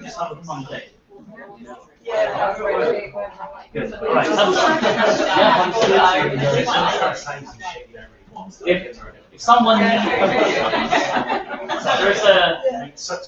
just have a fun day. Yeah, that's really Good. All right. If someone there's a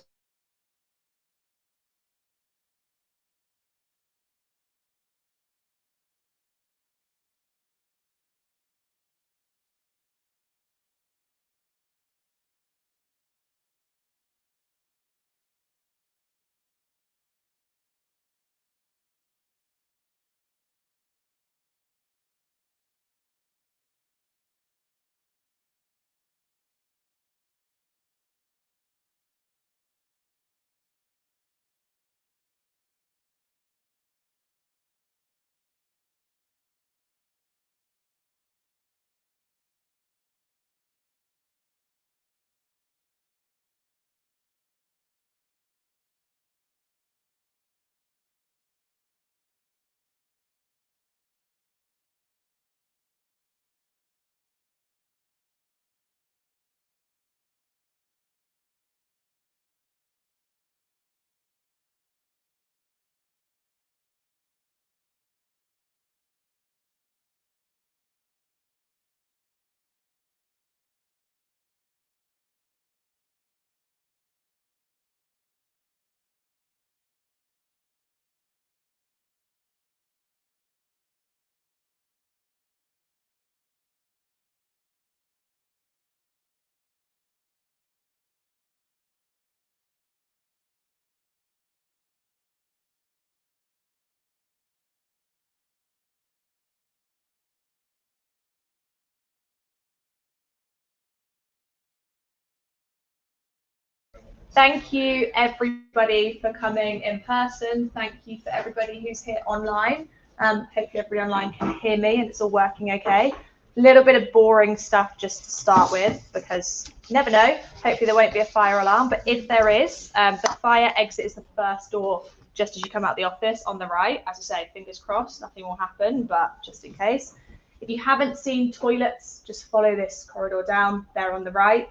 Thank you everybody for coming in person. Thank you for everybody who's here online. Hopefully everybody online can hear me and it's all working okay. A little bit of boring stuff just to start with, because you never know. Hopefully there won't be a fire alarm, but if there is, the fire exit is the first door just as you come out the office on the right. As I say, fingers crossed, nothing will happen, but just in case. If you haven't seen toilets, just follow this corridor down, they're on the right.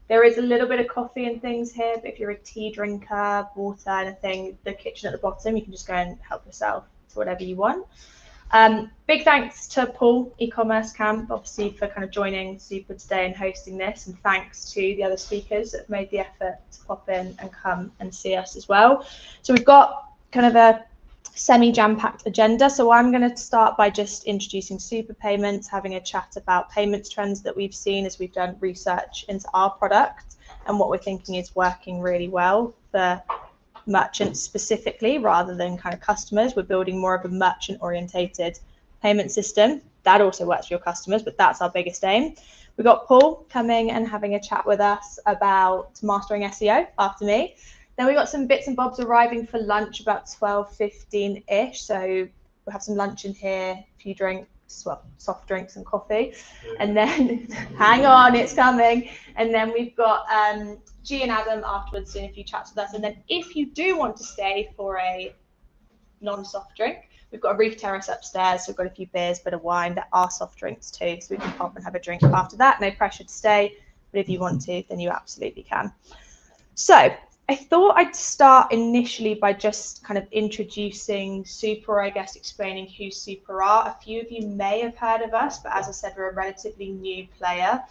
There is a little bit of coffee and things here, but if you're a tea drinker, water, anything, the kitchen at the bottom, you can just go and help yourself to whatever you want. Big thanks to Paul, Ecommerce Camp, obviously for kind of joining Super today and hosting this, and thanks to the other speakers that have made the effort to pop in and come and see us as well. So we've got kind of a semi-jam-packed agenda. So I'm going to start by just introducing SuperPayments, having a chat about payments trends that we've seen as we've done research into our product and what we're thinking is working really well for merchants specifically rather than kind of customers. We're building more of a merchant-orientated payment system. That also works for your customers, but that's our biggest aim. We've got Paul coming and having a chat with us about mastering SEO after me. Then we got some bits and bobs arriving for lunch about 12:15-ish. So we'll have some lunch in here, a few drinks, well, soft drinks and coffee. And then, hang on, it's coming. And then we've got G and Adam afterwards doing a few chats with us. And then if you do want to stay for a non-soft drink, we've got a roof terrace upstairs. So we've got a few beers, bit of wine. There are soft drinks too. So we can pop and have a drink after that. No pressure to stay. But if you want to, then you absolutely can. So I thought I'd start initially by just kind of introducing Super, or I guess explaining who Super are. A few of you may have heard of us, but as I said, we're a relatively new player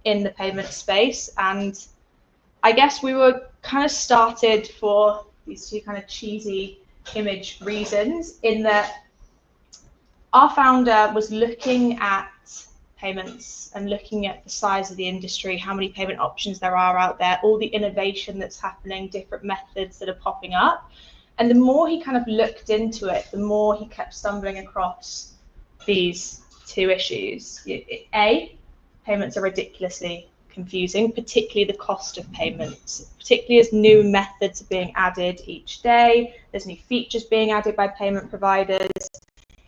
in the payment space. And I guess we were kind of started for these two kind of cheesy image reasons, in that our founder was looking at payments and looking at the size of the industry, how many payment options there are out there, all the innovation that's happening, different methods that are popping up. And the more he kind of looked into it, the more he kept stumbling across these two issues. A, payments are ridiculously confusing, particularly the cost of payments, particularly as new methods are being added each day, there's new features being added by payment providers.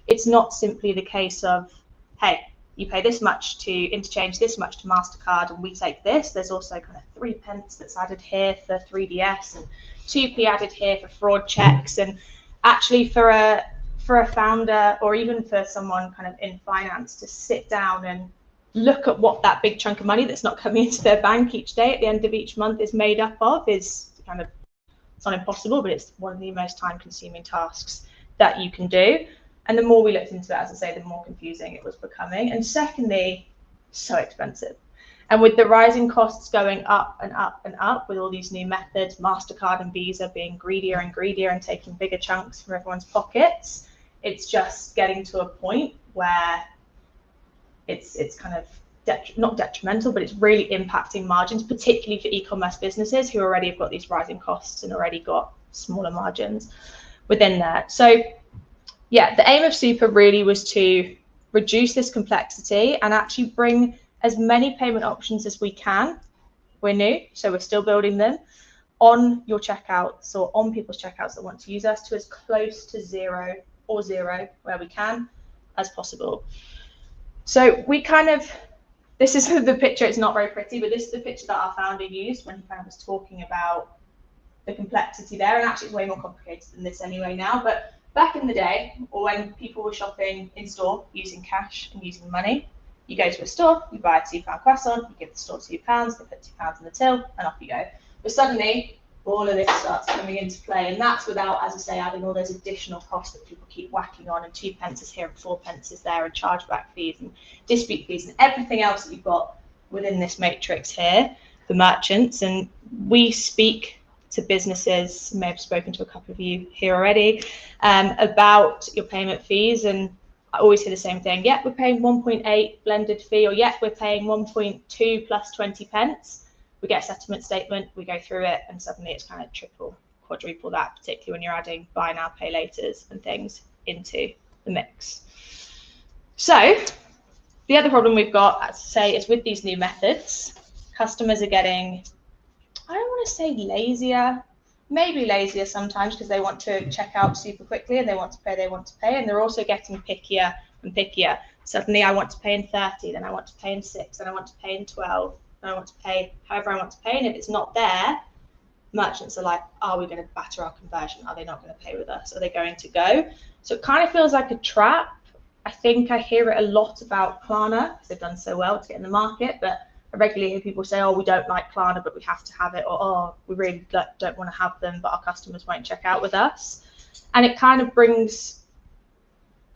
It's not simply the case of, hey, you pay this much to interchange, this much to MasterCard, and we take this. There's also kind of 3 pence that's added here for 3DS and 2p added here for fraud checks. And actually for a founder, or even for someone kind of in finance, to sit down and look at what that big chunk of money that's not coming into their bank each day at the end of each month is made up of, is kind of It's not impossible, but it's one of the most time-consuming tasks that you can do. And the more we looked into it, as I say, the more confusing it was becoming. And secondly, so expensive. And with the rising costs going up and up and up, with all these new methods, MasterCard and Visa being greedier and greedier and taking bigger chunks from everyone's pockets, it's just getting to a point where it's kind of not detrimental, but it's really impacting margins, particularly for e-commerce businesses who already have got these rising costs and already got smaller margins within there. So yeah, the aim of Super really was to reduce this complexity and actually bring as many payment options as we can. We're new, so we're still building them on your checkouts or on people's checkouts that want to use us, to as close to zero or zero where we can as possible. So we kind of, this is the picture, it's not very pretty, but this is the picture that our founder used when he kind of was talking about the complexity there, and actually it's way more complicated than this anyway now, but back in the day, or when people were shopping in store using cash and using money, you go to a store, you buy a £2 croissant, you give the store £2, they put £2 in the till, and off you go. But suddenly, all of this starts coming into play, and that's without, as I say, adding all those additional costs that people keep whacking on, and 2 pence here and 4 pence there, and chargeback fees and dispute fees and everything else that you've got within this matrix here for merchants. And we speak to businesses, I may have spoken to a couple of you here already, about your payment fees, and I always hear the same thing. Yep, we're paying 1.8 blended fee, or yep, we're paying 1.2 plus 20 pence. We get a settlement statement, we go through it, and suddenly it's kind of triple, quadruple that, particularly when you're adding buy now, pay laters and things into the mix. So the other problem we've got, as I say, is with these new methods, customers are getting, I don't want to say lazier, maybe lazier sometimes because they want to check out super quickly and they want to pay, and they're also getting pickier and pickier. Suddenly I want to pay in 30, then I want to pay in 6, then I want to pay in 12, then I want to pay however I want to pay, and if it's not there, merchants are like, are we going to batter our conversion? Are they not going to pay with us? Are they going to go? So it kind of feels like a trap. I think I hear it a lot about Klarna because they've done so well to get in the market, but I regularly hear people say, oh, we don't like Klarna, but we have to have it, or oh, we really don't want to have them, but our customers won't check out with us. And it kind of brings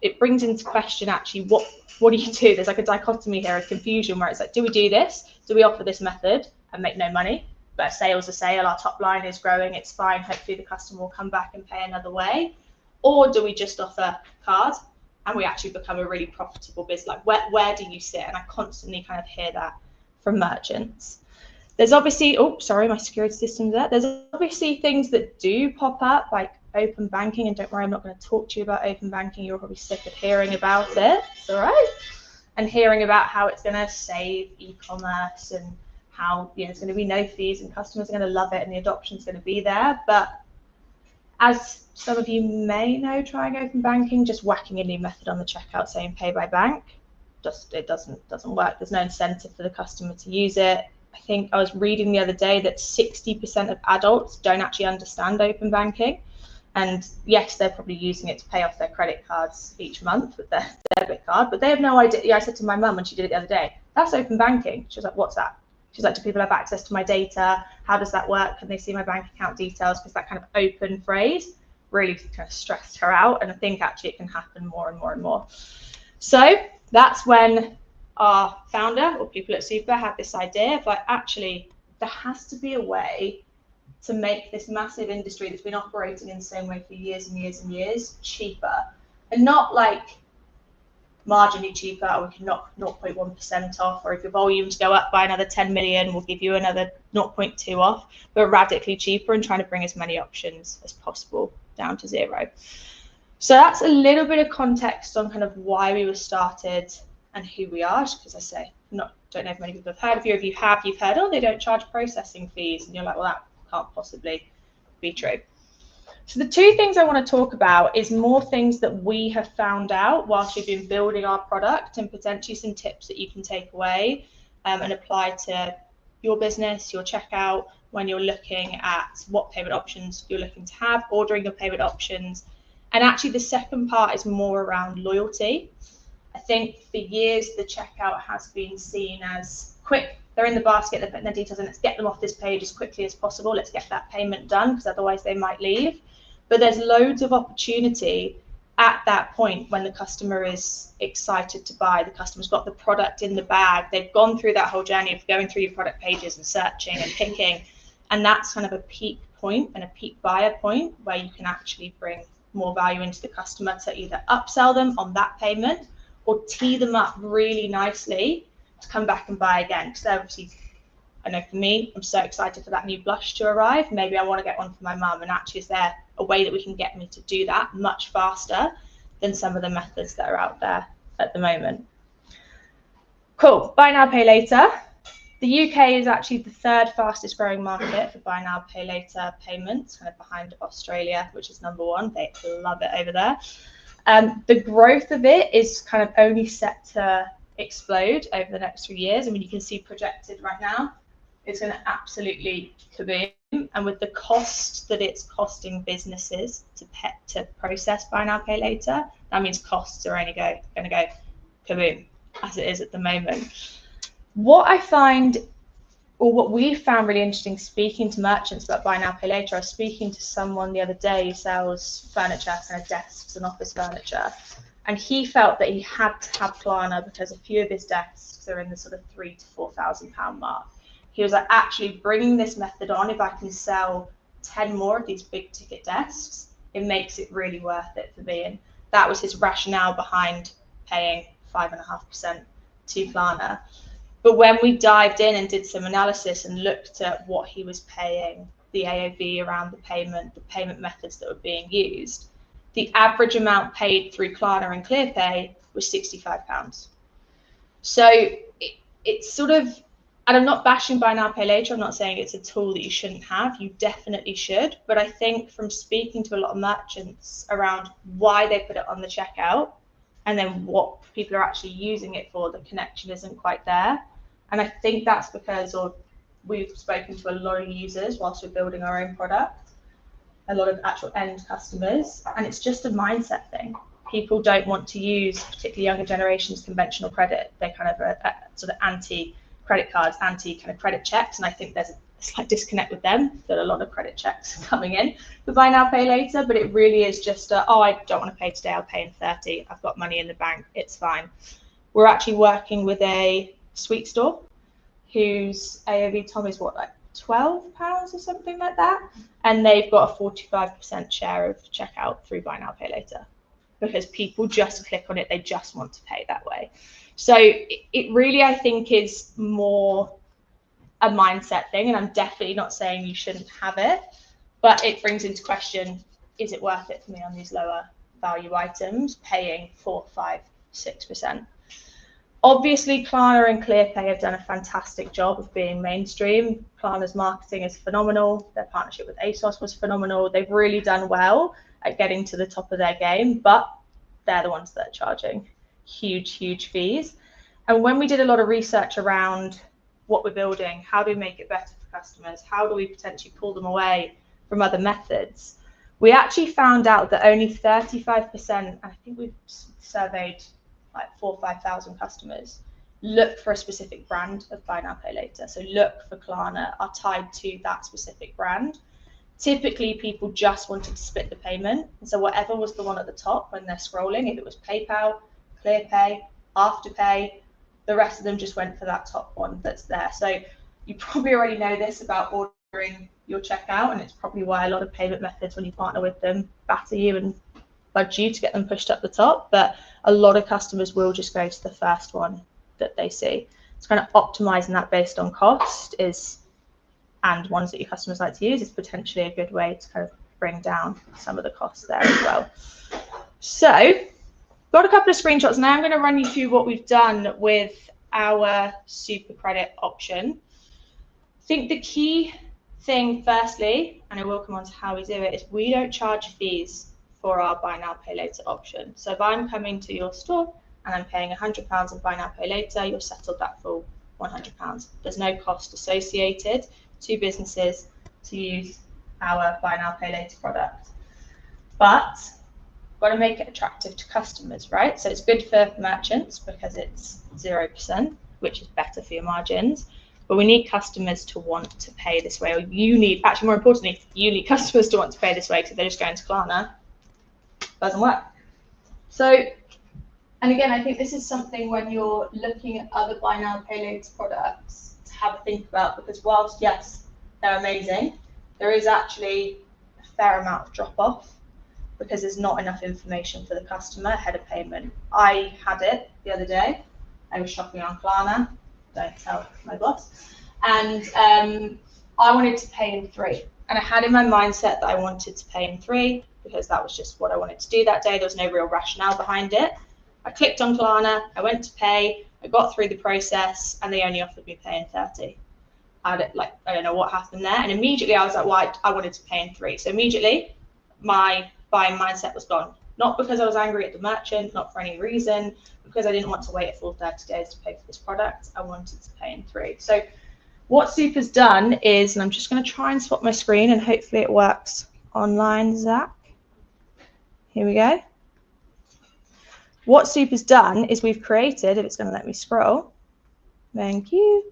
into question actually what do you do? There's like a dichotomy here, a confusion where it's like, do we do this? Do we offer this method and make no money? But a sale's a sale, our top line is growing, it's fine, hopefully the customer will come back and pay another way. Or do we just offer card and we actually become a really profitable business? Like where do you sit? And I constantly kind of hear that from merchants. There's obviously, oh, sorry, my security system's there. There's obviously things that do pop up, like open banking, and don't worry, I'm not going to talk to you about open banking. You're probably sick of hearing about it. It's all right. And hearing about how it's going to save e-commerce and how there's going to be no fees and customers are going to love it and the adoption is going to be there. But as some of you may know, trying open banking, just whacking a new method on the checkout saying pay by bank, it doesn't work. There's no incentive for the customer to use it. I think I was reading the other day that 60% of adults don't actually understand open banking. And yes, they're probably using it to pay off their credit cards each month with their debit card, but they have no idea. Yeah, I said to my mum when she did it the other day, that's open banking. She was like, what's that? She's like, do people have access to my data? How does that work? Can they see my bank account details? Because that kind of open phrase really kind of stressed her out. And I think actually it can happen more and more and more. So that's when our founder or people at Super had this idea of like, actually, there has to be a way to make this massive industry that's been operating in the same way for years and years and years cheaper, and not like marginally cheaper, or we can knock 0.1% off, or if your volumes go up by another 10 million, we'll give you another 0.2 off, but radically cheaper, and trying to bring as many options as possible down to zero. So that's a little bit of context on kind of why we were started and who we are, because I say, don't know if many people have heard of you. If you have, you've heard, oh, they don't charge processing fees, and you're like, well, that can't possibly be true. So the two things I want to talk about is more things that we have found out whilst we've been building our product, and potentially some tips that you can take away and apply to your business, your checkout, when you're looking at what payment options you're looking to have, ordering your payment options. And actually the second part is more around loyalty. I think for years the checkout has been seen as quick, they're in the basket, they're putting their details in, let's get them off this page as quickly as possible, let's get that payment done, because otherwise they might leave. But there's loads of opportunity at that point when the customer is excited to buy, the customer's got the product in the bag, they've gone through that whole journey of going through your product pages and searching and picking, and that's kind of a peak point and a peak buyer point where you can actually bring more value into the customer to either upsell them on that payment or tee them up really nicely to come back and buy again. Because obviously, I know for me, I'm so excited for that new blush to arrive. Maybe I want to get one for my mum, and actually is there a way that we can get me to do that much faster than some of the methods that are out there at the moment. Cool, buy now, pay later. The UK is actually the third fastest growing market for buy now, pay later payments, kind of behind Australia, which is number one. They love it over there. The growth of it is kind of only set to explode over the next 3 years. I mean, you can see projected right now, it's going to absolutely kaboom. And with the cost that it's costing businesses to process buy now, pay later, that means costs are only going to go kaboom, as it is at the moment. What I find, or what we found really interesting speaking to merchants about buy now, pay later, I was speaking to someone the other day who sells furniture, kind of desks and office furniture, and he felt that he had to have Klarna because a few of his desks are in the sort of £3,000 to £4,000 mark. He was like, actually bringing this method on, if I can sell 10 more of these big ticket desks, it makes it really worth it for me. And that was his rationale behind paying 5.5% to Klarna. But when we dived in and did some analysis and looked at what he was paying, the AOV around the payment methods that were being used, the average amount paid through Klarna and ClearPay was £65. So it's sort of, and I'm not bashing buy now, pay later. I'm not saying it's a tool that you shouldn't have. You definitely should. But I think from speaking to a lot of merchants around why they put it on the checkout and then what people are actually using it for, the connection isn't quite there. And I think that's because we've spoken to a lot of users whilst we're building our own product, a lot of actual end customers, and it's just a mindset thing. People don't want to use, particularly younger generations, conventional credit. They're kind of a sort of anti-credit cards, anti-kind of credit checks, and I think there's a slight disconnect with them, that a lot of credit checks are coming in for buy now, pay later, but it really is just, oh, I don't want to pay today, I'll pay in 30, I've got money in the bank, it's fine. We're actually working with a sweet store whose AOV, Tom, is what, like £12 or something like that, and they've got a 45% share of checkout through buy now, pay later, because people just click on it, they just want to pay that way. So it really, I think, is more a mindset thing, and I'm definitely not saying you shouldn't have it, but it brings into question, is it worth it for me on these lower value items, paying 4%, 5%, 6%? Obviously, Klarna and ClearPay have done a fantastic job of being mainstream. Klarna's marketing is phenomenal. Their partnership with ASOS was phenomenal. They've really done well at getting to the top of their game, but they're the ones that are charging huge, huge fees. And when we did a lot of research around what we're building, how do we make it better for customers, how do we potentially pull them away from other methods, we actually found out that only 35%, I think we've surveyed like 4,000 or 5,000 customers, look for a specific brand of buy now, pay later. So look for Klarna, are tied to that specific brand. Typically, people just wanted to split the payment. And so whatever was the one at the top when they're scrolling, if it was PayPal, ClearPay, Afterpay, the rest of them just went for that top one that's there. So you probably already know this about ordering your checkout, and it's probably why a lot of payment methods, when you partner with them, batter you and budge you to get them pushed up the top. But a lot of customers will just go to the first one that they see. It's kind of optimizing that based on cost and ones that your customers like to use is potentially a good way to kind of bring down some of the costs there as well. So got a couple of screenshots. Now I'm going to run you through what we've done with our super credit option. I think the key thing, firstly, and I will come on to how we do it, is we don't charge fees for our buy now, pay later option. So if I'm coming to your store and I'm paying £100 of buy now, pay later, you're settled that full £100. There's no cost associated to businesses to use our buy now, pay later product. But got to make it attractive to customers, right? So it's good for merchants because it's 0%, which is better for your margins. but we need customers to want to pay this way, or you need, actually more importantly, you need customers to want to pay this way, because they're just going to Klarna. Doesn't work. So, and again, I think this is something when you're looking at other buy now, pay later products to have a think about, because whilst, yes, they're amazing, there is actually a fair amount of drop off because there's not enough information for the customer ahead of payment. I had it the other day. I was shopping on Klarna, don't tell my boss, and I wanted to pay in 3. And I had in my mindset that I wanted to pay in 3 because that was just what I wanted to do that day. There was no real rationale behind it. I clicked on Klarna, I went to pay, I got through the process, and they only offered me pay in 30. I don't know what happened there. And immediately I was like, well, I wanted to pay in 3. So immediately my buying mindset was gone. Not because I was angry at the merchant, not for any reason, because I didn't want to wait a full 30 days to pay for this product. I wanted to pay in 3. So what Super's done is, and I'm just going to try and swap my screen and hopefully it works online, Zach. Here we go. What Super's done is we've created, if it's going to let me scroll, thank you,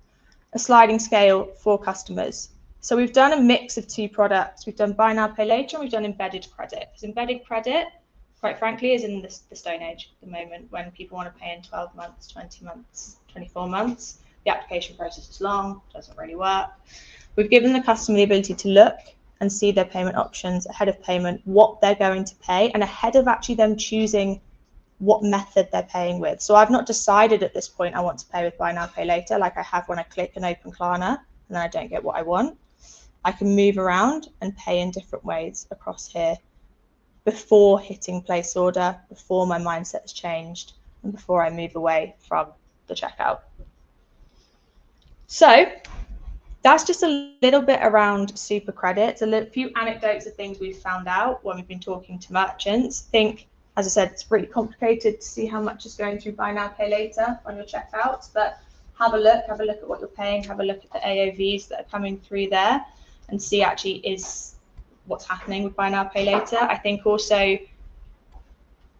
a sliding scale for customers. So we've done a mix of 2 products. We've done buy now, pay later, and we've done embedded credit. Because embedded credit, quite frankly, is in the stone age at the moment when people want to pay in 12 months, 20 months, 24 months. The application process is long, doesn't really work. We've given the customer the ability to look and see their payment options ahead of payment, what they're going to pay, and ahead of actually them choosing what method they're paying with. So I've not decided at this point I want to pay with buy now, pay later, like I have when I click and open Klarna, and then I don't get what I want. I can move around and pay in different ways across here before hitting place order, before my mindset has changed, and before I move away from the checkout. So that's just a little bit around super credits, a few anecdotes of things we've found out when we've been talking to merchants. Think, as I said, it's really complicated to see how much is going through buy now, pay later on your checkouts, but have a look at what you're paying, have a look at the AOVs that are coming through there and see actually is what's happening with buy now, pay later. I think also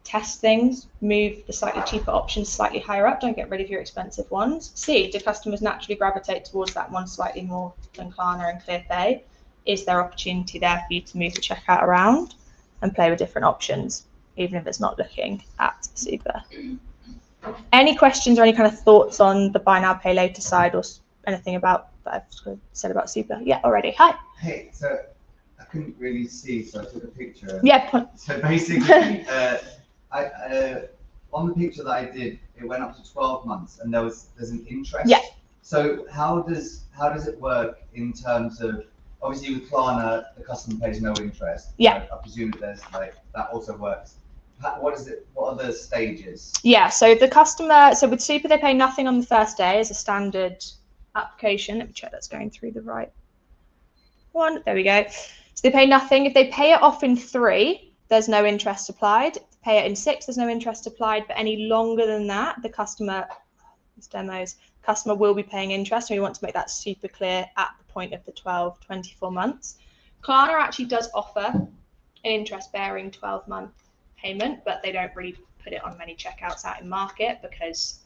test things, move the slightly cheaper options slightly higher up, don't get rid of your expensive ones. See, do customers naturally gravitate towards that one slightly more than Klarna and ClearPay? Is there opportunity there for you to move the checkout around and play with different options, even if it's not looking at Super? Any questions or any kind of thoughts on the buy now, pay later side, or anything about that I've said about Super? Yeah, already. Hi. Hey, so I couldn't really see, so I took a picture. Yeah. So basically, on the picture that I did, it went up to 12 months, and there's an interest. Yeah. So how does it work in terms of, obviously with Klarna, the customer pays no interest. Yeah. I presume that there's that also works. What are the stages? Yeah, so the customer, so with Super, they pay nothing on the first day as a standard application. Let me check that's going through the right one. There we go. So they pay nothing. If they pay it off in 3, there's no interest applied. If they pay it in 6, there's no interest applied. But any longer than that, the customer, these demos, customer will be paying interest. And we want to make that super clear at the point of the 12, 24 months. Klarna actually does offer an interest-bearing 12-month payment, but they don't really put it on many checkouts out in market because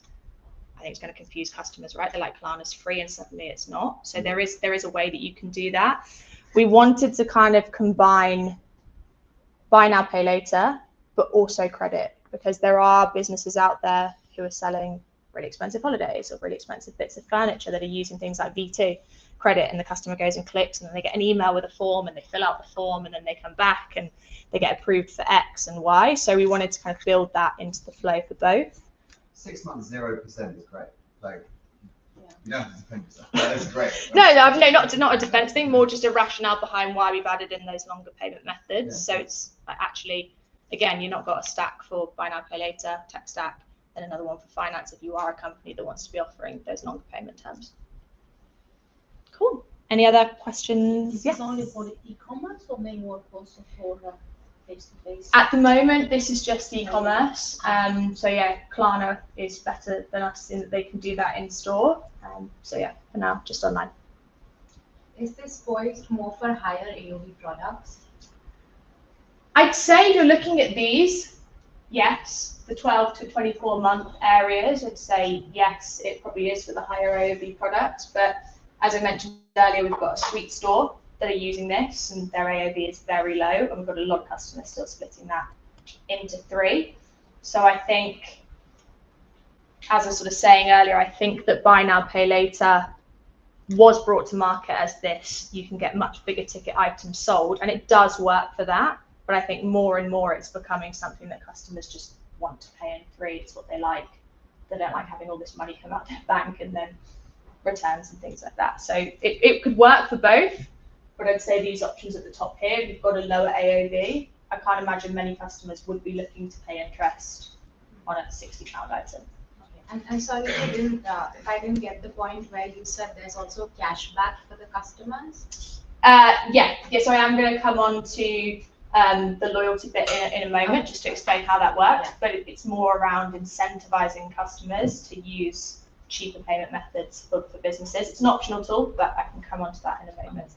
I think it's going to confuse customers, right? They're like, Klarna's free and suddenly it's not. So there is a way that you can do that. We wanted to kind of combine buy now, pay later, but also credit, because there are businesses out there who are selling really expensive holidays or really expensive bits of furniture that are using things like V2 credit, and the customer goes and clicks and then they get an email with a form and they fill out the form and then they come back and they get approved for X and Y. So we wanted to kind of build that into the flow for both. 6 months, 0% is great. Like, you don't have to defend yourself. That's great. No, not a defense thing, more just a rationale behind why we've added in those longer payment methods. Yeah. So it's actually, again, you've not got a stack for buy now, pay later, tech stack, and another one for finance if you are a company that wants to be offering those longer payment terms. Cool. Any other questions? Is this only for the e-commerce or may work also for face-to-face? At the moment, this is just e-commerce. So yeah, Klarna is better than us in that they can do that in store. So yeah, for now, just online. Is this poised more for higher AOV products? I'd say you're looking at these, yes, the 12 to 24 month areas. I'd say yes, it probably is for the higher AOV products, but As I mentioned earlier, we've got a sweet store that are using this, and their AOV is very low, and we've got a lot of customers still splitting that into 3. So I think, as I was sort of saying earlier, I think that buy now, pay later was brought to market as this. You can get much bigger ticket items sold, and it does work for that. But I think more and more it's becoming something that customers just want to pay in 3. It's what they like. They don't like having all this money come out their bank and then returns and things like that. So it could work for both, but I'd say these options at the top here, you've got a lower AOV. I can't imagine many customers would be looking to pay interest on a £60 item. And sorry, if I didn't get the point where you said there's also cash back for the customers. Yeah. So I am going to come on to the loyalty bit in a moment, just to explain how that works. Yeah. But it's more around incentivizing customers to use cheaper payment methods for businesses. It's an optional tool, but I can come on to that in a moment.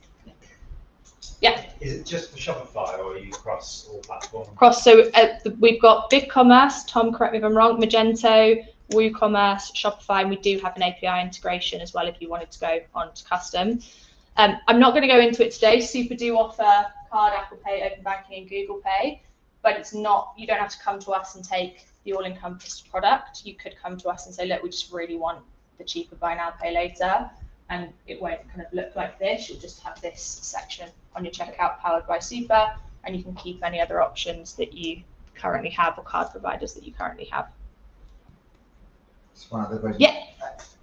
Yeah. Is it just for Shopify, or are you across all platforms? Across. So we've got Ecommerce. Tom, correct me if I'm wrong. Magento, WooCommerce, Shopify, and we do have an API integration as well if you wanted to go on to custom. I'm not going to go into it today. Super do offer card, Apple Pay, Open Banking, and Google Pay, but it's not. You don't have to come to us and take the all-encompassed product. You could come to us and say, look, we just really want the cheaper buy now, pay later, and it won't kind of look like this. You'll just have this section on your checkout powered by Super, and you can keep any other options that you currently have or card providers that you currently have. Just one other question. Yeah.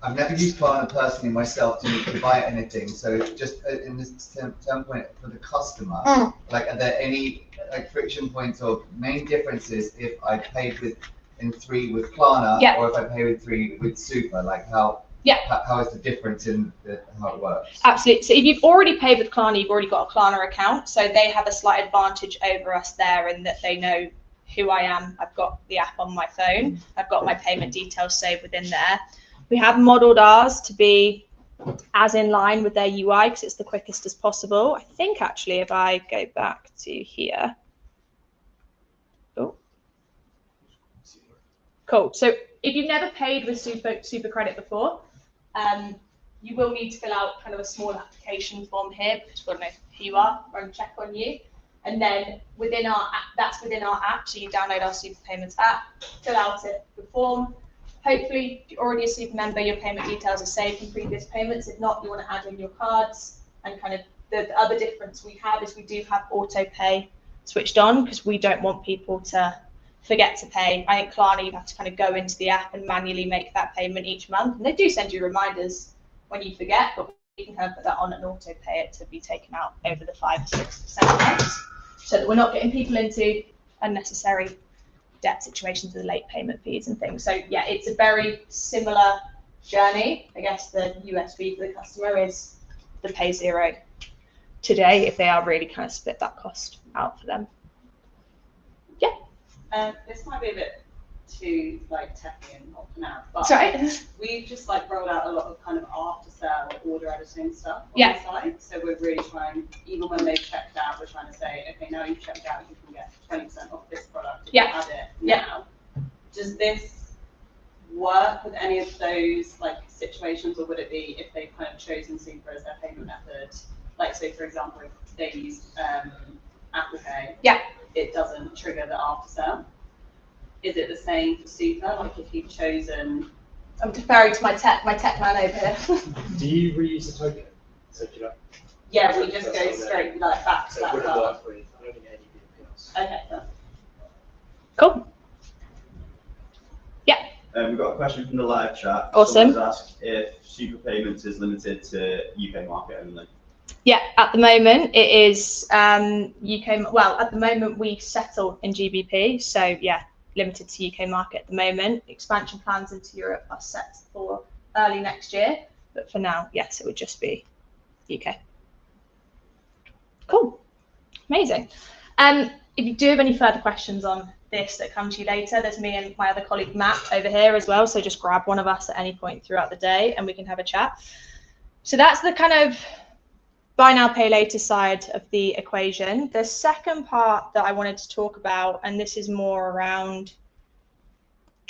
I've never used Klarna personally myself to buy anything. So just in this term point for the customer, like, are there any like friction points or main differences if I paid in 3 with Klarna or if I pay with 3 with Super? Like how is the difference in how it works? Absolutely. So if you've already paid with Klarna, you've already got a Klarna account. So they have a slight advantage over us there in that they know who I am. I've got the app on my phone. I've got my payment details saved within there. We have modeled ours to be as in line with their UI because it's the quickest as possible. I think actually if I go back to here. Oh. Cool. So if you've never paid with Super Credit before, you will need to fill out kind of a small application form here because we've got to know who you are, run a check on you. And then within our app, that's within our app. So you download our SuperPayments app, fill out the form. Hopefully, if you're already a Super member, your payment details are saved from previous payments. If not, you want to add in your cards. And kind of the other difference we have is we do have auto pay switched on because we don't want people to forget to pay. I think Klarna, you have to kind of go into the app and manually make that payment each month. And they do send you reminders when you forget, but we can kind of put that on and auto pay it to be taken out over the 5, 6, 7 months, so that we're not getting people into unnecessary debt situations with late payment fees and things. So yeah, it's a very similar journey. I guess the USP for the customer is the pay zero today if they are really kind of split that cost out for them. Yeah. This might be a bit too like techy and not for now, but we've just like rolled out a lot of kind of after sale order editing stuff on the site. So we're really trying, even when they've checked out, we're trying to say, okay, now you've checked out, you can get 20% off this product if you add it now. Does this work with any of those like situations, or would it be if they've kind of chosen Super as their payment method? Like, so for example, if they used Apple Pay, it doesn't trigger the after sale. Is it the same for Super? Like if you've chosen, I'm deferring to my tech man over here. Do you reuse the token? So do you like, yeah, we just go straight like back to that. It wouldn't work with, I don't think any else. Okay. Cool. Yeah. We've got a question from the live chat. Awesome. Someone's asked if SuperPayments is limited to UK market only. Yeah, at the moment it is UK. Well, at the moment we settle in GBP, so yeah, limited to UK market at the moment. Expansion plans into Europe are set for early next year, but for now, yes, it would just be UK. Cool, amazing. If you do have any further questions on this that come to you later, there's me and my other colleague Matt over here as well, so just grab one of us at any point throughout the day and we can have a chat. So that's the kind of buy now, pay later side of the equation. The second part that I wanted to talk about, and this is more around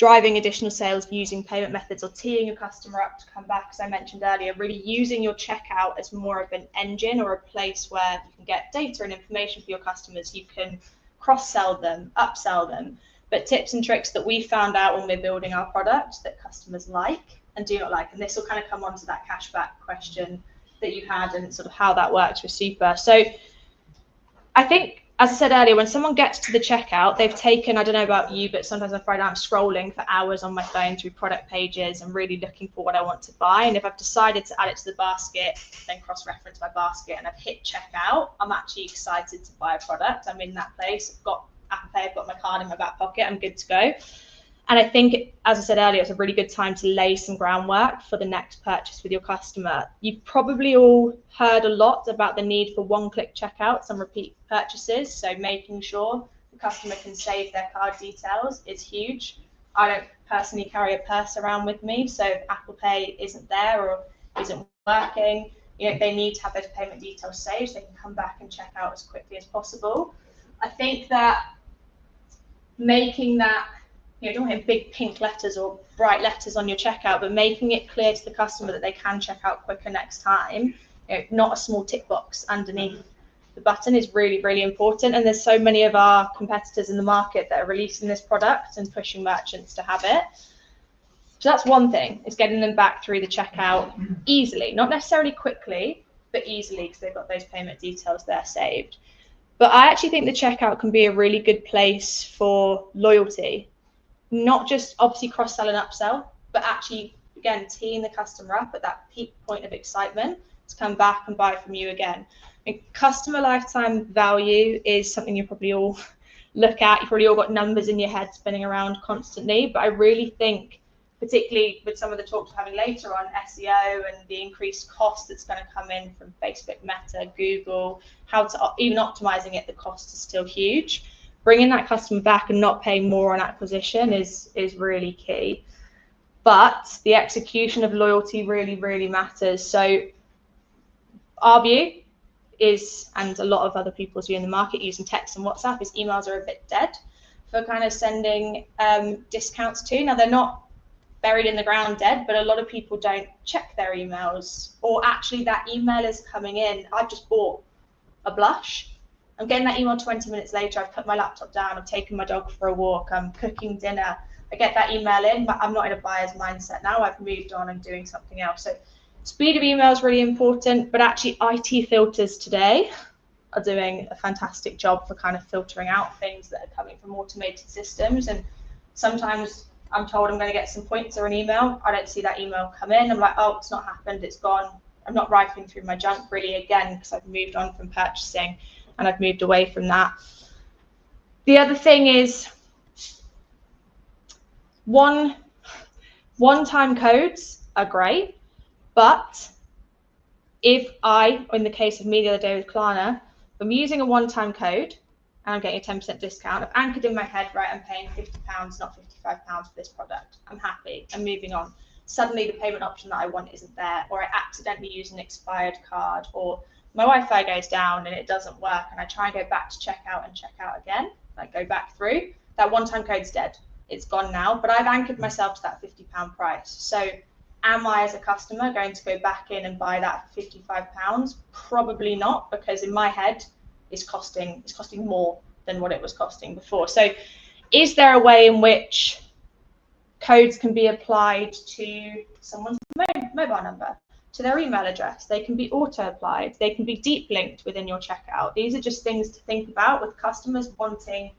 driving additional sales using payment methods, or teeing your customer up to come back, as I mentioned earlier, really using your checkout as more of an engine or a place where you can get data and information for your customers. You can cross-sell them, upsell them, but tips and tricks that we found out when we're building our product that customers like and do not like. And this will kind of come on to that cashback question that you had and sort of how that works with Super. So I think, as I said earlier, when someone gets to the checkout, they've taken, I don't know about you, but sometimes I find I'm scrolling for hours on my phone through product pages and really looking for what I want to buy. And if I've decided to add it to the basket, then cross-reference my basket and I've hit checkout, I'm actually excited to buy a product. I'm in that place. I've got Apple Pay, I've got my card in my back pocket, I'm good to go. And I think, as I said earlier, it's a really good time to lay some groundwork for the next purchase with your customer. You've probably all heard a lot about the need for one-click checkouts and repeat purchases. So making sure the customer can save their card details is huge. I don't personally carry a purse around with me, so if Apple Pay isn't there or isn't working, they need to have those payment details saved so they can come back and check out as quickly as possible. I think that making that, you don't have big pink letters or bright letters on your checkout, but making it clear to the customer that they can check out quicker next time, not a small tick box underneath the button, is really, really important. And there's so many of our competitors in the market that are releasing this product and pushing merchants to have it. So that's one thing, is getting them back through the checkout easily, not necessarily quickly, but easily, because they've got those payment details there saved. But I actually think the checkout can be a really good place for loyalty. Not just obviously cross-sell and upsell, but actually, again, teeing the customer up at that peak point of excitement to come back and buy from you again. Customer lifetime value is something you probably all look at. You've probably all got numbers in your head spinning around constantly, but I really think, particularly with some of the talks we're having later on SEO and the increased cost that's going to come in from Facebook, Meta, Google, how to even optimizing it, the cost is still huge. Bringing that customer back and not paying more on acquisition is really key. But the execution of loyalty really, really matters. So our view is, and a lot of other people's view in the market using text and WhatsApp, is emails are a bit dead for kind of sending discounts to. Now, they're not buried in the ground dead, but a lot of people don't check their emails, or actually that email is coming in. I've just bought a blush. I'm getting that email 20 minutes later. I've put my laptop down. I've taken my dog for a walk. I'm cooking dinner. I get that email in, but I'm not in a buyer's mindset now. I've moved on and doing something else. So speed of email is really important, but actually IT filters today are doing a fantastic job for kind of filtering out things that are coming from automated systems. And sometimes I'm told I'm going to get some points or an email. I don't see that email come in. I'm like, oh, it's not happened. It's gone. I'm not rifling through my junk really again, because I've moved on from purchasing and I've moved away from that. The other thing is one-time codes are great, but if in the case of me the other day with Klarna, if I'm using a one-time code and I'm getting a 10% discount, I've anchored in my head, right, I'm paying £50, not £55 for this product. I'm happy, I'm moving on. Suddenly the payment option that I want isn't there, or I accidentally use an expired card, or my Wi-Fi goes down and it doesn't work, and I try and go back to checkout and check out again, like go back through, that one-time code's dead. It's gone now, but I've anchored myself to that £50 price. So am I, as a customer, going to go back in and buy that for £55? Probably not, because in my head, it's costing more than what it was costing before. So is there a way in which codes can be applied to someone's mobile number, to their email address? They can be auto-applied. They can be deep linked within your checkout. These are just things to think about with customers wanting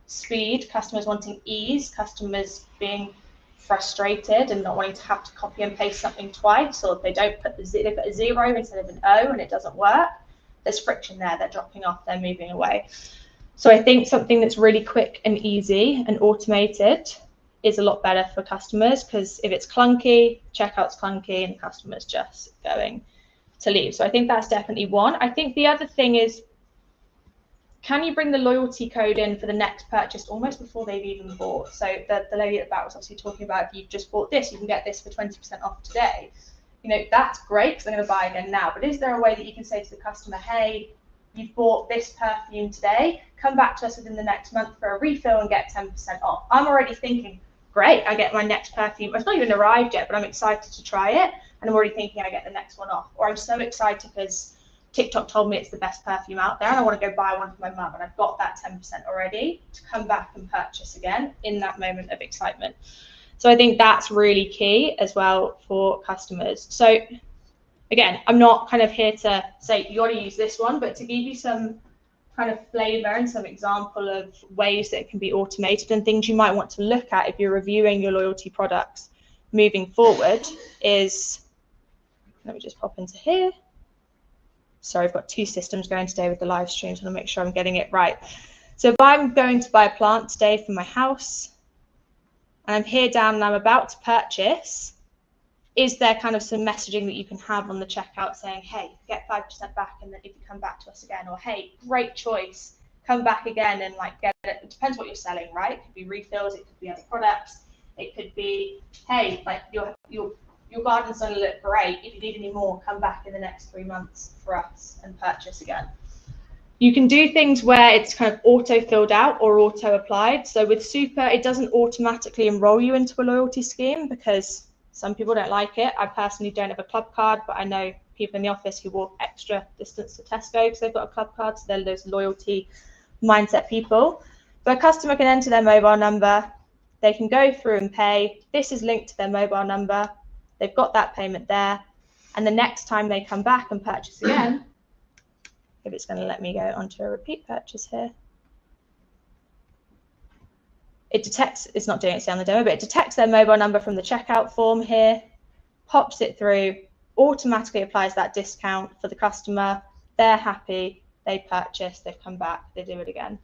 speed, customers wanting ease, customers being frustrated and not wanting to have to copy and paste something twice, or if they don't put they put a 0 instead of an O and it doesn't work, there's friction there. They're dropping off, they're moving away. So I think something that's really quick and easy and automated is a lot better for customers, because if it's clunky, checkout's clunky and the customer's just going to leave. So I think that's definitely one. I think the other thing is, can you bring the loyalty code in for the next purchase almost before they've even bought? So the lady at the back was obviously talking about, if you've just bought this, you can get this for 20% off today. You know, that's great because I'm going to buy again now. But is there a way that you can say to the customer, hey, you've bought this perfume today, come back to us within the next month for a refill and get 10% off? I'm already thinking, great, I get my next perfume. It's not even arrived yet, but I'm excited to try it, and I'm already thinking I get the next one off. Or I'm so excited because TikTok told me it's the best perfume out there and I want to go buy one for my mum, and I've got that 10% already to come back and purchase again in that moment of excitement. So I think that's really key as well for customers. So again, I'm not kind of here to say you got to use this one, but to give you some kind of flavor and some example of ways that it can be automated and things you might want to look at if you're reviewing your loyalty products moving forward is, let me just pop into here. Sorry, I've got two systems going today with the live stream, so I want to make sure I'm getting it right. So if I'm going to buy a plant today for my house, and I'm here down and I'm about to purchase, is there kind of some messaging that you can have on the checkout saying, hey, get 5% back, and then if you come back to us again, or hey, great choice, come back again and like get it. It depends what you're selling, right? It could be refills, it could be other products, it could be, hey, like your garden's gonna look great. If you need any more, come back in the next 3 months for us and purchase again. You can do things where it's kind of auto filled out or auto applied. So with Super, it doesn't automatically enroll you into a loyalty scheme because some people don't like it. I personally don't have a club card, but I know people in the office who walk extra distance to Tesco because they've got a club card. So they're those loyalty mindset people. But a customer can enter their mobile number. They can go through and pay. This is linked to their mobile number. They've got that payment there. And the next time they come back and purchase again, if it's going to let me go onto a repeat purchase here, it detects, it's not doing it on the demo, but it detects their mobile number from the checkout form here, pops it through, automatically applies that discount for the customer. They're happy, they purchase, they've come back, they do it again.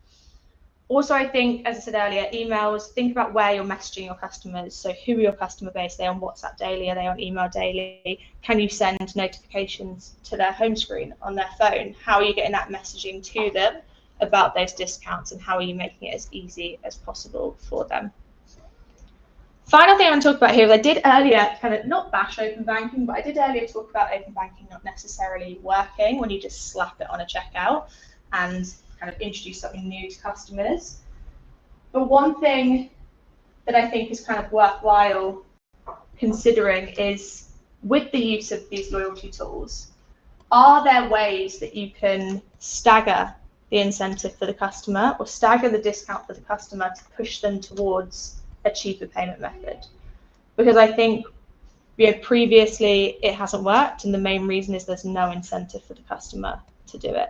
Also, I think, as I said earlier, emails, think about where you're messaging your customers. So who are your customer base? Are they on WhatsApp daily? Are they on email daily? Can you send notifications to their home screen on their phone? How are you getting that messaging to them about those discounts, and how are you making it as easy as possible for them? Final thing I want to talk about here is I did earlier kind of not bash open banking, but I did earlier talk about open banking not necessarily working when you just slap it on a checkout and kind of introduce something new to customers. But one thing that I think is kind of worthwhile considering is, with the use of these loyalty tools, are there ways that you can stagger the incentive for the customer or stagger the discount for the customer to push them towards a cheaper payment method? Because I think, you know, previously it hasn't worked, and the main reason is there's no incentive for the customer to do it.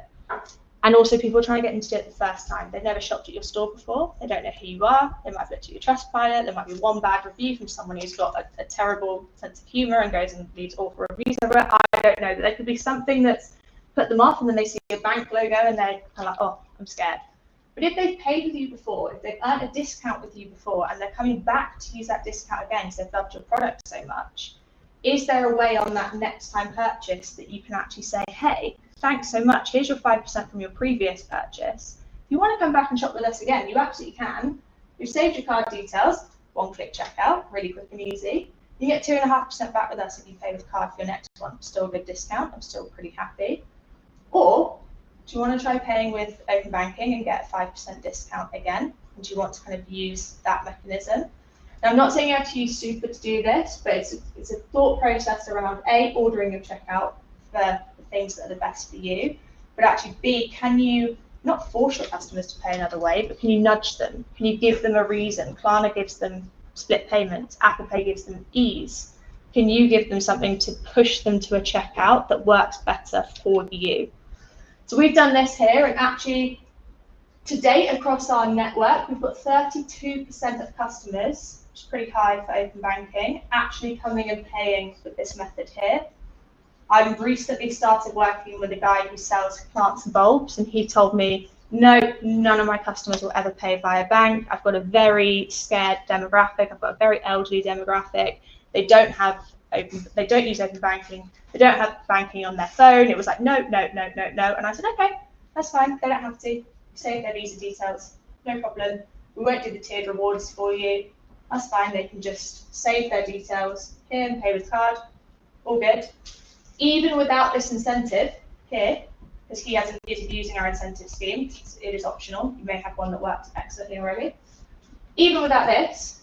And also, people are trying to get into it the first time. They've never shopped at your store before. They don't know who you are. They might have looked at your Trustpilot. There might be one bad review from someone who's got a terrible sense of humour and goes and leaves awful reviews over it. I don't know. There could be something that's put them off, and then they see a bank logo and they're kind of like, oh, I'm scared. But if they've paid with you before, if they've earned a discount with you before, and they're coming back to use that discount again because they've loved your product so much, is there a way on that next time purchase that you can actually say, hey, thanks so much, here's your 5% from your previous purchase. If you want to come back and shop with us again, you absolutely can. You've saved your card details, one-click checkout, really quick and easy. You get 2.5% back with us if you pay with card for your next one. Still a good discount, I'm still pretty happy. Or do you want to try paying with open banking and get a 5% discount again? And do you want to kind of use that mechanism? Now, I'm not saying you have to use Super to do this, but it's a thought process around A, ordering your checkout for the things that are the best for you, but actually B, can you not force your customers to pay another way, but can you nudge them? Can you give them a reason? Klarna gives them split payments, Apple Pay gives them ease. Can you give them something to push them to a checkout that works better for you? So we've done this here, and actually to date across our network, we've got 32% of customers, which is pretty high for open banking, actually coming and paying with this method here. I've recently started working with a guy who sells plants and bulbs, and he told me, no, none of my customers will ever pay via bank. I've got a very scared demographic. I've got a very elderly demographic. They don't use open banking. They don't have banking on their phone. It was like, no, no, no, no, no. And I said, okay, that's fine. They don't have to. Save their visa details. No problem. We won't do the tiered rewards for you. That's fine. They can just save their details here and pay with card. All good. Even without this incentive here, because he isn't using our incentive scheme, it is optional. You may have one that works excellently already. Even without this,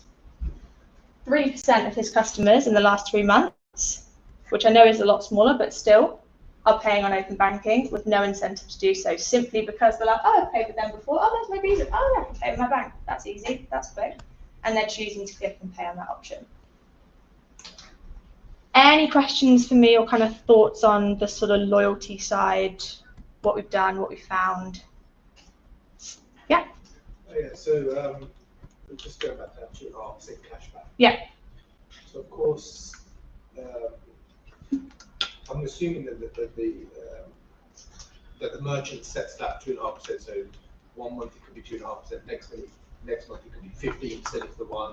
3% of his customers in the last 3 months, which I know is a lot smaller, but still, are paying on open banking with no incentive to do so, simply because they're like, oh, I've paid with them before, oh, there's my Visa, oh, yeah, I can pay with my bank, that's easy, that's quick, and they're choosing to click and pay on that option. Any questions for me or kind of thoughts on the sort of loyalty side, what we've done, what we found? Yeah? Oh, yeah, so just going back to that 2.5% cashback. Yeah. So of course, I'm assuming that the merchant sets that 2.5%. So 1 month it could be 2.5%. Next month it could be 15% of the one.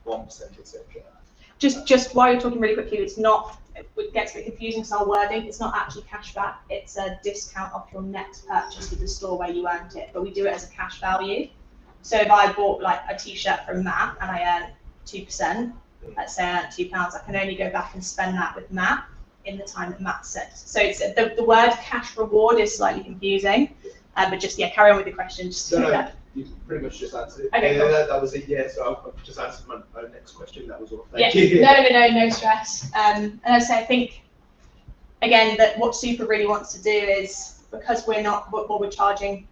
Or 1%, etc. Just while you're talking really quickly, it's not. It gets a bit confusing because our wording. It's not actually cashback. It's a discount off your next purchase with the store where you earned it. But we do it as a cash value. So if I bought like a T-shirt from Matt and I earned 2%, let's say I earned £2, I can only go back and spend that with Matt in the time that Matt said. So it's the word cash reward is slightly confusing, but just carry on with the question. Just no, you pretty much just answered it. Okay, cool. That was a yes. So I've just answered my next question. That was all. Thank you. No stress. And as I say, I think again that what Super really wants to do is, because we're charging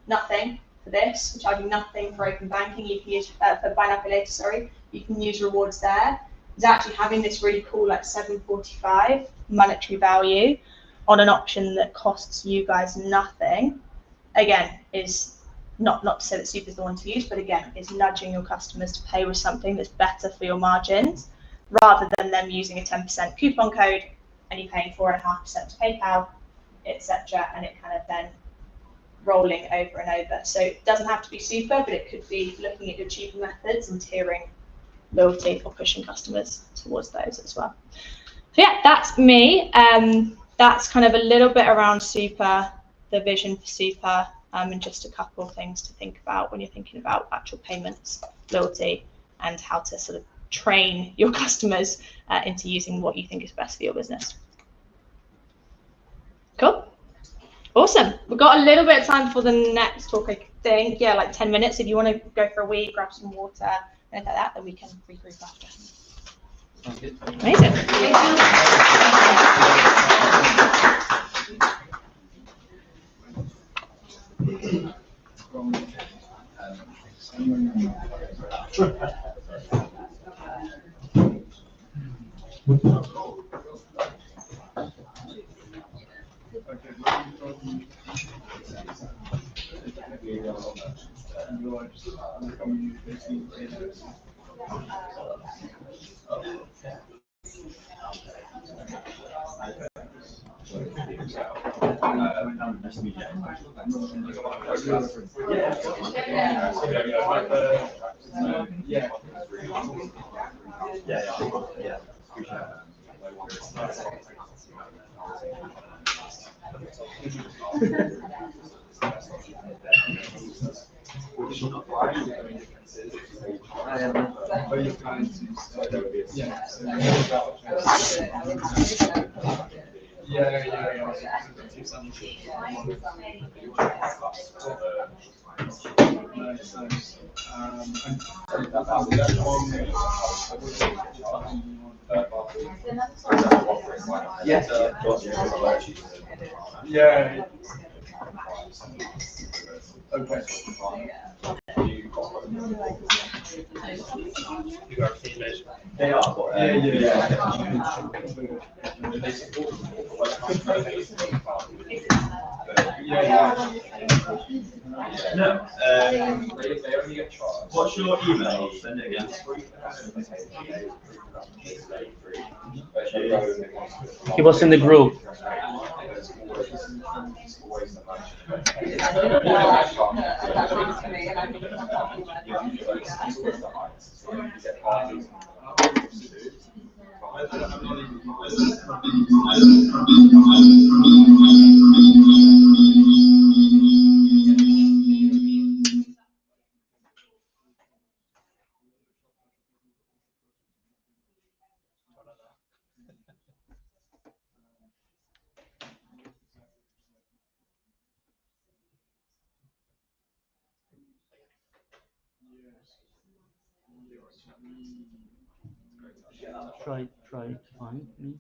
nothing for this, we're charging nothing for open banking. You can use for buy now pay later. Sorry, you can use rewards there. Is actually having this really cool like 7.45 monetary value on an option that costs you guys nothing. Again, is not to say that Super is the one to use, but again, is nudging your customers to pay with something that's better for your margins, rather than them using a 10% coupon code and you paying 4.5% to PayPal, etc., and it kind of then rolling over and over. So it doesn't have to be Super, but it could be looking at your cheaper methods and tiering loyalty or pushing customers towards those as well. So yeah, that's me. That's kind of a little bit around Super, the vision for Super, and just a couple of things to think about when you're thinking about actual payments, loyalty, and how to sort of train your customers into using what you think is best for your business. Cool. Awesome. We've got a little bit of time for the next talk, I think. Yeah, like 10 minutes. If you want to go for a wee, grab some water, anything like that, then we can regroup after. Amazing. They are, but no. What's your email? I'll send it again. He was in the group. Try to find me.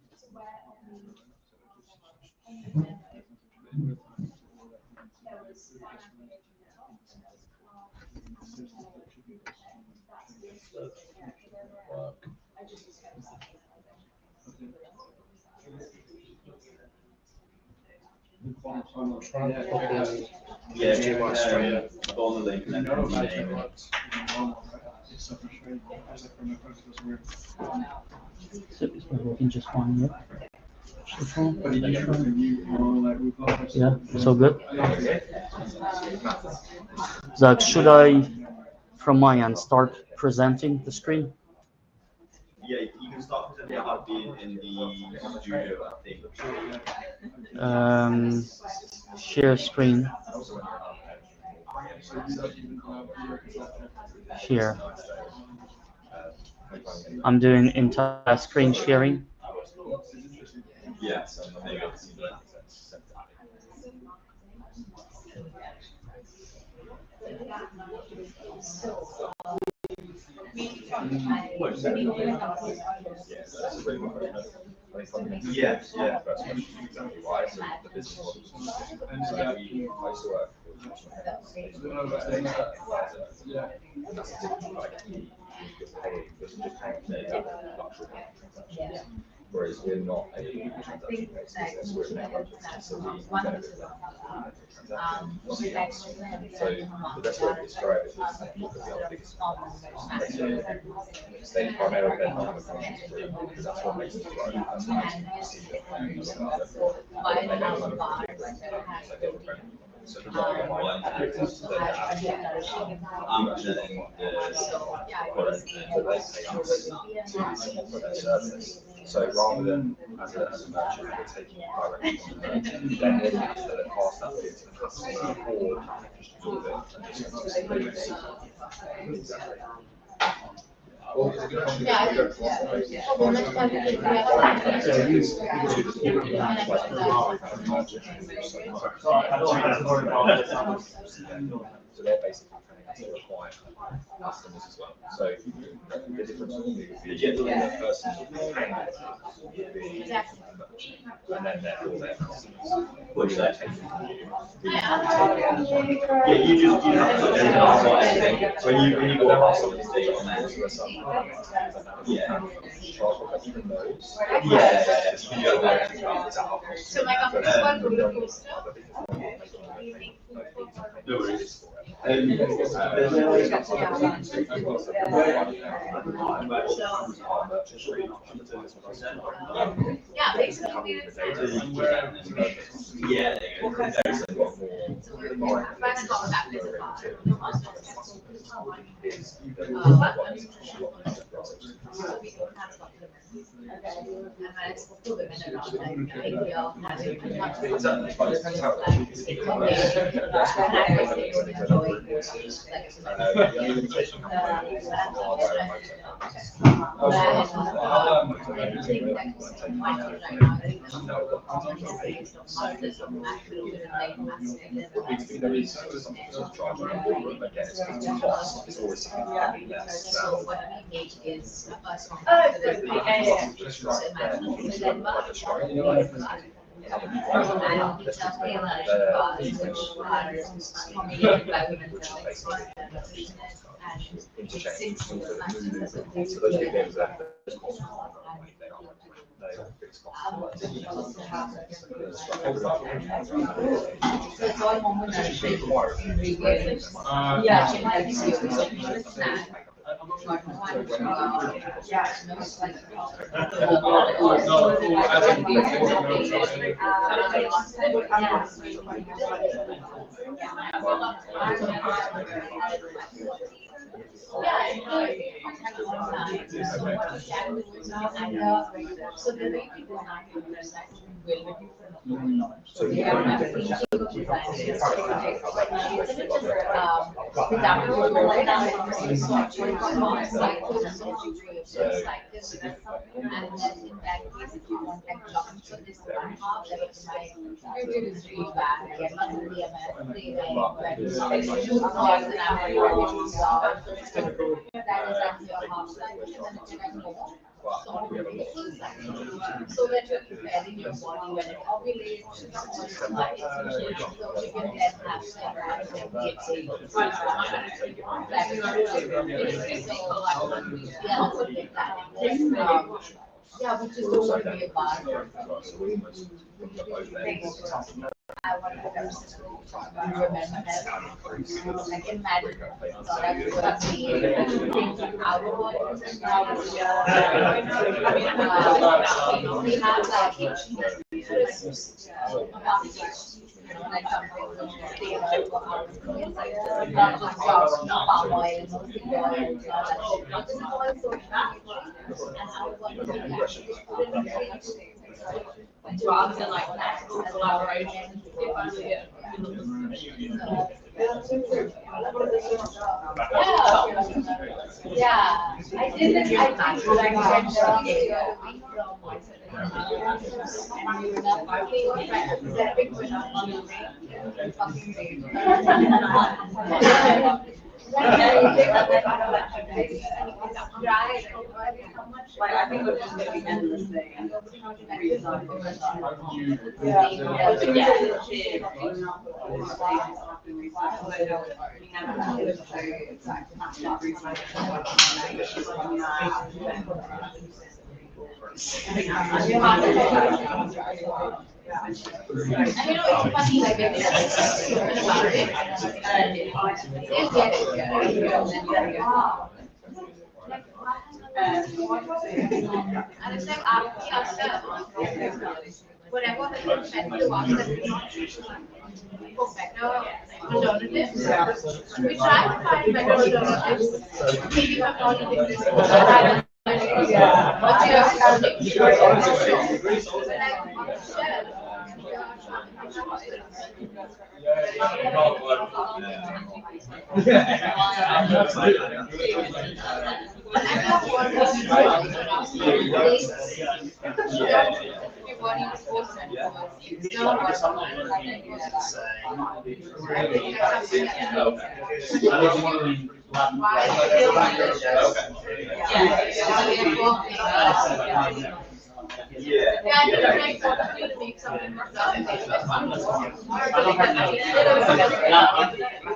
Yeah, go on the link and then rename it. So it's not working just fine yet. Yeah, so good. Zach, should I, from my end, start presenting the screen? Yeah, you can start presenting about being in the studio, I think. Share screen. Share. I'm doing entire screen sharing. Yeah, yeah, yeah. That's exactly why. So the business model is different. So I used to work with and that's a typical like just paying luxury transactions. Whereas we're not a transaction based business, we're a network business, so we benefit from transactions. So the best way to describe it is look at the other biggest they primarily then have a function because that's what makes them grow. That's what makes them see their plans. So the market one is that I'm presenting the product that they pay us to offer their service. So rather than as a merchant, we're taking it directly from the merchant, then we're going to pass that through to the customer or just absorb it and just exactly. So they're basically paying us to acquire customers as well. So the difference would be the person would be a merchant, and then therefore their customers, which they're taking from you. Yeah, you just when you go off somebody's data on that. But even those, So my company is no worries. yeah, basically Yeah, it's always significantly less so what we make is interchange. So those big names that they are fixed costs. it's all so the way we design it is actually well so we have and then in that case, if you want like blocking for this one half, that is my feedback. That is actually a half. but we have a lot of So when you're preparing your body, when it ovulates, so you can then have yeah, which is going to be a bar. I want to remember, I can imagine products we have like like something not just palm oil, mostly oil, not just oil, so drugs and like that collaboration. Yeah, I did it. Like, I think we're just going to be endless thing. And you know, it's funny, like, when you're about it, they'll get it, and it's like asking ourselves, whatever has been said to us, that we for better alternatives. We try to find better alternatives, maybe not all of this. But you have to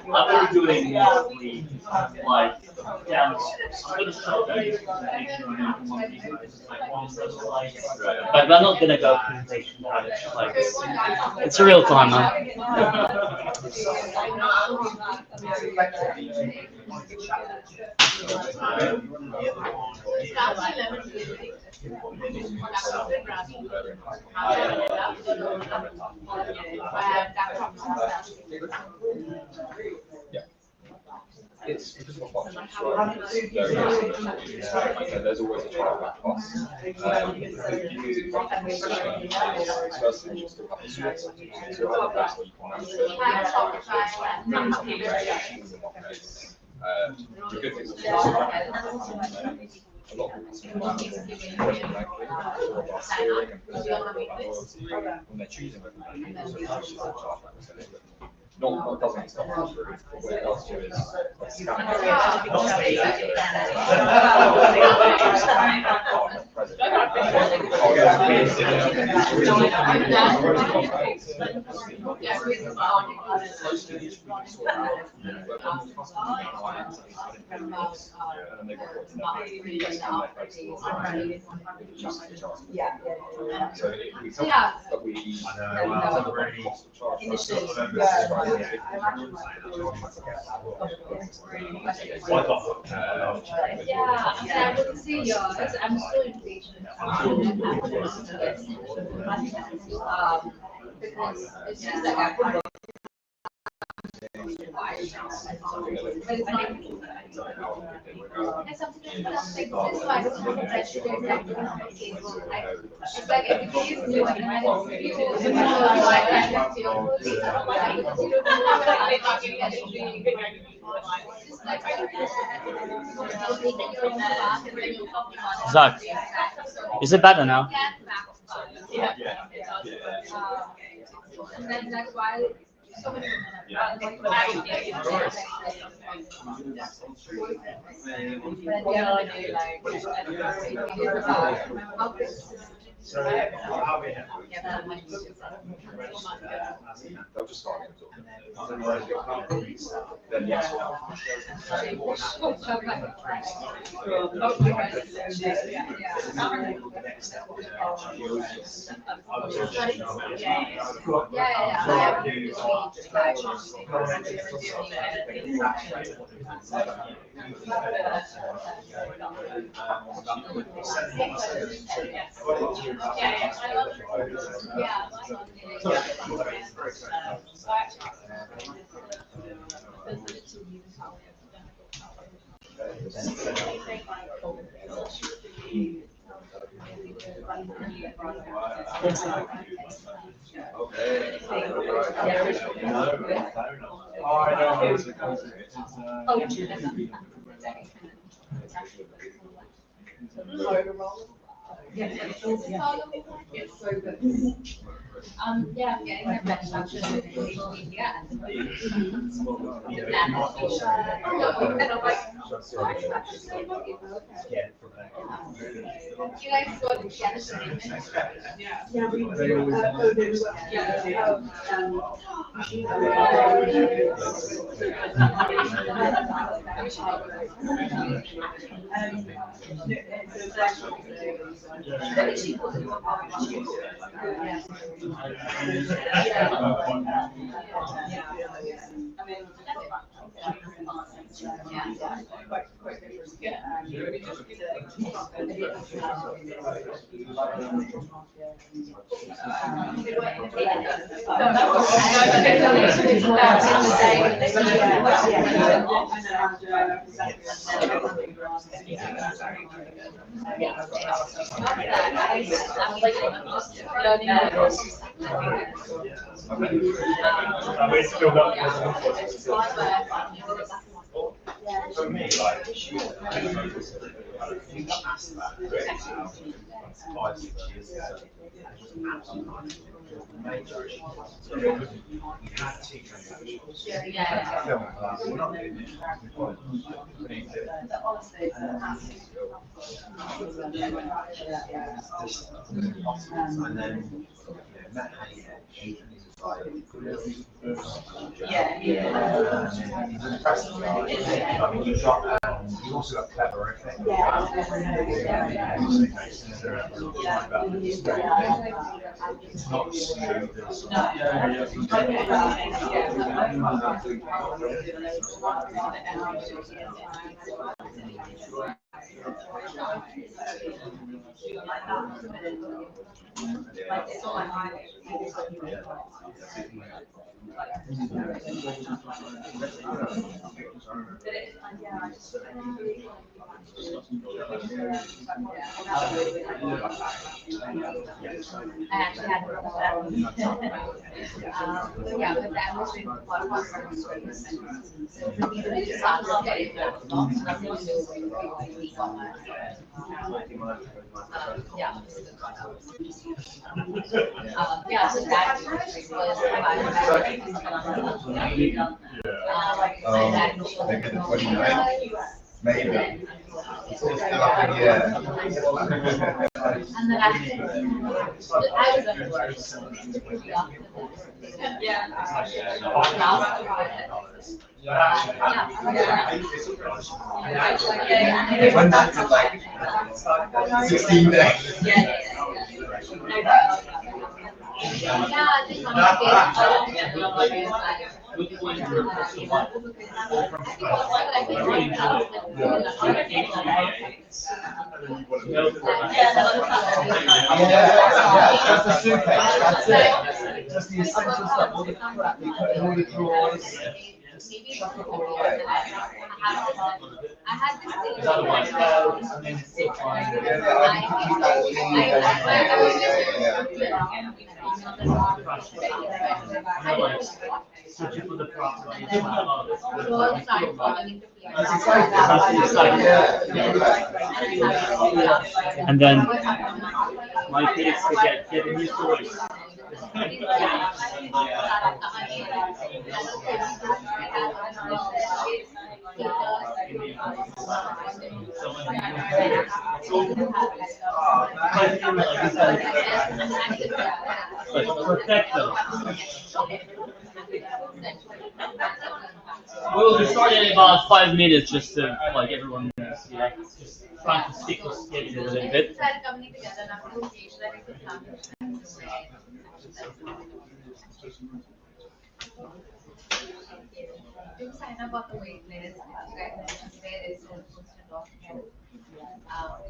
I'm doing like but we're not gonna go presentation like it's a real time now. It's because of a function, right? There's always a chargeback cost. First thing is to have the source. So you have a place where you can actually the good thing is a lot of people when they're choosing not doesn't stop us through, but what it does do is scan I would say I'm so impatient because it's just like I put it's like everybody is new and Zach, is it better now? and then that's why So how we have they'll just start then yes. It's so good. Yeah, I'm getting my best option in India. You guys go to Yeah, we For me, like, you've also got clever, I think. It's not smooth. I actually had to yeah, but that was in one of yeah, so that was Maybe the 29th, maybe. It's all still up in the air. And then I was It went down to like 16 days. Just the suitcase, that's it. Just the essential stuff, all the crap you put in all the drawers. Chuck it all away. I had this thing. I mean, it's still fine. And then my kids to get a new toy. Protect them. We'll be starting in about 5 minutes, just to like everyone knows, yeah. Just trying to stick to schedule a little bit. Do sign up on the wait list. There is a posted document.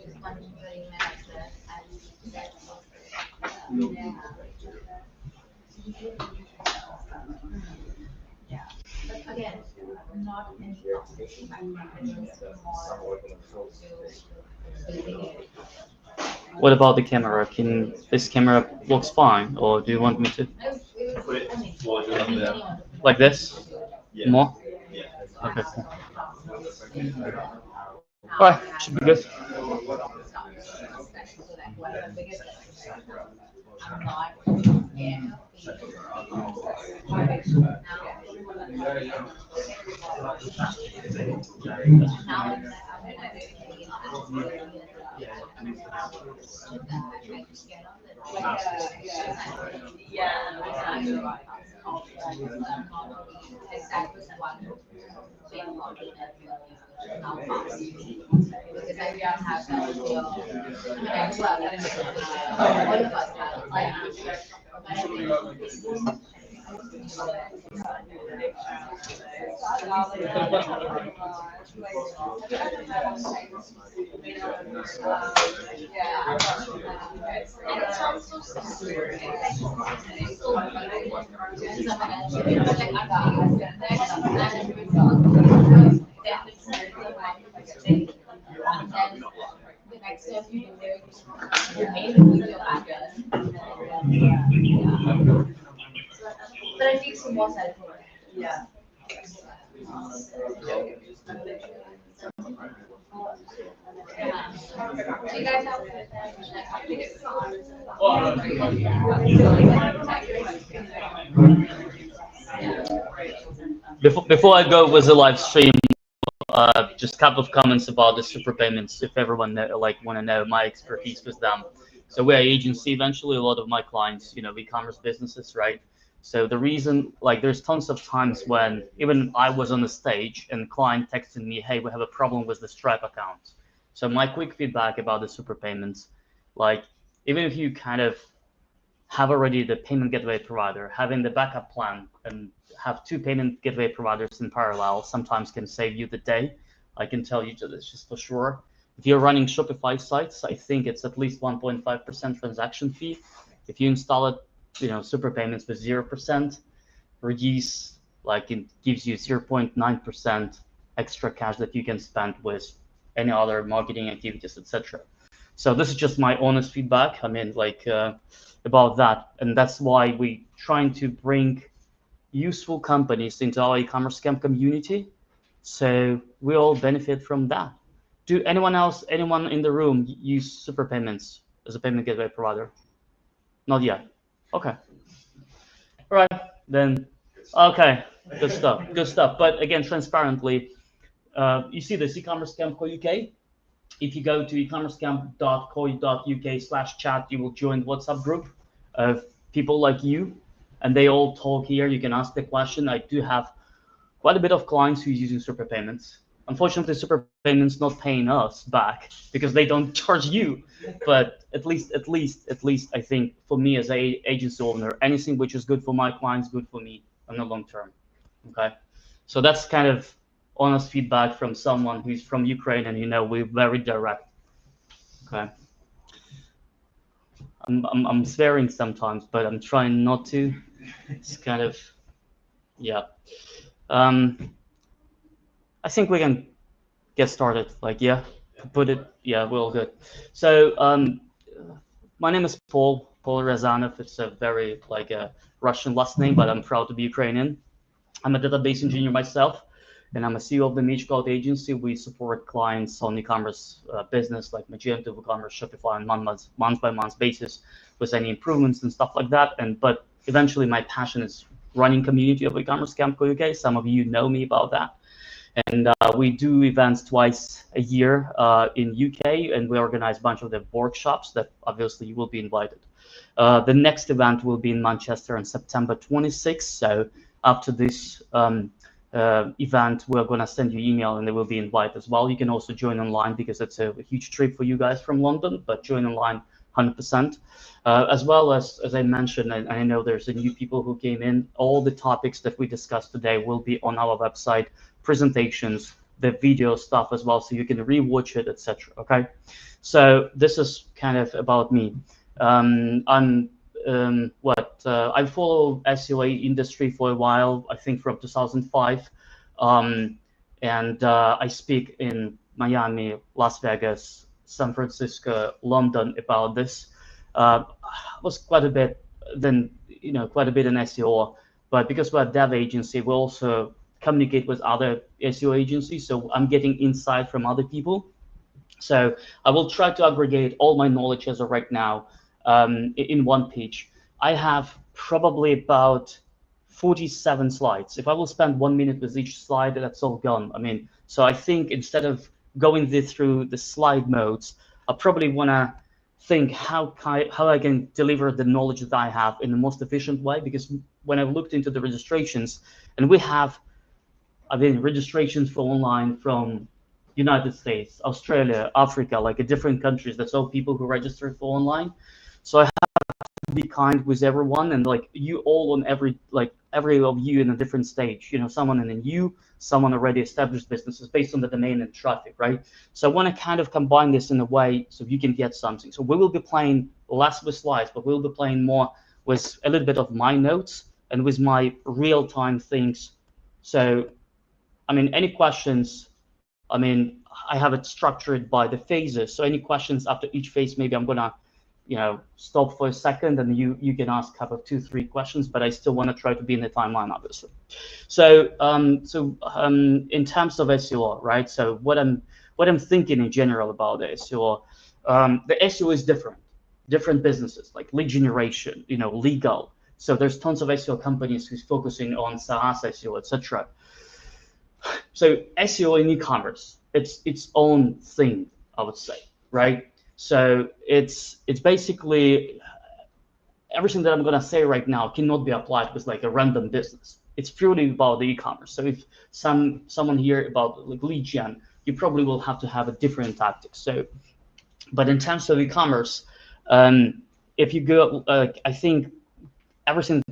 Just punch your email address yeah. But again, not in What about the camera? Can this camera looks fine, or do you want me to like this? Yeah. More? Yeah. Okay. Cool. All right, should be good. The next step you do, you made a video pattern. But it takes some more self-work. Yeah. Do you guys have? Before I go with the live stream, just a couple of comments about the SuperPayments. If everyone want to know my expertise with them. So we're an agency. Eventually, a lot of my clients, e-commerce businesses, right? So the reason, there's tons of times when even I was on the stage and client texted me, "Hey, we have a problem with the Stripe account." So my quick feedback about the SuperPayments, even if you kind of have already the payment gateway provider, having the backup plan and have two payment gateway providers in parallel sometimes can save you the day. I can tell you this just for sure. If you're running Shopify sites, I think it's at least 1.5% transaction fee. If you install it, SuperPayments with 0%, reduce, it gives you 0.9% extra cash that you can spend with any other marketing activities, etc. So this is just my honest feedback. I mean, about that, and that's why we trying to bring useful companies into our e-commerce scam community, so we all benefit from that. Do anyone in the room use SuperPayments as a payment gateway provider? Not yet. Okay. All right then. Okay. Good stuff. Good stuff. But again, transparently, you see this e-commerce scam UK. If you go to ecommercescam.co.uk/chat, you will join the WhatsApp group of people like you, and they all talk here. You can ask the question. I do have quite a bit of clients who are using SuperPayments. Unfortunately, SuperPayments not paying us back because they don't charge you. But at least, I think for me as a agency owner, anything which is good for my clients, good for me on the long term. Okay, so that's kind of honest feedback from someone who's from Ukraine, and we're very direct. Okay. I'm swearing sometimes, but I'm trying not to. It's kind of, yeah. I think we can get started. Yeah, we're all good. So my name is Paul Razanov. It's a very a Russian last name, but I'm proud to be Ukrainian. I'm a database engineer myself, and I'm a CEO of the Niche Cloud agency. We support clients on e-commerce business like Magento, WooCommerce, Shopify on month-by-month basis with any improvements and stuff like that. But eventually my passion is running community of e-commerce Camp UK. Some of you know me about that. And we do events twice a year in UK, and we organize a bunch of the workshops that obviously you will be invited. The next event will be in Manchester on September 26th. So after this event, we're going to send you email and there will be invite as well. You can also join online because it's a huge trip for you guys from London, but join online 100%. As well as I mentioned, and I know there's a new people who came in, all the topics that we discussed today will be on our website, presentations, the video stuff as well, so you can rewatch it, etc. Okay, so this is kind of about me. I follow SEO industry for a while, I think from 2005, and I speak in Miami, Las Vegas, San Francisco, London about this. Was quite a bit in SEO, but because we're a dev agency, we also communicate with other SEO agencies, so I'm getting insight from other people. So I will try to aggregate all my knowledge as of right now in one page. I have probably about 47 slides. If I will spend 1 minute with each slide, that's all gone. I mean, so I think instead of going through the slide modes, I probably want to think how I can deliver the knowledge that I have in the most efficient way, because when I looked into the registrations, and we have, registrations for online from United States, Australia, Africa, like different countries, that's all people who registered for online. So I have to be kind with everyone, and like you all on every of you in a different stage, someone in the new, someone already established businesses based on the domain and traffic, right? So I want to kind of combine this in a way so you can get something. So we will be playing less with slides, but we'll be playing more with a little bit of my notes and with my real-time things. So, any questions? I have it structured by the phases. So any questions after each phase, maybe I'm gonna stop for a second, and you can ask a couple of 2-3 questions, but I still want to try to be in the timeline, obviously. So in terms of SEO, right? So what I'm thinking in general about the SEO, the SEO is different businesses like lead generation, legal. So there's tons of SEO companies who's focusing on SaaS SEO, etc. So SEO in e-commerce, it's its own thing, I would say, right? So it's basically everything that I'm gonna say right now cannot be applied with like a random business. It's purely about the e-commerce. So if someone here about like lead gen, you probably will have to have a different tactics. So, but in terms of e-commerce, if you go, I think everything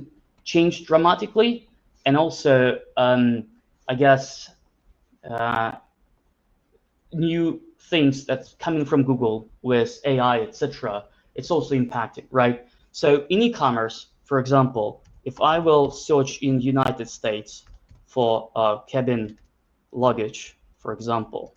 changed dramatically, and also I guess new things that's coming from Google with AI, etc. It's also impacting, right? So in e-commerce, for example, if I will search in United States for cabin luggage, for example,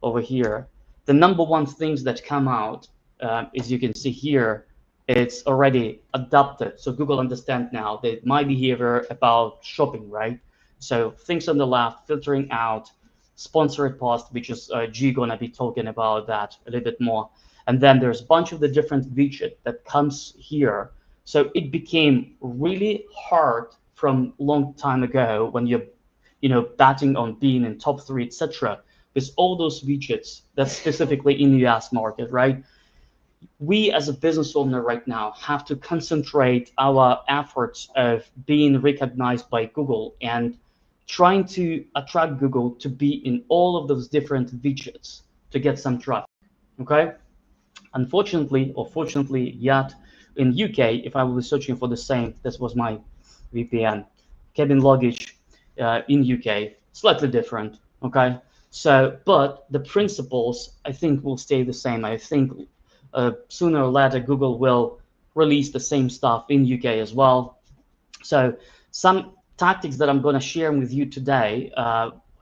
over here, the #1 things that come out, as you can see here, it's already adapted. So Google understands now that my behavior about shopping, right? So things on the left, filtering out, sponsored post, which is G gonna be talking about that a little bit more. And then there's a bunch of the different widget that comes here. So it became really hard from long time ago when you're, batting on being in top 3, etc. Because all those widgets, that's specifically in the US market, right? We as a business owner right now have to concentrate our efforts of being recognized by Google and trying to attract Google to be in all of those different widgets to get some traffic, okay? Unfortunately, or fortunately yet, in UK, if I will be searching for the same, this was my VPN, cabin luggage in UK, slightly different, okay? So, but the principles, I think, will stay the same. I think sooner or later, Google will release the same stuff in UK as well. So some tactics that I'm going to share with you today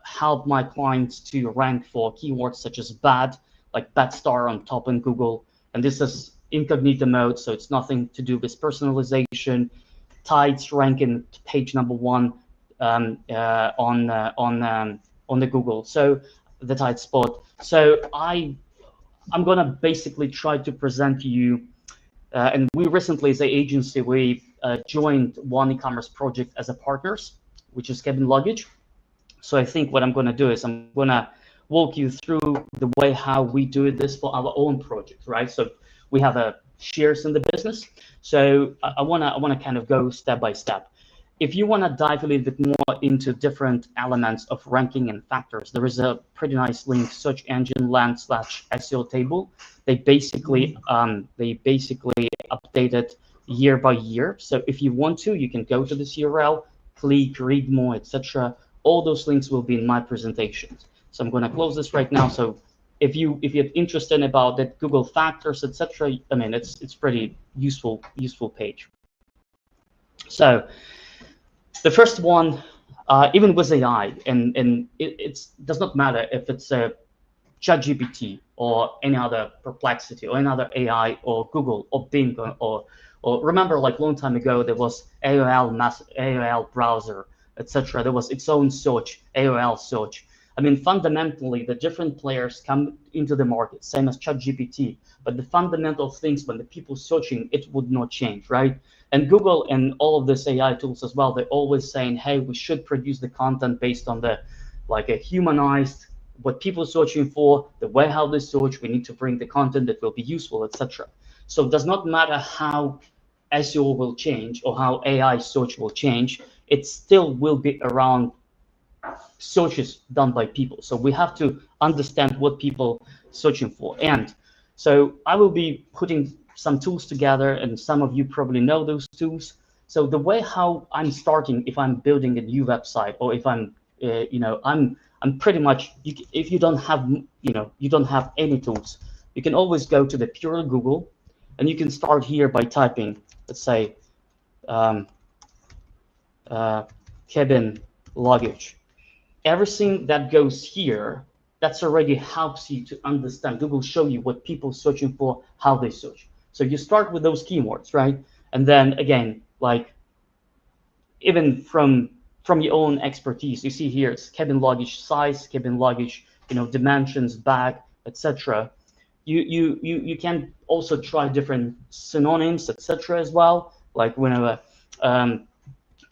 help my clients to rank for keywords such as bad, like bad star on top in Google. And this is incognito mode, so it's nothing to do with personalization. Tights ranking page #1 on the Google. So the tight spot. So I'm going to basically try to present to you, and we recently as an agency, we joined one e-commerce project as a partners, which is cabin luggage. So I think what I'm going to do is I'm going to walk you through the way how we do this for our own project, right? So we have shares in the business. So I want to kind of go step by step. If you want to dive a little bit more into different elements of ranking and factors, there is a pretty nice link, search engine land/SEO table. They basically update it year by year. So if you want to, you can go to this URL, click, read more, etc. All those links will be in my presentations. So I'm going to close this right now. So if you're interested about that Google factors, etc., I mean it's pretty useful page. So the first one, even with AI, and it does not matter if it's a ChatGPT or any other Perplexity or any other AI or Google or Bing or remember, like long time ago there was AOL browser, etc. There was its own search, AOL search. I mean, fundamentally, the different players come into the market, same as ChatGPT, but the fundamental things when the people searching, it would not change, right? And Google and all of this AI tools as well, they're always saying, hey, we should produce the content based on the, like a humanized, what people are searching for, the way how they search, we need to bring the content that will be useful, etc. So it does not matter how SEO will change or how AI search will change, it still will be around searches done by people. So we have to understand what people searching for. And so I will be putting some tools together, and some of you probably know those tools. So the way how I'm starting, if I'm building a new website, or if I'm, I'm pretty much, if you don't have, you don't have any tools, you can always go to the pure Google, and you can start here by typing, let's say, cabin luggage. Everything that goes here, that's already helps you to understand. Google show you what people searching for, how they search. So you start with those keywords, right? And then again, like even from your own expertise, you see here it's cabin luggage size, cabin luggage, dimensions, bag, etc. You can also try different synonyms, etc. as well. Like whenever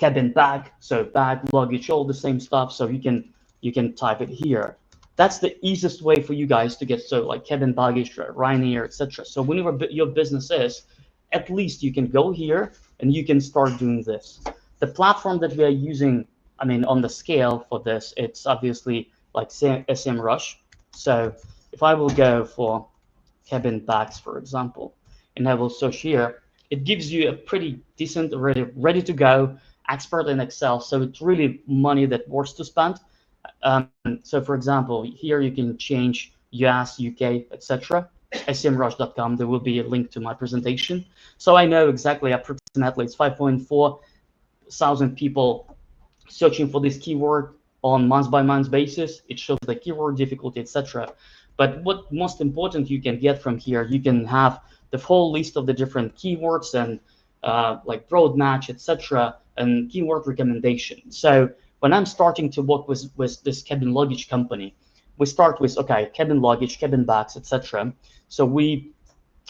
cabin bag, so bag, luggage, all the same stuff. So you can type it here. That's the easiest way for you guys to get, so like cabin baggage, Ryanair, etc. So whenever your business is, at least you can go here and you can start doing this. The platform that we are using, I mean, on the scale for this, it's obviously like SEMrush. So if I will go for cabin bags, for example, and I will search here, it gives you a pretty decent, ready to go, expert in Excel. So it's really money that worth to spend. So for example, here you can change US, UK, etc. SEMrush.com. There will be a link to my presentation. So I know exactly, approximately, it's 5.4 thousand people searching for this keyword on month-by-month basis. It shows the keyword difficulty, etc. But what most important you can get from here, you can have the whole list of the different keywords and like broad match, etc. and keyword recommendation. So when I'm starting to work with this cabin luggage company, we start with, okay, cabin luggage, cabin bags, etc. So we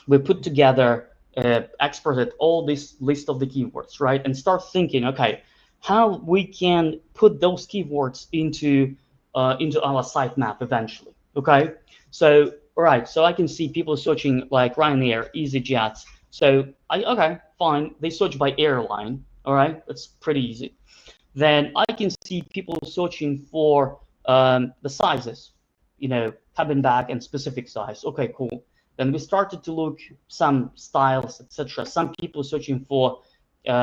put together, exported all this list of the keywords, right, and start thinking, okay, how we can put those keywords into our sitemap eventually. Okay, so all right, so I can see people searching like Ryanair, EasyJet. So okay, fine, they search by airline. All right, that's pretty easy. Then I can see people searching for the sizes, cabin bag and specific size. Okay, cool. Then we started to look some styles, etc. Some people searching for based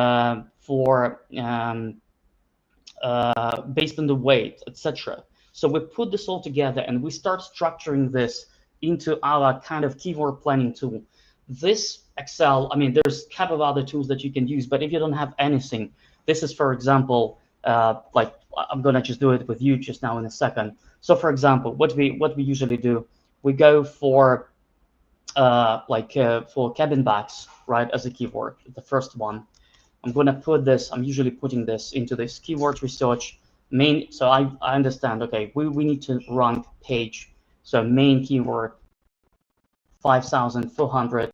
on the weight, etc. So we put this all together and we start structuring this into our kind of keyword planning tool. This Excel, I mean, there's a couple of other tools that you can use, but if you don't have anything, this is, for example, like I'm gonna just do it with you just now in a second. So for example, what we usually do, we go for for cabin bags, right, as a keyword, the first one. I'm gonna put this, I'm usually putting this into this keyword research main. So I understand, okay, we need to rank page. So main keyword 5,400.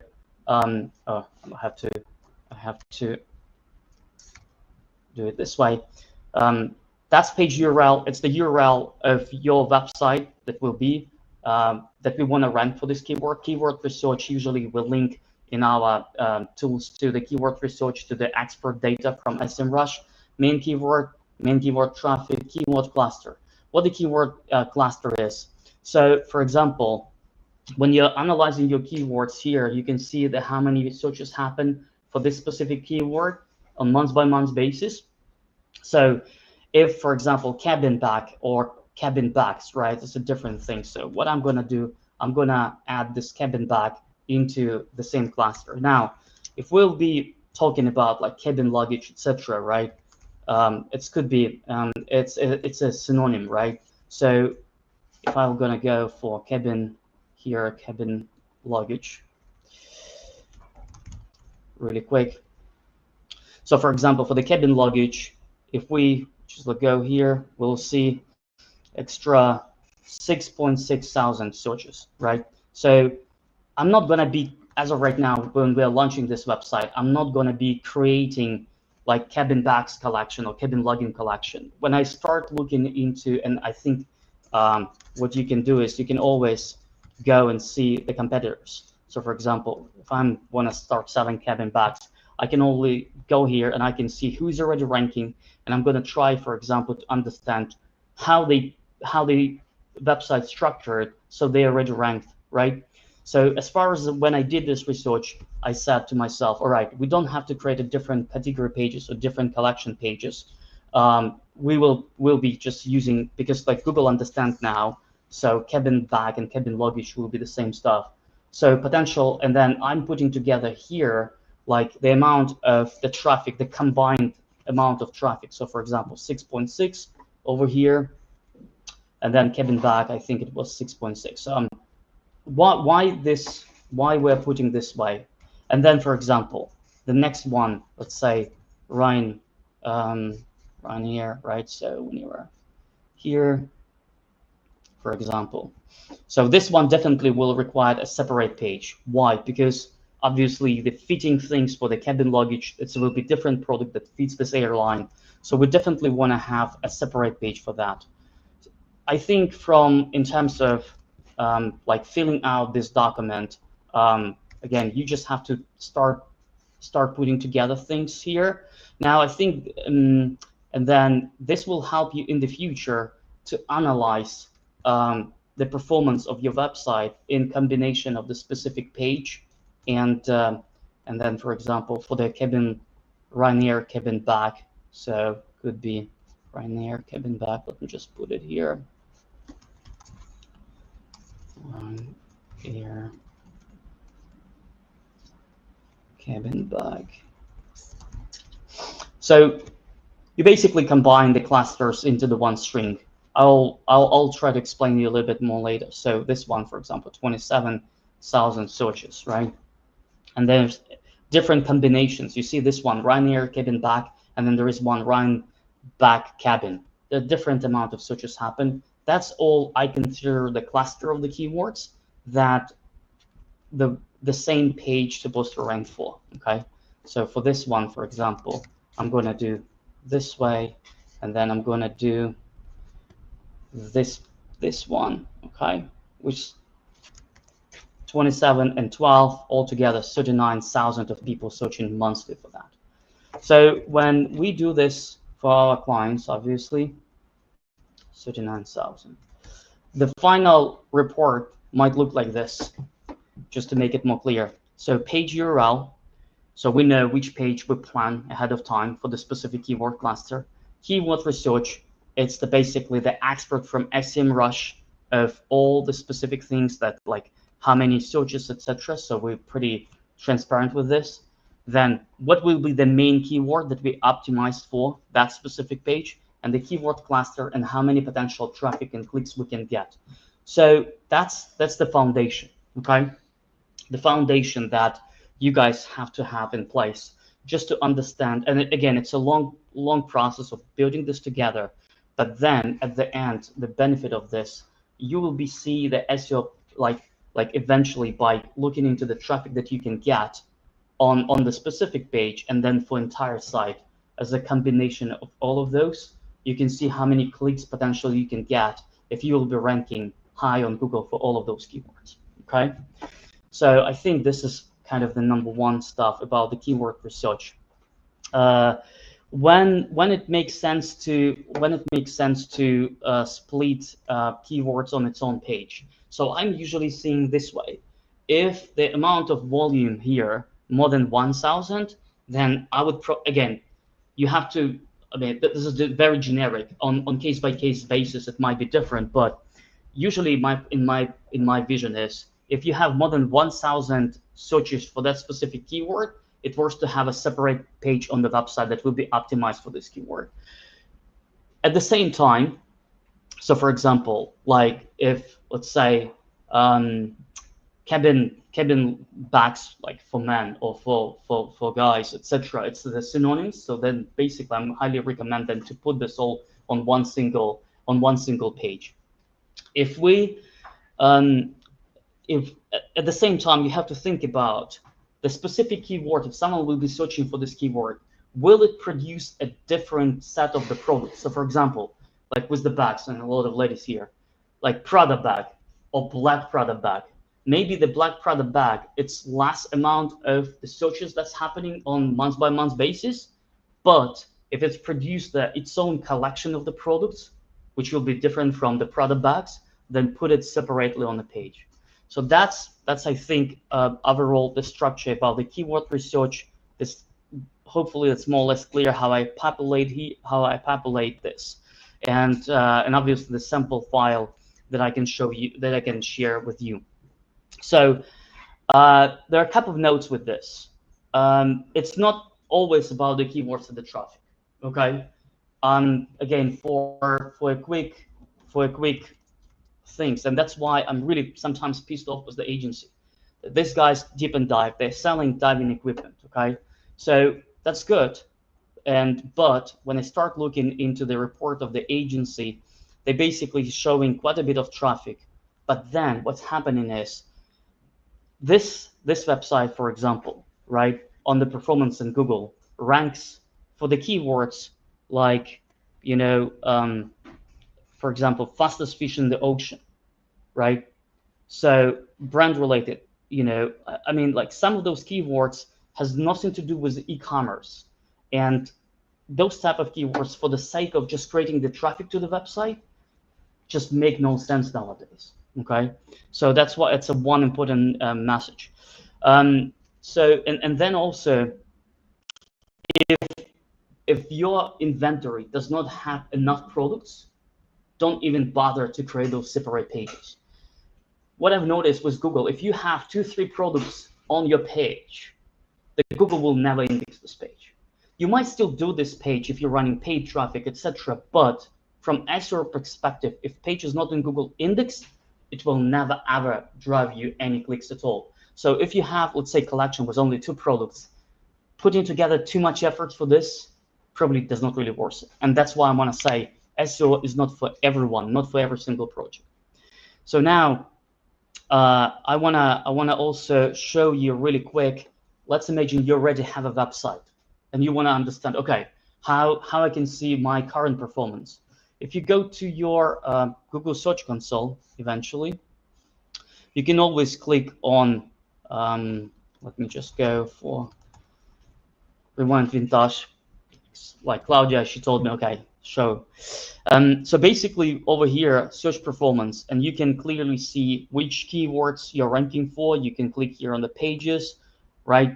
Oh, I have to do it this way. That's page URL. It's the URL of your website that will be that we want to rank for this keyword. Keyword research usually will link in our tools to the keyword research, to the expert data from SEMrush, main keyword traffic, keyword cluster. What the keyword cluster is. So, for example, when you're analyzing your keywords here, you can see that how many searches happen for this specific keyword on month-by-month basis. So if, for example, cabin back or cabin backs, right, it's a different thing. So what I'm going to do, I'm going to add this cabin back into the same cluster. Now, if we'll be talking about like cabin luggage, etc., right, it could be, it's a synonym, right? So if I'm going to go for cabin here, cabin luggage, really quick. So for example, for the cabin luggage, if we just go here, we'll see extra 6.6 thousand searches, right? So I'm not going to be, as of right now, when we're launching this website, I'm not going to be creating like cabin bags collection or cabin lugging collection. When I start looking into, and I think what you can do is you can always go and see the competitors. So for example, if I want to start selling cabin bags, I can only go here and I can see who's already ranking, and I'm going to try, for example, to understand how the website structured so they already ranked, right? So as far as when I did this research, I said to myself, all right, we don't have to create a different category pages or different collection pages. We'll be just using, because like Google understands now, so cabin bag and cabin luggage will be the same stuff. So potential, and then I'm putting together here like the amount of the traffic, the combined amount of traffic. So for example, 6.6 over here, and then cabin bag, I think it was 6.6. Why we're putting this way? And then, for example, the next one, let's say Ryan here, right? So when you are here, for example, so this one definitely will require a separate page. Why? Because obviously the fitting things for the cabin luggage, it's a little bit different product that fits this airline. So we definitely want to have a separate page for that. I think in terms of like filling out this document, again, you just have to start putting together things here. Now, I think, and then this will help you in the future to analyze the performance of your website in combination of the specific page and then, for example, for the cabin Ryanair cabin bag, so could be Ryanair cabin bag. Let me just put it here. Ryanair cabin bag. So you basically combine the clusters into the one string. I'll try to explain you a little bit more later. So this one, for example, 27,000 searches, right? And there's different combinations. You see this one, Ryanair cabin bag, and then there is one Ryan back cabin. The different amount of searches happen. That's all I consider the cluster of the keywords that the same page supposed to rank for. Okay, so for this one, for example, I'm going to do this way, and then I'm going to do this one. Okay, which 27 and 12 altogether, 39,000 of people searching monthly for that. So when we do this for our clients, obviously 39,000. The final report might look like this, just to make it more clear. So page URL, so we know which page we plan ahead of time for the specific keyword cluster. Keyword research, it's basically the expert from SEMrush of all the specific things that like how many searches, etc. So we're pretty transparent with this. Then what will be the main keyword that we optimized for that specific page, and the keyword cluster, and how many potential traffic and clicks we can get. So that's the foundation, okay? The foundation that you guys have to have in place just to understand. And again, it's a long process of building this together. But then at the end, the benefit of this, you will be see the SEO like eventually by looking into the traffic that you can get on the specific page, and then for entire site, as a combination of all of those, you can see how many clicks potentially you can get if you will be ranking high on Google for all of those keywords. Okay, so I think this is kind of the #1 stuff about the keyword research. When it makes sense to split keywords on its own page. So I'm usually seeing this way: if the amount of volume here more than 1,000, then I would again, you have to. I mean, this is very generic. On case by case basis, it might be different, but usually in my vision is, if you have more than 1,000 searches for that specific keyword, it works to have a separate page on the website that will be optimized for this keyword. At the same time, so for example, like if, let's say, cabin bags, like for men or for guys, etc., it's the synonyms. So then basically I'm highly recommend them to put this all on one single page. If at the same time you have to think about the specific keyword. If someone will be searching for this keyword, will it produce a different set of the products? So for example, like with the bags, and a lot of ladies here, like Prada bag or black Prada bag. Maybe the black Prada bag, it's less amount of the searches that's happening on month by month basis, but if it's produced its own collection of the products, which will be different from the Prada bags, then put it separately on the page. So that's I think overall the structure about the keyword research. Is hopefully it's more or less clear how I populate this, and obviously the sample file that I can show you, that I can share with you. So there are a couple of notes with this. It's not always about the keywords and the traffic. Okay. Again, for a quick things, and that's why I'm really sometimes pissed off with the agency. These guys dip and dive. They're selling diving equipment. Okay, so that's good. But when I start looking into the report of the agency, they're basically showing quite a bit of traffic. But then what's happening is this website, for example, right, on the performance in Google ranks for the keywords like, for example, fastest fish in the ocean, right? So brand related, I mean, like some of those keywords has nothing to do with e-commerce, and those type of keywords, for the sake of just creating the traffic to the website, just make no sense nowadays. Okay, so that's why it's a one important message. So and then also, if your inventory does not have enough products, don't even bother to create those separate pages. What I've noticed with Google, if you have 2-3 products on your page, the Google will never index this page. You might still do this page if you're running paid traffic, etc. But from SEO perspective, if page is not in Google index, it will never ever drive you any clicks at all. So if you have, let's say, collection with only 2 products, putting together too much effort for this probably does not really worth it. And that's why I want to say SEO is not for everyone, not for every single project. So now I wanna also show you really quick. Let's imagine you already have a website and you want to understand, okay, how I can see my current performance. If you go to your Google Search Console, eventually, you can always click on. Let me just go for Rewind Vintage. Like Claudia, she told me, okay, show. So basically over here, search performance, and you can clearly see which keywords you're ranking for. You can click here on the pages, right?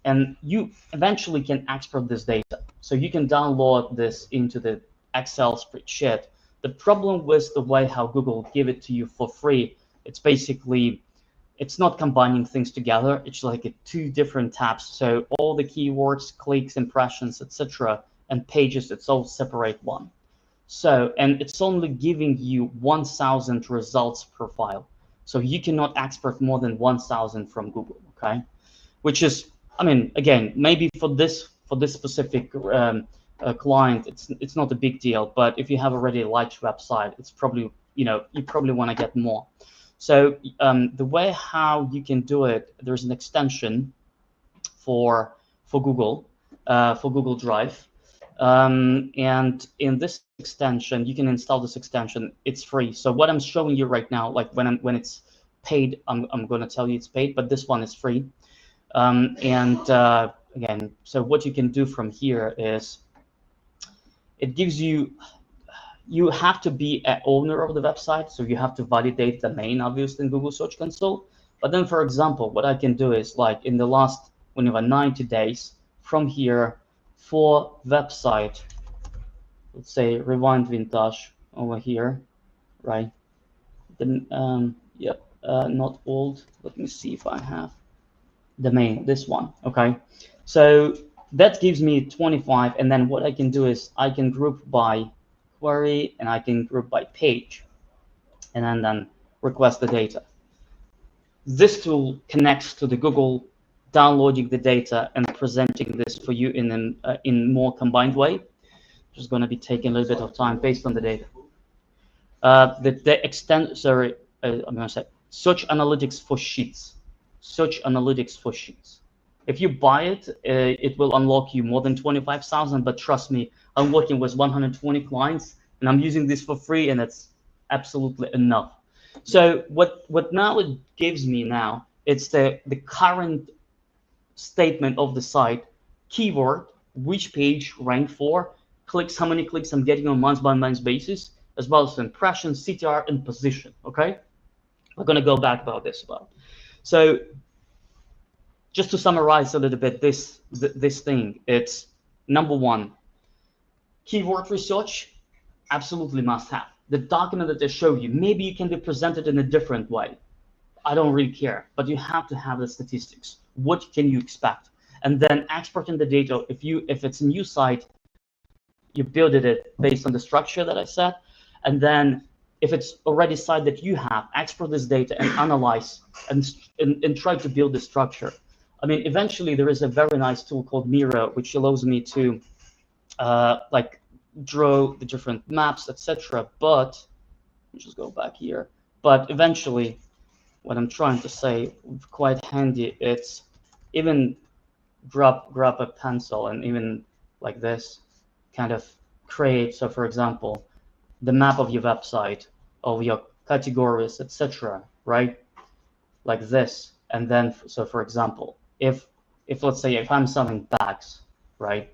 And you eventually can export this data. So you can download this into the Excel spreadsheet. The problem with the way how Google give it to you for free, it's basically, it's not combining things together. It's like 2 different tabs. So all the keywords, clicks, impressions, etc., and pages, it's all separate one. So, and it's only giving you 1,000 results per file. So you cannot export more than 1,000 from Google, okay? Which is, I mean, again, maybe for this specific client, it's not a big deal. But if you have already a large website, it's probably, you probably want to get more. So the way how you can do it, there's an extension for Google Drive. And in this extension, you can install this extension. It's free. So what I'm showing you right now, like when it's paid, I'm going to tell you it's paid, but this one is free. Again, so what you can do from here is it gives you, you have to be an owner of the website, so you have to validate the domain, obviously, in Google Search Console. But then, for example, what I can do is, like in the last, whenever 90 days, from here, for website, let's say Rewind Vintage over here, right? Then, yep, not old. Let me see if I have domain, this one, okay? So that gives me 25, and then what I can do is I can group by query, and I can group by page, and then request the data. This tool connects to the Google, downloading the data and presenting this for you in more combined way. Just going to be taking a little bit of time based on the data. I'm going to say search analytics for sheets. Search analytics for sheets. If you buy it, it will unlock you more than 25,000. But trust me, I'm working with 120 clients, and I'm using this for free, and it's absolutely enough. So what now it gives me now, it's the current statement of the site, keyword, which page ranked for, clicks, how many clicks I'm getting on month-by-month basis, as well as impressions, CTR, and position. Okay, we're going to go back about this. So just to summarize a little bit, this thing, it's number one, keyword research, absolutely must have. The document that they show you, maybe you can be presented in a different way. I don't really care, but you have to have the statistics. What can you expect? And then exporting the data. If it's a new site, you build it based on the structure that I said. And then if it's already a site that you have, export this data and analyze and try to build the structure. I mean, eventually there is a very nice tool called Miro, which allows me to like draw the different maps, etc. But let me just go back here. But eventually, what I'm trying to say, quite handy, it's even grab a pencil and even like this, kind of create. So for example, the map of your website, of your categories, etc. Right, like this. And then, so for example, if let's say if I'm selling bags, right,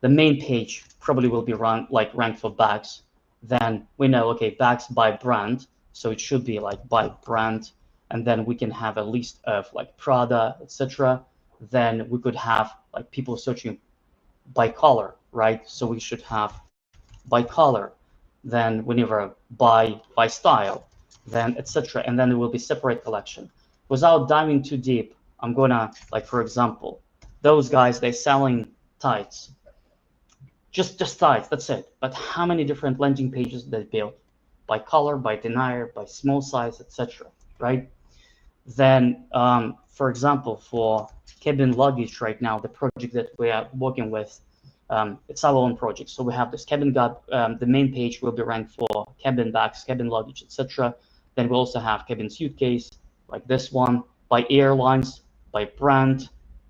the main page probably will be ranked for bags. Then we know, okay, bags by brand, so it should be like by brand, and then we can have a list of like Prada, etc. Then we could have like people searching by color, right? So we should have by color. Then whenever by style, then etc. And then there will be separate collection. Without diving too deep, I'm gonna, like, for example, those guys, they're selling tights. Just tights, that's it. But how many different landing pages they built? By color, by denier, by small size, etc. Right? Then, for example, for cabin luggage right now, the project that we are working with, it's our own project. So we have this cabin the main page will be ranked for cabin bags, cabin luggage, etc. Then we also have cabin suitcase, like this one, by airlines, by brand,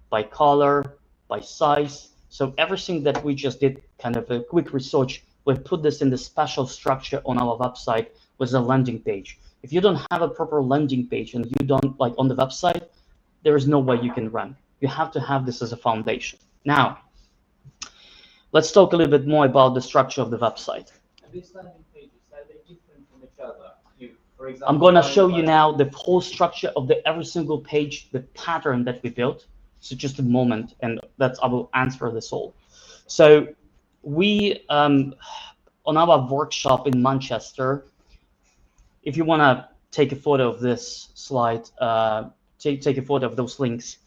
by color, by size. So everything that we just did, kind of a quick research, we put this in the special structure on our website with a landing page. If you don't have a proper landing page and you don't, like, on the website, there is no way you can run. You have to have this as a foundation. Now, let's talk a little bit more about the structure of the website. And these landing pages, are they different from each other? For example, I'm going to show you now the whole structure of every single page, the pattern that we built. So just a moment, and I will answer this all. So we, on our workshop in Manchester, if you want to take a photo of this slide, take a photo of those links.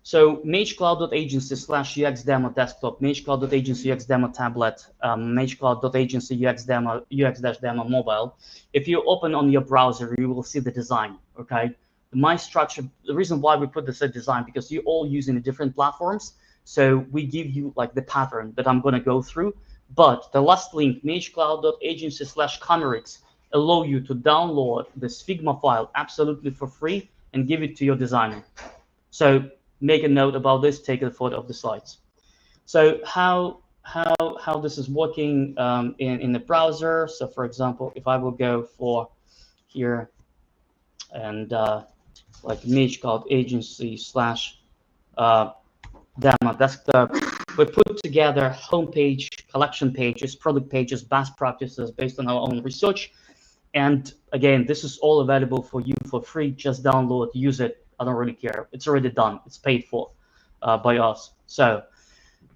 So magecloud.agency/UX-demo desktop, magecloud.agency UX-demo tablet, magecloud.agency UX-demo mobile. If you open on your browser, you will see the design, okay? My structure, the reason why we put this as design, because you're all using different platforms. So we give you like the pattern that I'm going to go through. But the last link, magecloud.agency/Comerix, allow you to download this Figma file absolutely for free and give it to your designer. So make a note about this, take a photo of the slides. So how how this is working in the browser. So for example, if I will go for here and like image called agency slash demo desktop, we put together homepage, collection pages, product pages, best practices based on our own research. And again, this is all available for you for free. Just download, use it. I don't really care. It's already done. It's paid for by us. So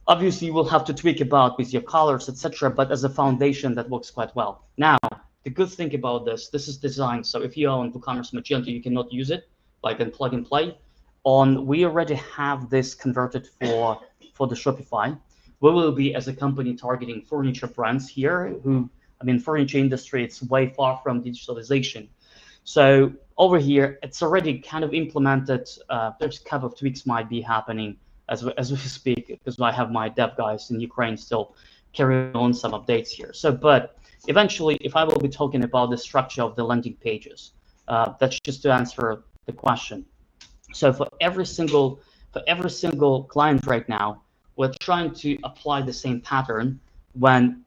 obviously, you will have to tweak about with your colors, etc. But as a foundation, that works quite well. Now, the good thing about this is designed. So if you are on WooCommerce Magento, you cannot use it like in plug and play. We already have this converted for the Shopify. We will be, as a company, targeting furniture brands here who, I mean, furniture industry, it's way far from digitalization. So over here, it's already kind of implemented. There's a couple of tweaks might be happening as we speak, because I have my dev guys in Ukraine still carrying on some updates here. So, but eventually, if I will be talking about the structure of the landing pages, that's just to answer the question. So for every single client right now, we're trying to apply the same pattern when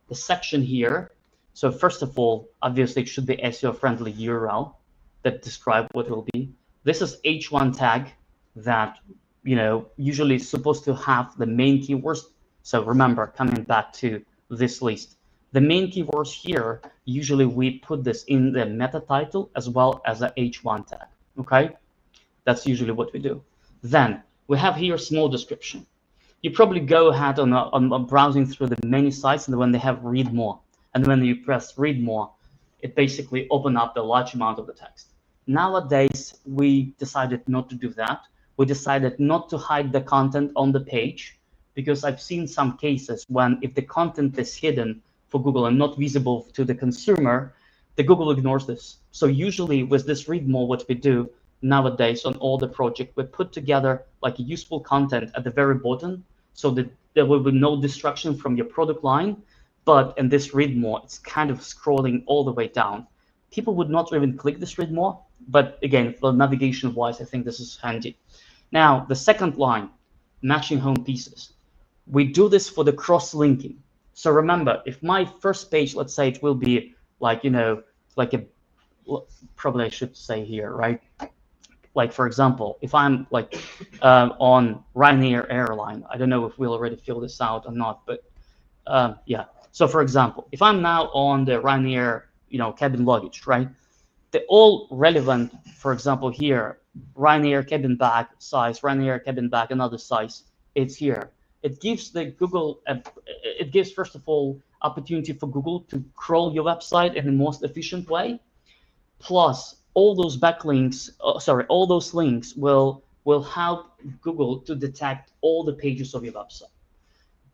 the section here. So first of all, obviously it should be SEO friendly URL that describe what it will be. This is H1 tag that, you know, usually is supposed to have the main keywords. So remember, coming back to this list, the main keywords here, usually we put this in the meta title as well as a H1 tag, okay? That's usually what we do. Then we have here small description. You probably go ahead on browsing through the many sites, and when they have read more, and when you press read more, it basically open up the large amount of the text. Nowadays, we decided not to do that. We decided not to hide the content on the page, because I've seen some cases when if the content is hidden for Google and not visible to the consumer, the Google ignores this. So usually with this read more, what we do nowadays on all the project, we put together like a useful content at the very bottom, so that there will be no distraction from your product line. But in this read more, it's kind of scrolling all the way down. People would not even click this read more, but again, for navigation wise, I think this is handy. Now, the second line, matching home pieces. We do this for the cross-linking. So remember, if my first page, let's say it will be like, you know, like a, probably I should say here, right? Like, for example, if I'm like on Ryanair airline, I don't know if we'll already fill this out or not, but yeah. So for example, if I'm now on the Ryanair, you know, cabin luggage, right? They're all relevant, for example, here, Ryanair cabin bag size, Ryanair cabin bag, another size, it's here. It gives the Google, it gives, first of all, opportunity for Google to crawl your website in the most efficient way. Plus, all those backlinks, all those links will help Google to detect all the pages of your website.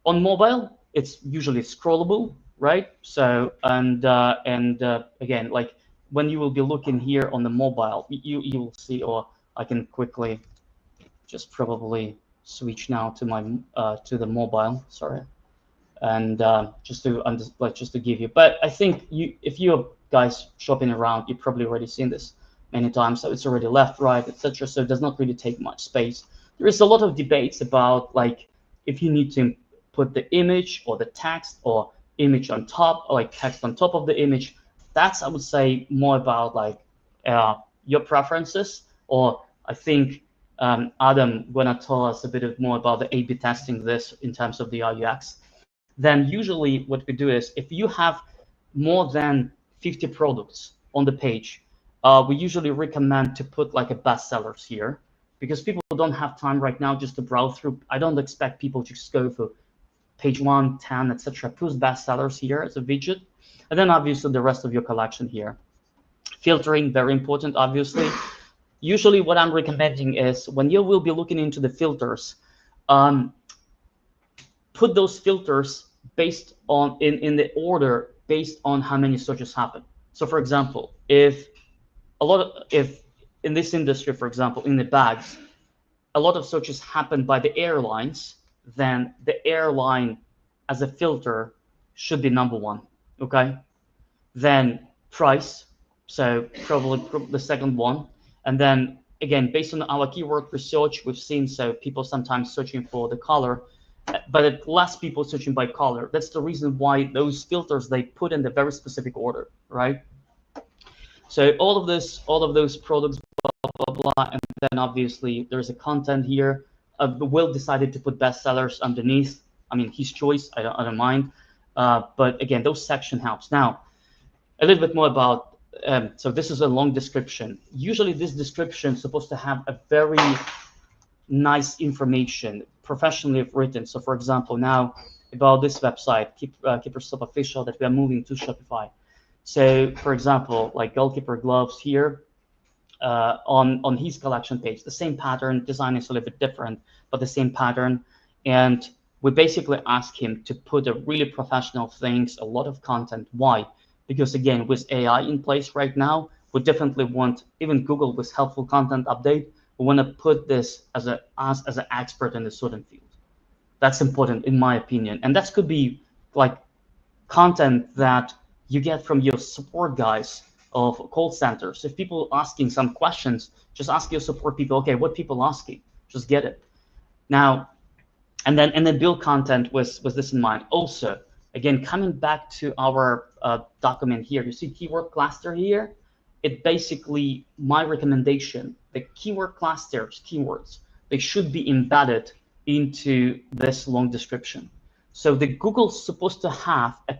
On mobile, it's usually scrollable, right? So, and again, like when you will be looking here on the mobile, you will see, or I can quickly just probably switch now to my to the mobile, sorry, and just to give you. But I think if you're guys shopping around, you've probably already seen this many times. So it's already left, right, etc. So it does not really take much space. There is a lot of debates about like if you need to put the image or the text or image on top, or like text on top of the image. That's, I would say, more about like your preferences. Or I think Adam gonna tell us a bit more about the A/B testing this in terms of the UX. Then usually what we do is if you have more than 50 products on the page, we usually recommend to put like a bestsellers here, because people don't have time right now just to browse through. I don't expect people to just go for page 1, 10, etc. Put bestsellers here as a widget, and then obviously the rest of your collection here. Filtering, very important, obviously. Usually what I'm recommending is when you will be looking into the filters, put those filters based on in the order based on how many searches happen. So for example, if in this industry, for example, in the bags, a lot of searches happen by the airlines, then the airline as a filter should be number 1, okay? Then price, so probably the second one. And then again, based on our keyword research, we've seen so people sometimes searching for the color. but less people searching by color. That's the reason why those filters they put in the very specific order, right? So all of those products, blah blah blah, and then obviously there's a content here. Will decided to put bestsellers underneath. I mean, his choice. I don't mind. But again, those section helps. Now, a little bit more about. So this is a long description. Usually, this description is supposed to have a very nice information, professionally written. So, for example, now about this website, Keeper Stop Official, that we are moving to Shopify. So, for example, like Goalkeeper gloves here, on his collection page, the same pattern, design is a little bit different, but the same pattern. And we basically ask him to put a really professional things, a lot of content. Why? Because again, with AI in place right now, we definitely want, even Google with helpful content update, we want to put this as an expert in a certain field. That's important in my opinion. And that could be like content that you get from your support guys of call centers. If people asking some questions, just ask your support people, okay, what people asking? Just get it. Now, and then build content with this in mind. Also, again, coming back to our document here, you see keyword cluster here? It basically, my recommendation, the keyword clusters, keywords, they should be embedded into this long description. So the Google's supposed to have a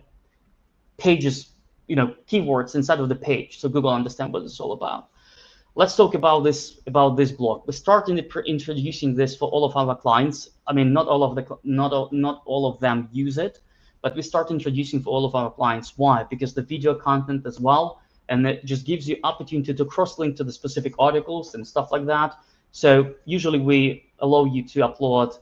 pages, keywords inside of the page, so Google understand what it's all about. Let's talk about this block. We're starting introducing this for all of our clients. I mean, not all of them use it, but we start introducing for all of our clients. Why? Because the video content as well, and it just gives you opportunity to cross-link to the specific articles and stuff like that. So usually we allow you to upload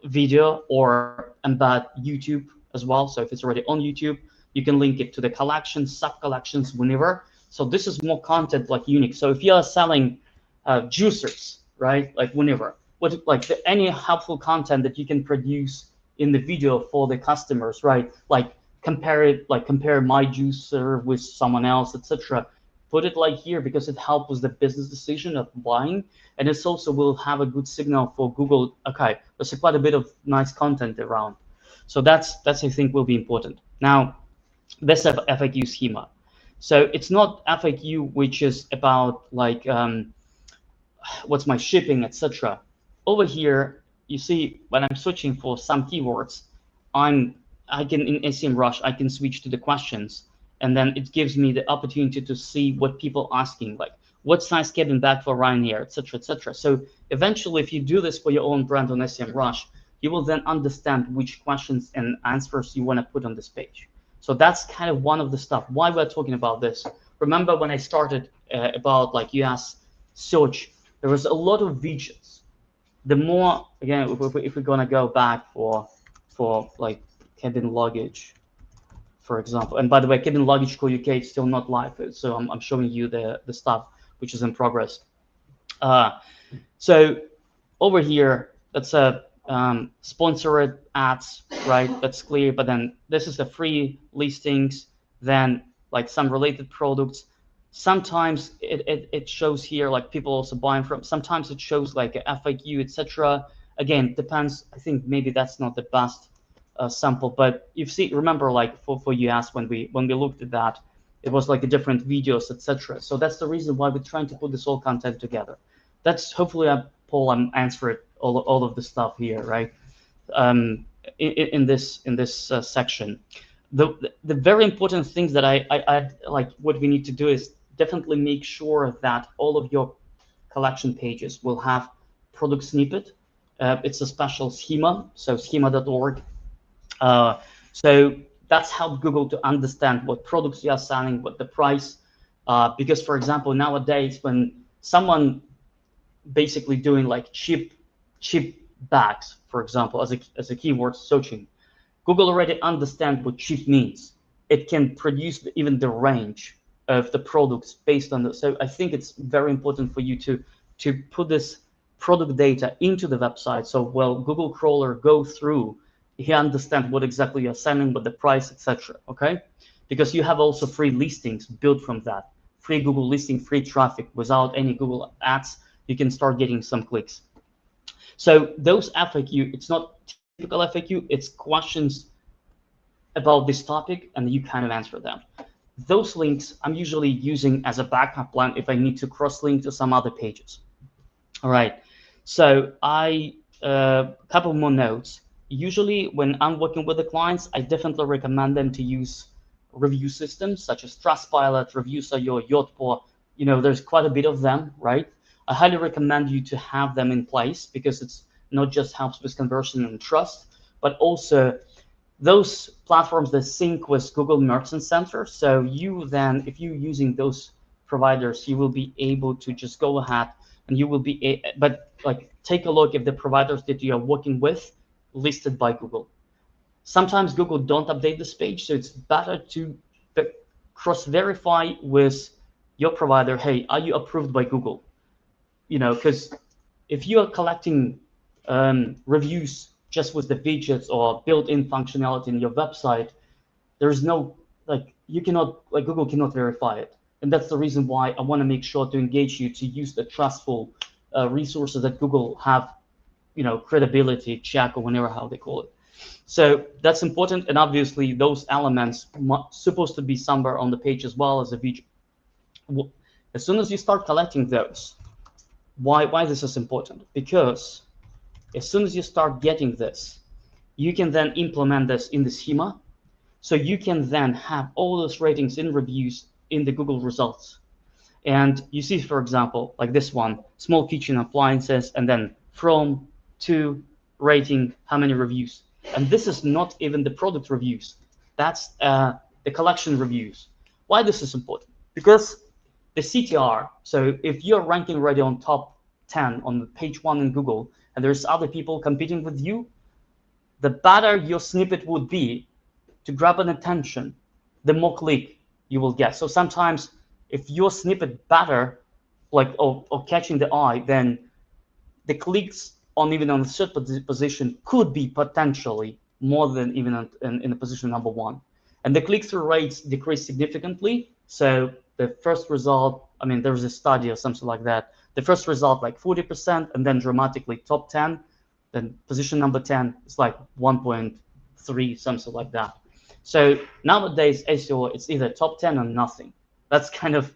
video or embed YouTube as well. So if it's already on YouTube, you can link it to the collections, sub-collections, whenever. So this is more content like unique. So if you are selling juicers, right, like whenever, any helpful content that you can produce in the video for the customers, right, like compare my juicer with someone else, etc. Put it like here because it helps with the business decision of buying, and it's also will have a good signal for Google. Okay, there's quite a bit of nice content around. So that's I think will be important. Now, this FAQ schema. So it's not FAQ which is about like what's my shipping, etc. Over here, you see when I'm searching for some keywords, I can in SEMrush I can switch to the questions, and then it gives me the opportunity to see what people asking, like what size cabin bag for Ryanair, etc., etc. So eventually, if you do this for your own brand on SEMrush, you will then understand which questions and answers you want to put on this page. So that's kind of one of the stuff. Why we're talking about this. Remember when I started about like US search, there was a lot of widgets. The more, again, if we're gonna go back for like cabin luggage, for example. And by the way, cabin luggage co UK is still not live, so I'm showing you the stuff which is in progress. So over here, that's a sponsored ads, right? That's clear. But then this is the free listings, then like some related products. Sometimes it shows here like people also buying from. Sometimes it shows like a FAQ, etc. Again, depends. I think maybe that's not the best sample, but you see, remember like for US when we looked at that, it was like a different videos, etc. So that's the reason why we're trying to put this all content together. That's hopefully Paul, I'm answering all of the stuff here, right? In this section, the very important things that I like what we need to do is definitely make sure that all of your collection pages will have product snippet. It's a special schema, so schema.org. So that's helped Google to understand what products you are selling, what the price. Because for example, nowadays when someone basically doing like cheap bags, for example, as a keyword searching, Google already understands what cheap means. It can produce even the range of the products based on this. So I think it's very important for you to put this product data into the website. So while Google crawler go through, he understands what exactly you're selling, what the price, etc. Okay, because you have also free listings built from that. Free Google listing, free traffic without any Google ads. You can start getting some clicks. So those FAQ, it's not typical FAQ. It's questions about this topic, and you kind of answer them. Those links I'm usually using as a backup plan if I need to cross-link to some other pages. All right, so couple more notes. Usually when I'm working with the clients, I definitely recommend them to use review systems such as Trustpilot, Reviews.io, Yotpo. You know, there's quite a bit of them, right? I highly recommend you to have them in place because it's not just helps with conversion and trust, but also those platforms that sync with Google Merchant Center. So you then, if you're using those providers, you will be able to just go ahead and you will be, but like take a look if the providers that you are working with listed by Google. Sometimes Google don't update this page, so it's better to cross-verify with your provider. Hey, are you approved by Google? You know, because if you are collecting reviews just with the widgets or built-in functionality in your website, there's no, like, you cannot, like, Google cannot verify it. And that's the reason why I want to make sure to engage you to use the trustful resources that Google have, you know, credibility check or whatever how they call it. So that's important, and obviously those elements supposed to be somewhere on the page as well as a widget. As soon as you start collecting those, why this is important? Because as soon as you start getting this, you can then implement this in the schema. So you can then have all those ratings in reviews in the Google results. And you see, for example, like this one, small kitchen appliances, and then from to rating how many reviews. And this is not even the product reviews. That's the collection reviews. Why this is important? Because the CTR, so if you're ranking already on top 10 on page 1 in Google, and there's other people competing with you, the better your snippet would be to grab an attention, the more click you will get. So sometimes if your snippet better, like or catching the eye, then the clicks on even on the third position could be potentially more than even in the position number 1. And the click-through rates decrease significantly. So the first result, I mean, there's a study or something like that. The first result like 40%, and then dramatically top 10. Then position number 10 is like 1.3, something like that. So nowadays SEO, it's either top 10 or nothing. That's kind of,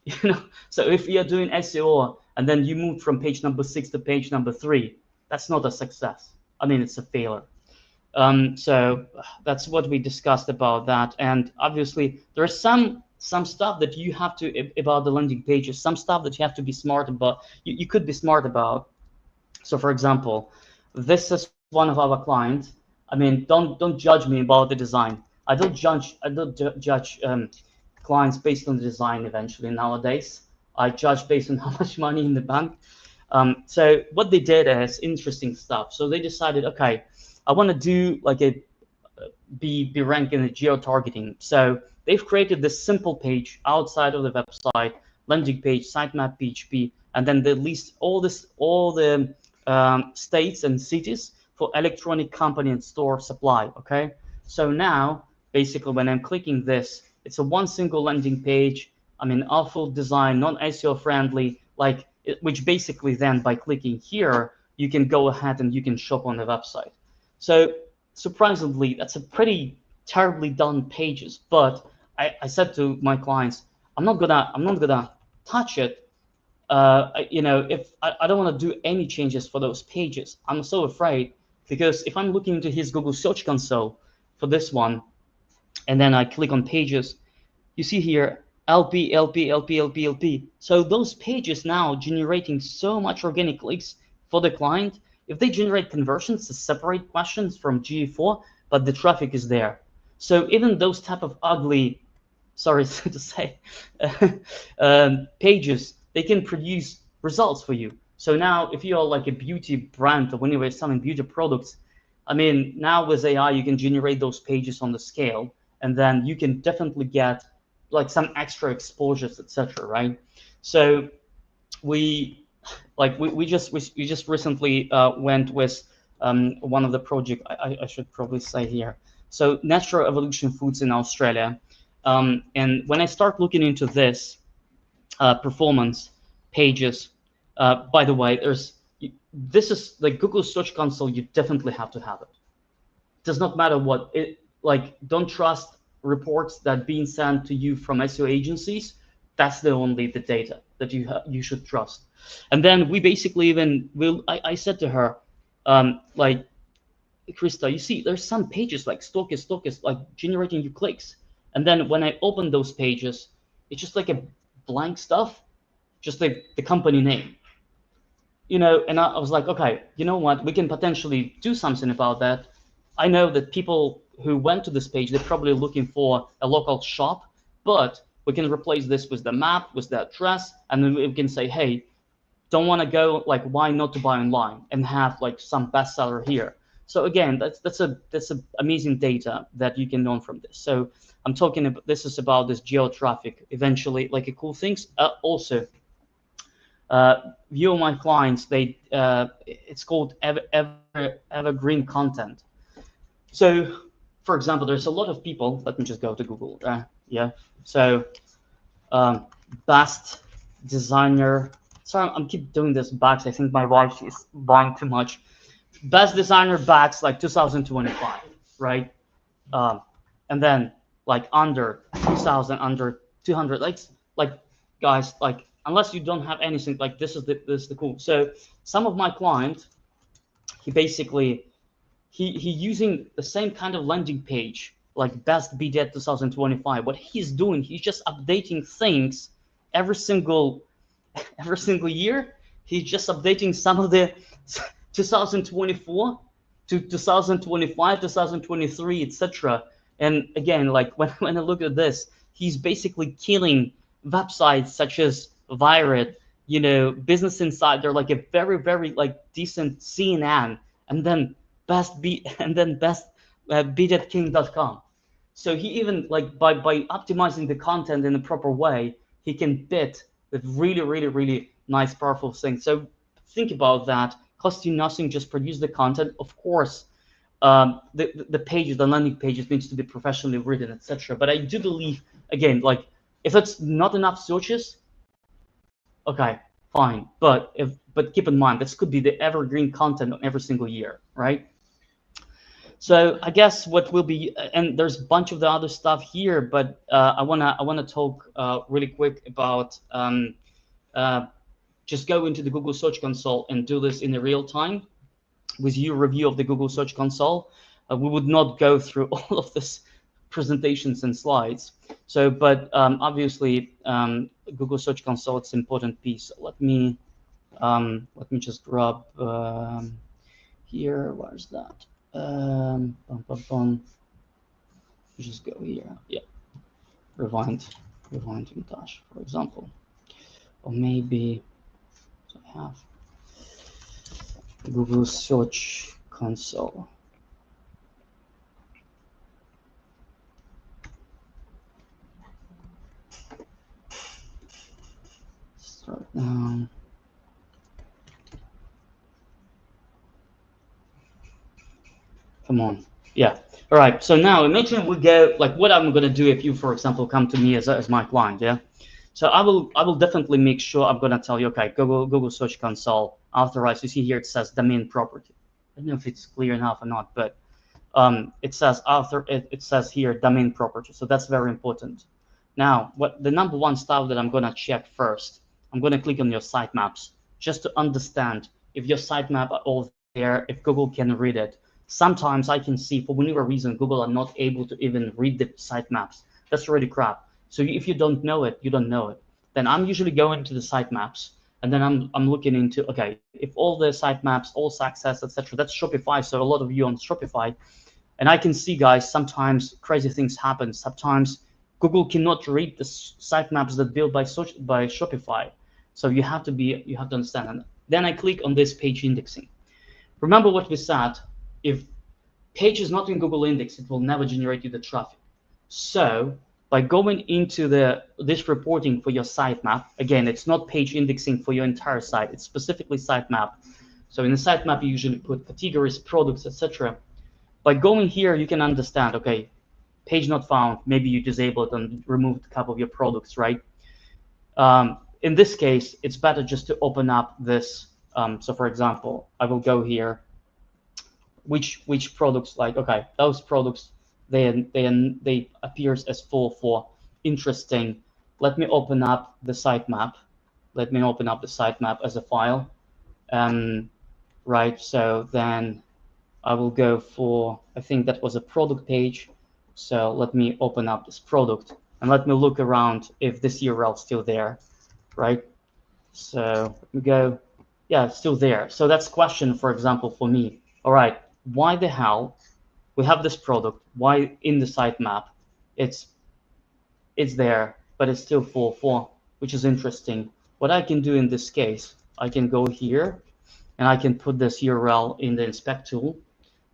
you know, so if you're doing SEO and then you move from page number 6 to page number 3, that's not a success. I mean, it's a failure. So that's what we discussed about that. And obviously there is some stuff that you have to, about the landing pages, some stuff that you have to be smart about, you could be smart about. So for example, this is one of our clients. I mean, don't judge me about the design. I don't judge clients based on the design eventually nowadays. I judge based on how much money in the bank. So what they did is interesting stuff. So they decided, okay, I want to do like a be ranked in the geo-targeting. So they've created this simple page outside of the website, landing page, sitemap PHP, and then they list all the states and cities for electronic company and store supply. Okay, so now basically when I'm clicking this, it's a one single landing page. I mean, awful design, non-SEO friendly, like which basically then by clicking here, you can go ahead and you can shop on the website. So surprisingly, that's a pretty terribly done pages. But I said to my clients, I'm not gonna touch it. You know, if I don't want to do any changes for those pages. I'm so afraid, because if I'm looking into his Google Search Console for this one, and then I click on pages, you see here LP, LP, LP, LP, LP. So those pages now generating so much organic clicks for the client. If they generate conversions, to separate questions from GA4, but the traffic is there. So even those type of ugly, sorry to say, pages, they can produce results for you. So now if you're like a beauty brand or when you're selling beauty products, I mean, now with AI, you can generate those pages on the scale, and then you can definitely get like some extra exposures, etc. Right? So we just recently went with one of the project. I should probably say here. So Natural Evolution Foods in Australia, and when I start looking into this performance pages, by the way, this is like Google Search Console. You definitely have to have it. Does not matter what it like. Don't trust reports that being sent to you from SEO agencies. That's the only the data that you should trust. And then we basically even I said to her, like, Krista, you see, there's some pages like Stockist, like generating you clicks. And then when I open those pages, it's just like a blank stuff, just like the company name. You know, and I was like, okay, you know what? We can potentially do something about that. I know that people who went to this page, they're probably looking for a local shop, but we can replace this with the map, with the address, and then we can say, hey, don't want to go, like, why not to buy online and have like some bestseller here. So again, that's a amazing data that you can learn from this. So I'm talking about, this is about this geo traffic eventually, like a cool things. Also, few of my clients, they it's called evergreen content. So for example, there's a lot of people, let me just go to Google, yeah. So best designer, sorry, I'm keep doing this bags. I think my wife is buying too much. Best designer bags like 2025, right? And then like under 2000, under 200, like guys, like unless you don't have anything, like this is the cool. So some of my clients, he basically he using the same kind of landing page like best BDET 2025. What he's doing, he's just updating things every single year. He's just updating some of the 2024 to 2025, 2023, etc. And again, like when I look at this, he's basically killing websites such as Virid, you know, Business Insider, like a very like decent CNN, and then best BDETking.com. So he even like by optimizing the content in a proper way, he can bid with really nice, powerful things. So think about that. Costs you nothing, just produce the content. Of course, the pages, the landing pages needs to be professionally written, etc. But I do believe, again, like if it's not enough searches, okay, fine. But keep in mind, this could be the evergreen content every single year, right? So I guess what will be, and there's a bunch of the other stuff here, but I wanna talk really quick about just go into the Google Search Console and do this in the real time with your review of the Google Search Console. We would not go through all of this presentations and slides. So, but obviously, Google Search Console, it's an important piece. Let me just grab here. Where's that? Just go here. Yeah. Rewind Montage, for example, or maybe I have Google Search Console. Start now. Come on. Yeah. All right. So now imagine we go, like what I'm going to do if you, for example, come to me as my client. Yeah. So I will definitely make sure I'm going to tell you, okay, Google Search Console authorized. You see here it says domain property. I don't know if it's clear enough or not, but it says it says here domain property. So that's very important. Now, what the number one stuff that I'm going to check first, I'm going to click on your sitemaps just to understand if your sitemap are all there, if Google can read it. Sometimes I can see for whatever reason Google are not able to even read the sitemaps. That's already crap. So if you don't know it, you don't know it. Then I'm usually going to the sitemaps, and then I'm looking into, okay, if all the sitemaps, all success, etc. That's Shopify. So a lot of you on Shopify, and I can see, guys, sometimes crazy things happen. Sometimes Google cannot read the sitemaps that built by Shopify. So you have to understand. And then I click on this page indexing. Remember what we said. If page is not in Google Index, it will never generate you the traffic. So by going into this reporting for your sitemap, again, it's not page indexing for your entire site. It's specifically sitemap. So in the sitemap, you usually put categories, products, etc. By going here, you can understand, okay, page not found. Maybe you disabled and removed a couple of your products, right? In this case, it's better just to open up this So for example, I will go here. Which products, like, okay, those products, they appears as full for interesting. Let me open up the sitemap. Let me open up the sitemap as a file. Right, so then I will go for, I think that was a product page. So let me open up this product and let me look around if this URL is still there, right? So let me go, yeah, it's still there. So that's question, for example, for me. All right, why the hell we have this product? Why in the sitemap it's there, but it's still full for, which is interesting. What I can do in this case, I can go here and I can put this URL in the inspect tool,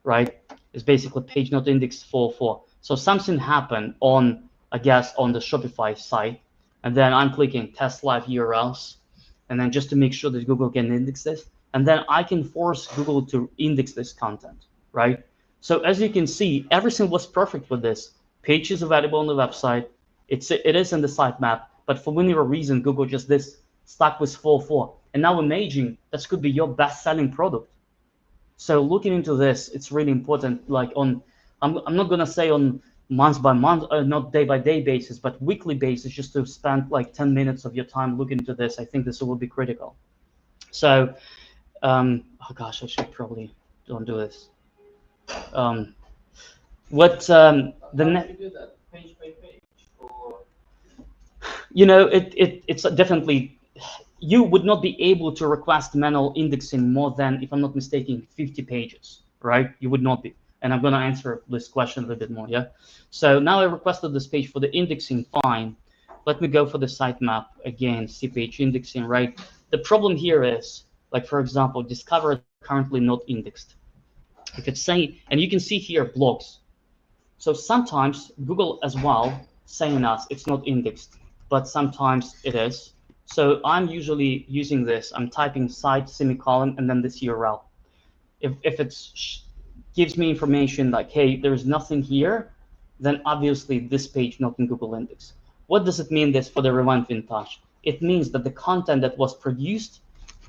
right? It's basically page not indexed full for. So something happened on, I guess, on the Shopify site, and then I'm clicking test live URLs, and then just to make sure that Google can index this, and then I can force Google to index this content, right? So as you can see, everything was perfect with this. Page is available on the website. It is in the sitemap, but for whatever reason, Google just stuck with full for. And now imagine that could be your best-selling product. So looking into this, it's really important. Like I'm not gonna say on month by month, not day by day basis, but weekly basis, just to spend like 10 minutes of your time looking into this. I think this will be critical. So, oh gosh, I should probably don't do this. The next? Page by page, or You know, it's definitely. You would not be able to request manual indexing more than, if I'm not mistaken, 50 pages, right? You would not be. And I'm going to answer this question a little bit more, yeah? So now I requested this page for the indexing, fine. Let me go for the sitemap again, see page indexing, right? The problem here is, like, for example, discover currently not indexed. If it's saying, and you can see here blogs. So sometimes Google as well saying us it's not indexed, but sometimes it is. So I'm usually using this. I'm typing site semicolon and then this URL. If it gives me information like, hey, there's nothing here, then obviously this page not in Google Index. What does it mean this for the Rewind Vintage? It means that the content that was produced,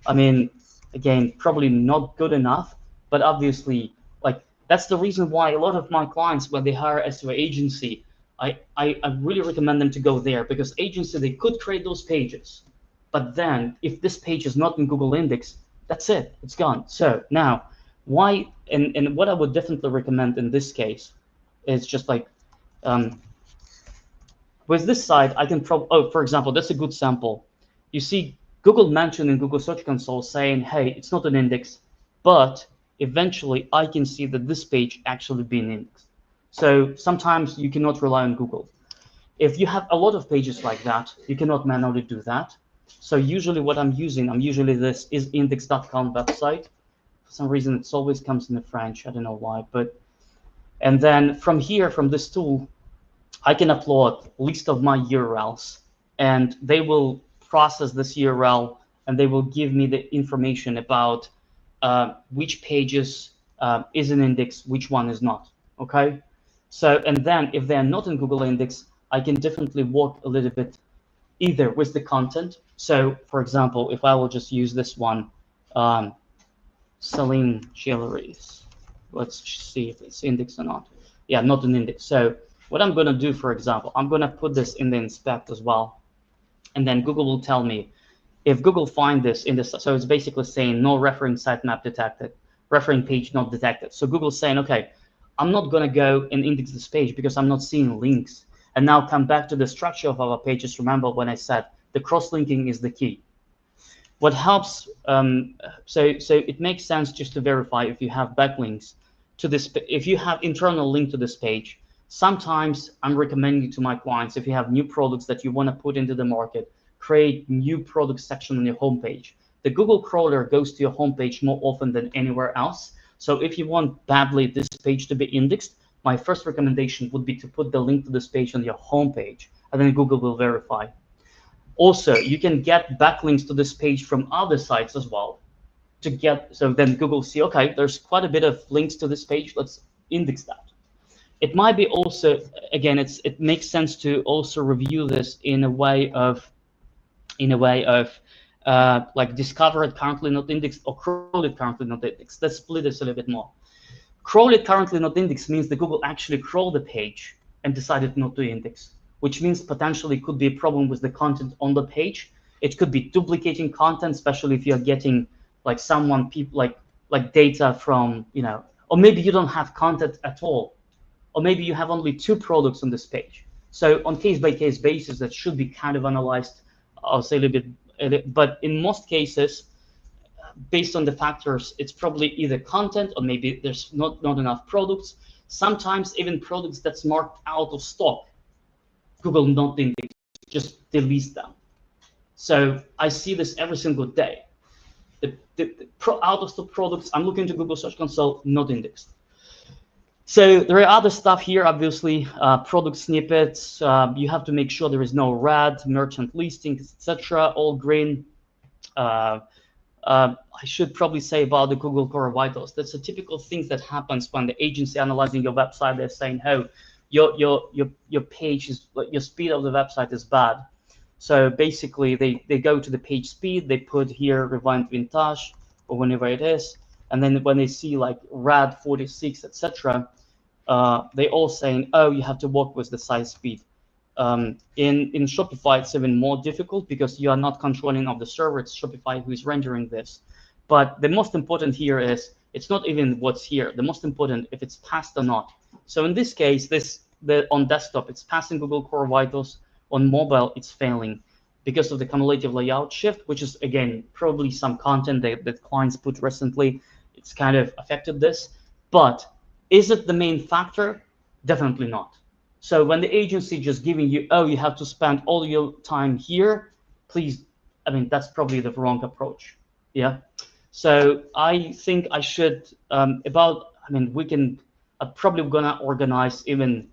I mean, again, probably not good enough, but obviously, like, that's the reason why a lot of my clients, when they hire SEO agency, I really recommend them to go there, because agency, they could create those pages. But then if this page is not in Google Index, that's it, it's gone. So now, why, and what I would definitely recommend in this case is just like, with this site, I can for example, that's a good sample. You see Google mentioned in Google Search Console saying, hey, it's not an index, but eventually I can see that this page actually being indexed. So sometimes you cannot rely on Google. If you have a lot of pages like that, you cannot manually do that. So usually what I'm usually this is index.com website. For some reason, it always comes in the French. I don't know why, but, and then from here, from this tool, I can upload a list of my URLs, and they will process this URL, and they will give me the information about which pages is an index, which one is not, okay? So, and then if they're not in Google Index, I can definitely work a little bit either with the content. So, for example, if I will just use this one, selling jewelries. Let's see if it's indexed or not. Yeah, not an index. So what I'm going to do, for example, I'm going to put this in the inspect as well. And then Google will tell me if Google find this in this. So it's basically saying no referring sitemap detected, referring page not detected. So Google's saying, okay, I'm not going to go and index this page because I'm not seeing links. And now come back to the structure of our pages. Remember when I said the cross-linking is the key. What helps, so it makes sense just to verify if you have backlinks to this, if you have internal link to this page. Sometimes I'm recommending to my clients, if you have new products that you want to put into the market, create new product section on your homepage. The Google crawler goes to your homepage more often than anywhere else. So if you want badly this page to be indexed, my first recommendation would be to put the link to this page on your homepage, and then Google will verify. Also, you can get backlinks to this page from other sites as well. So then Google see, okay, there's quite a bit of links to this page. Let's index that. It might be also, again, it makes sense to also review this in a way of like discovered currently not indexed or crawled currently not indexed. Let's split this a little bit more. Crawled currently not indexed means that Google actually crawled the page and decided not to index, which means potentially could be a problem with the content on the page. It could be duplicating content, especially if you're getting like like data from, you know, or maybe you don't have content at all, or maybe you have only 2 products on this page. So on case-by-case basis, that should be kind of analyzed, I'll say a little bit, but in most cases, based on the factors, it's probably either content or maybe there's not enough products. Sometimes even products that's marked out of stock, Google not index, just deletes them. So I see this every single day. The out of stock products, I'm looking to Google Search Console, not indexed. So there are other stuff here, obviously, product snippets. You have to make sure there is no red, merchant listings, etc. All green. I should probably say about the Google Core Vitals. That's a typical thing that happens when the agency analyzing your website. They're saying, "Oh, your page is, your speed of the website is bad." So basically, they go to the page speed. They put here rewind vintage or whenever it is, and then when they see like red 46, etc., they all saying, "Oh, you have to work with the site speed." In Shopify, it's even more difficult because you are not controlling of the server. It's Shopify who is rendering this. But the most important here is it's not even what's here. The most important if it's passed or not. So in this case, on desktop, it's passing Google Core Vitals. On mobile, it's failing because of the cumulative layout shift, which is, again, probably some content that clients put recently. It's kind of affected this. But is it the main factor? Definitely not. So when the agency just giving you, oh, you have to spend all your time here, please, I mean, that's probably the wrong approach. Yeah. So I think I should, I'm probably gonna organize even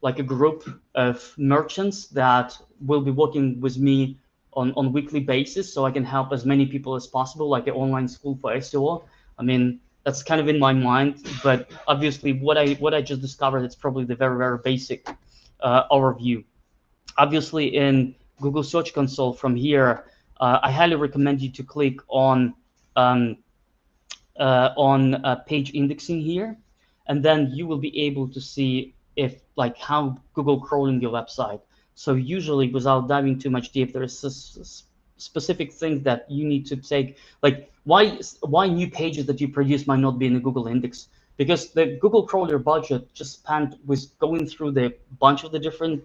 like a group of merchants that will be working with me on weekly basis, so I can help as many people as possible, like an online school for SEO. I mean, that's kind of in my mind, but obviously what I just discovered, it's probably the very, very basic overview. Obviously in Google Search Console from here, I highly recommend you to click on page indexing here, and then you will be able to see if like how Google crawling your website. So usually, without diving too much deep, there is specific things that you need to take, like why new pages that you produce might not be in the Google index, because the Google crawler budget just spent with going through the bunch of the different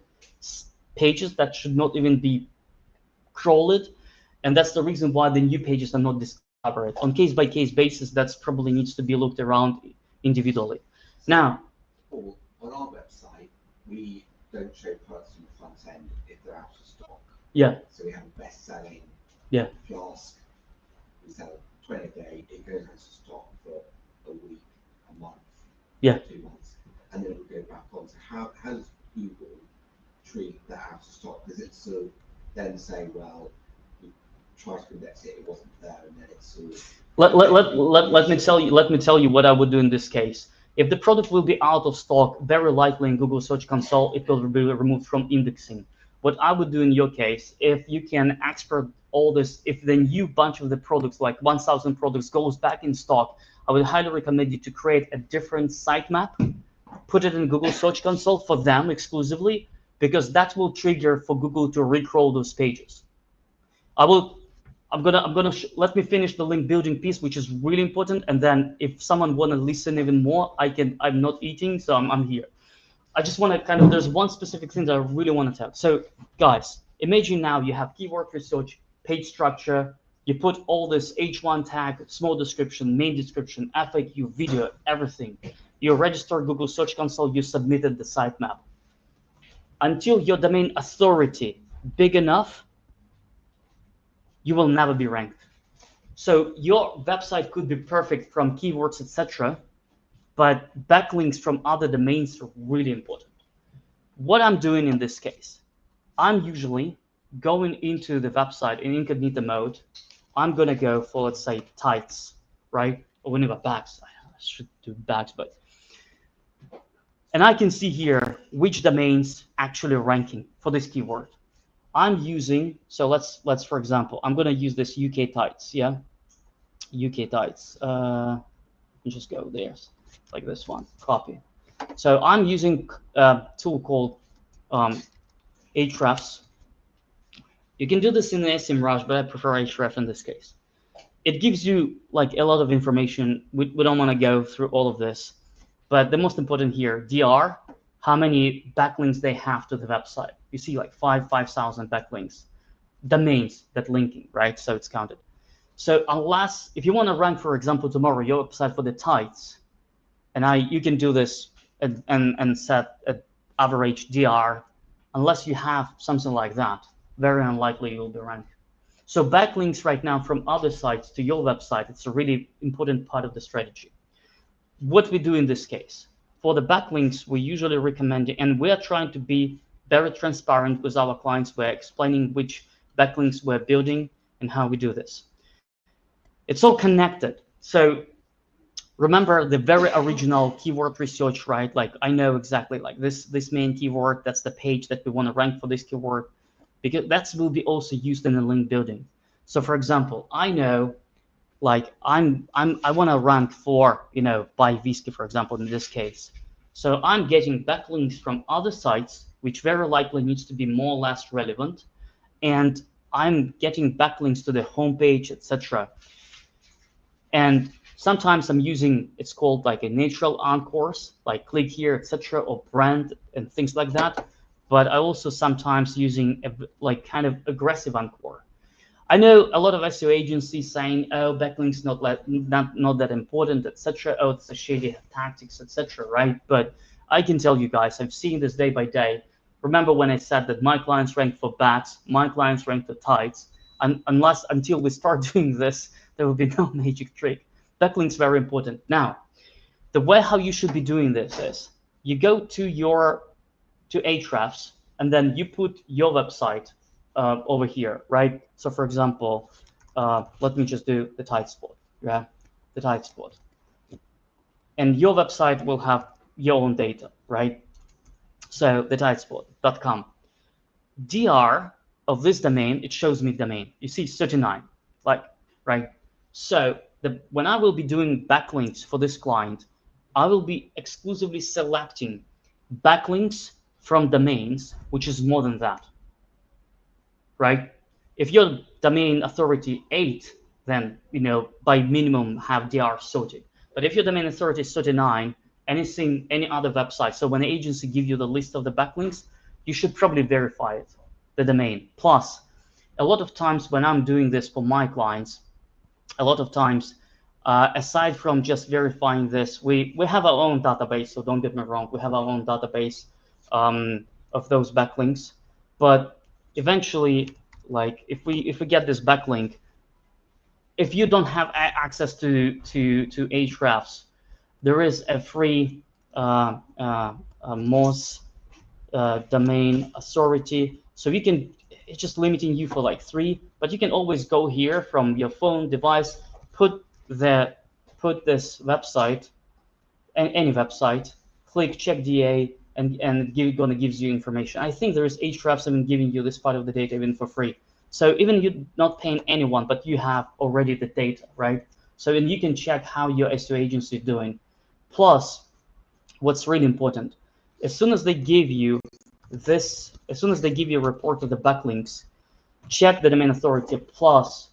pages that should not even be crawled, and that's the reason why the new pages are not discovered. On case-by-case basis, that's probably needs to be looked around individually. Now, on our website, we don't show products on the front end if they're out of stock. Yeah. So we have a best-selling flask. We sell 20 a day. It goes out of stock for a week, a month, 2 months, and then it will go back on. So how does Google treat that out of stock? Does it sort of then say, well, we tried to index it, it wasn't there, and then it's sort of... Let me tell you what I would do in this case. If the product will be out of stock, very likely in Google Search Console, it will be removed from indexing. What I would do in your case, if you can export all this, if the new bunch of the products, like 1,000 products, goes back in stock, I would highly recommend you to create a different sitemap, put it in Google Search Console for them exclusively, because that will trigger for Google to recrawl those pages. Let me finish the link building piece, which is really important, and then if someone want to listen even more, I'm not eating, so I'm here. I just want to there's one specific thing that I really want to tell. So guys, imagine now you have keyword research, page structure, you put all this H1 tag, small description, main description, FAQ, video, everything. You register Google Search Console, you submitted the sitemap. Until your domain authority big enough, you will never be ranked. So your website could be perfect from keywords, etc., but backlinks from other domains are really important. What I'm doing in this case, I'm usually going into the website in incognito mode. I'm gonna go for, let's say, tights, right? Or whenever bags, I should do bags, but. And I can see here which domains actually ranking for this keyword. I'm using, so let's for example, I'm gonna use this UK tights, yeah, UK tights. Let me just go there, like this one, copy. So I'm using a tool called Ahrefs. You can do this in the SEMrush, but I prefer Ahrefs in this case. It gives you like a lot of information. We don't want to go through all of this, but the most important here, DR, how many backlinks they have to the website. You see like 5,000 backlinks, domains that linking, right? So it's counted. So unless, if you want to rank, for example, tomorrow your website for the tights, and you can do this and set an average DR, unless you have something like that, very unlikely you'll be ranked. So backlinks right now from other sites to your website, it's a really important part of the strategy. What we do in this case, for the backlinks, we usually recommend, and we're trying to be very transparent with our clients. We're explaining which backlinks we're building and how we do this. It's all connected. So remember the very original keyword research, right? Like I know exactly like this main keyword, that's the page that we want to rank for this keyword, because that will be also used in the link building. So for example, I know like I want to rank for, you know, buy whiskey, for example, in this case. So I'm getting backlinks from other sites, which very likely needs to be more or less relevant, and I'm getting backlinks to the homepage, etc. And sometimes I'm using, it's called like a natural encores, like click here, etc., or brand and things like that. But I also sometimes using like kind of aggressive encore. I know a lot of SEO agencies saying, oh, backlinks not that important, etc. Oh, it's a shady tactics, etc. Right? But I can tell you guys, I've seen this day by day. Remember when I said that my clients rank for backs, my clients rank for tights, and until we start doing this, there will be no magic trick. Backlinks very important. Now, the way how you should be doing this is you go to Ahrefs, and then you put your website over here, right? So for example, let me just do the tight spot, yeah, the tight spot. And your website will have your own data, right? So the tightspot.com. DR of this domain, it shows me domain. You see 39, like, right? So when I will be doing backlinks for this client, I will be exclusively selecting backlinks from domains, which is more than that, right? If your domain authority 8, then, you know, by minimum have DR sorted. But if your domain authority is 39, any other website, so when the agency give you the list of the backlinks, you should probably verify it, the domain. Plus, a lot of times when I'm doing this for my clients, a lot of times, aside from just verifying this, we have our own database, so don't get me wrong, we have our own database of those backlinks. But eventually, like if we get this backlink, if you don't have access to Ahrefs, there is a free MOS domain authority. So you can, it's just limiting you for like 3, but you can always go here from your phone device, put this website, any website, click check DA, and gonna gives you information. I think there is Ahrefs even giving you this part of the data even for free. So even you're not paying anyone, but you have already the data, right? So then you can check how your SEO agency is doing. Plus, what's really important, as soon as they give you this, as soon as they give you a report of the backlinks, check the domain authority. Plus,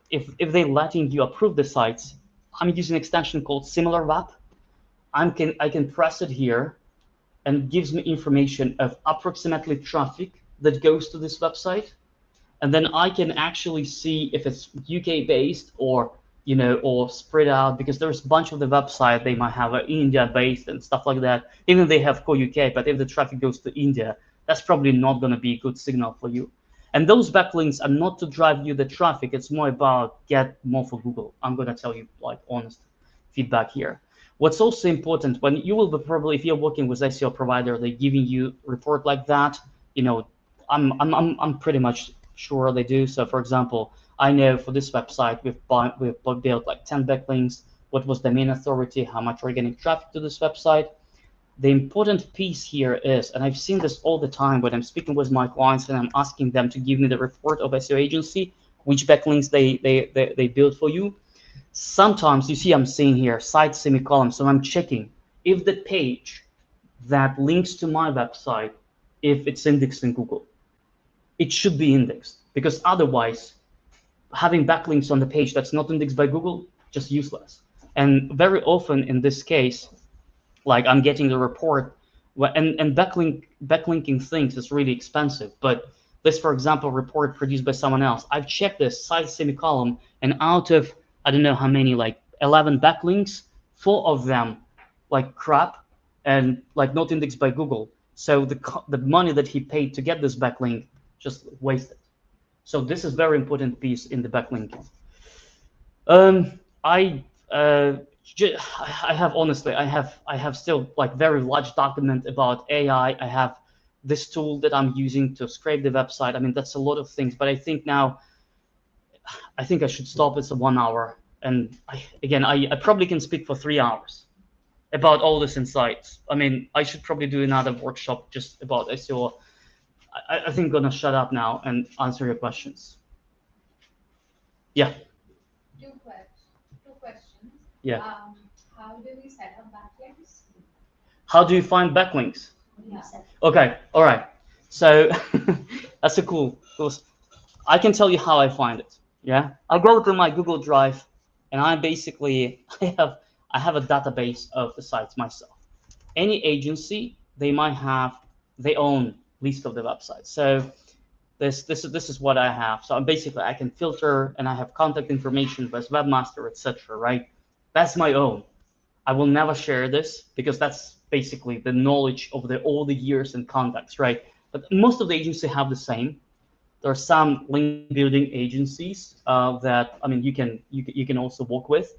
if they're letting you approve the sites, I'm using an extension called SimilarWeb. I can press it here, and it gives me information of approximately traffic that goes to this website, and then I can actually see if it's UK based or, you know, or spread out, because there's a bunch of the website they might have India based and stuff like that. Even they have core UK, but if the traffic goes to India, that's probably not going to be a good signal for you. And those backlinks are not to drive you the traffic. It's more about get more for Google. I'm going to tell you like honest feedback here. What's also important, when you will be probably, if you're working with SEO provider, they're giving you report like that, you know, I'm pretty much sure they do. So for example, I know for this website, we've built like 10 backlinks. What was the main authority? How much organic traffic to this website? the important piece here is, and I've seen this all the time when I'm speaking with my clients and I'm asking them to give me the report of SEO agency, which backlinks they build for you. Sometimes you see I'm saying here site semicolon, so I'm checking if the page that links to my website, if it's indexed in Google. It should be indexed, because otherwise having backlinks on the page that's not indexed by Google, just useless. And very often in this case, like I'm getting the report, and backlinking things is really expensive, but this, for example, report produced by someone else, I've checked this site semicolon, and out of, I don't know how many, like 11 backlinks, 4 of them like crap and like not indexed by Google. So the money that he paid to get this backlink just wasted. So this is very important piece in the backlinking. I have honestly, I have still like very large document about AI. I have this tool that I'm using to scrape the website. I mean, that's a lot of things, but I think now, I think I should stop. It's a 1 hour. And I probably can speak for 3 hours about all these insights. I mean, I should probably do another workshop just about SEO. I think I'm gonna shut up now and answer your questions. Yeah. Two questions. Yeah. How do we set up backlinks? How do you find backlinks? Yeah. Okay. All right. So that's a cool. I can tell you how I find it. Yeah. I go to my Google Drive, and I basically I have a database of the sites myself. Any agency, they might have their own list of the websites. So this is what I have. So basically I can filter, and I have contact information with webmaster, etc. Right? That's my own. I will never share this because that's basically the knowledge of all the years and contacts, right? But most of the agencies have the same. There are some link building agencies that, I mean, you can also work with.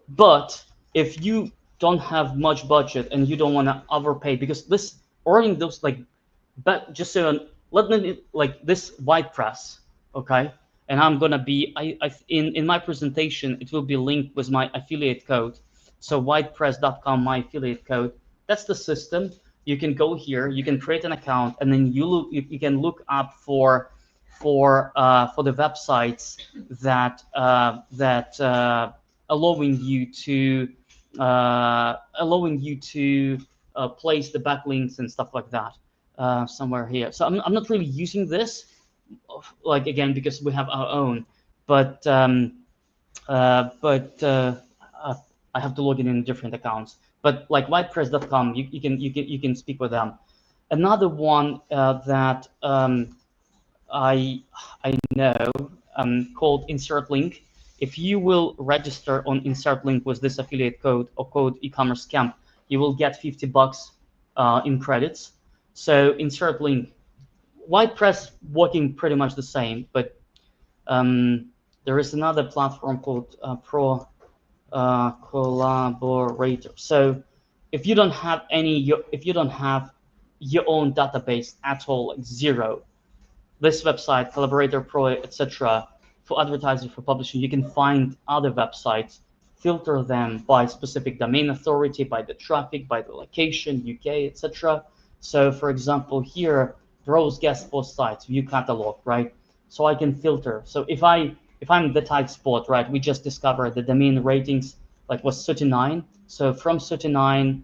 But if you don't have much budget and you don't want to overpay, because this earning those like, but just so let me like this WordPress, okay? And I'm gonna be in my presentation, it will be linked with my affiliate code. So WordPress.com, my affiliate code. That's the system. You can go here, you can create an account, and then you can look up for the websites that allowing you to place the backlinks and stuff like that somewhere here. So I'm not really using this, like again, because we have our own, but I have to log in different accounts. But like WordPress.com, you can speak with them. Another one that I know called Insert Link. If you will register on Insert Link with this affiliate code or code Ecommerce Camp, you will get $50 in credits. So Insert Link, WordPress working pretty much the same, but there is another platform called Collaborator. So if you don't have your own database at all, like zero, this website, Collaborator Pro, etc., for advertising, for publishing, you can find other websites, filter them by specific domain authority, by the traffic, by the location, UK, etc. So for example, here, browse guest post sites, view catalog, right? So I can filter. So if I'm the tight spot, right, we just discovered the domain ratings like was 39. So from 39,